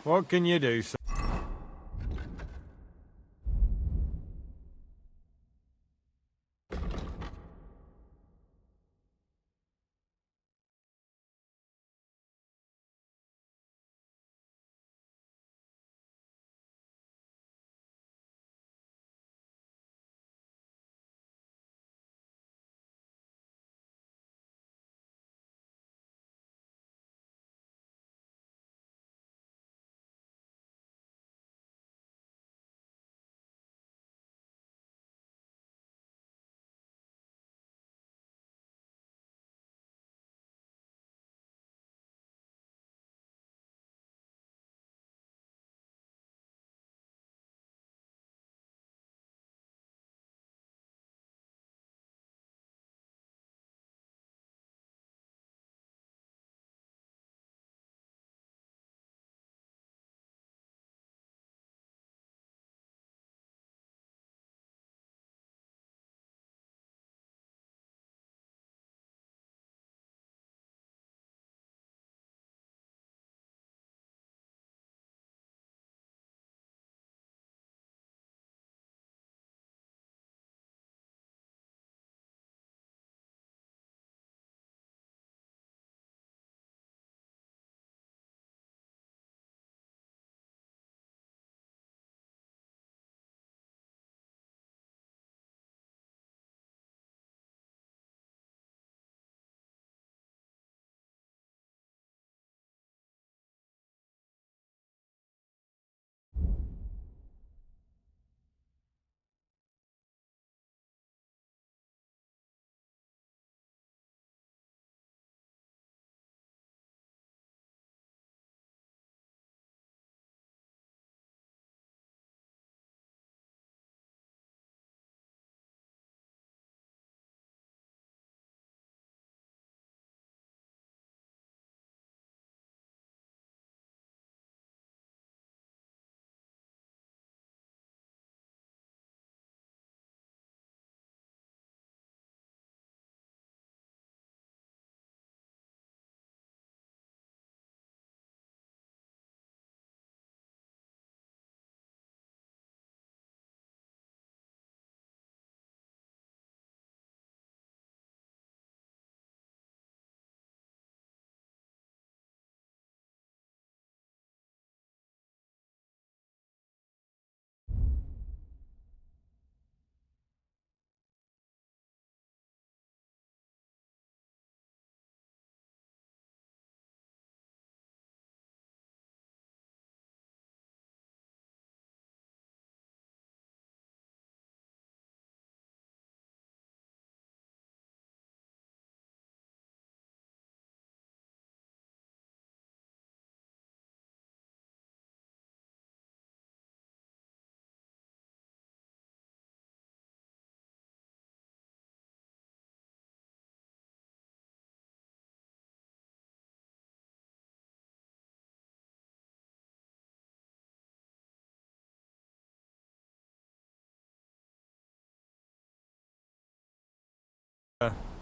What can you do, sir?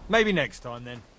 Maybe next time, then.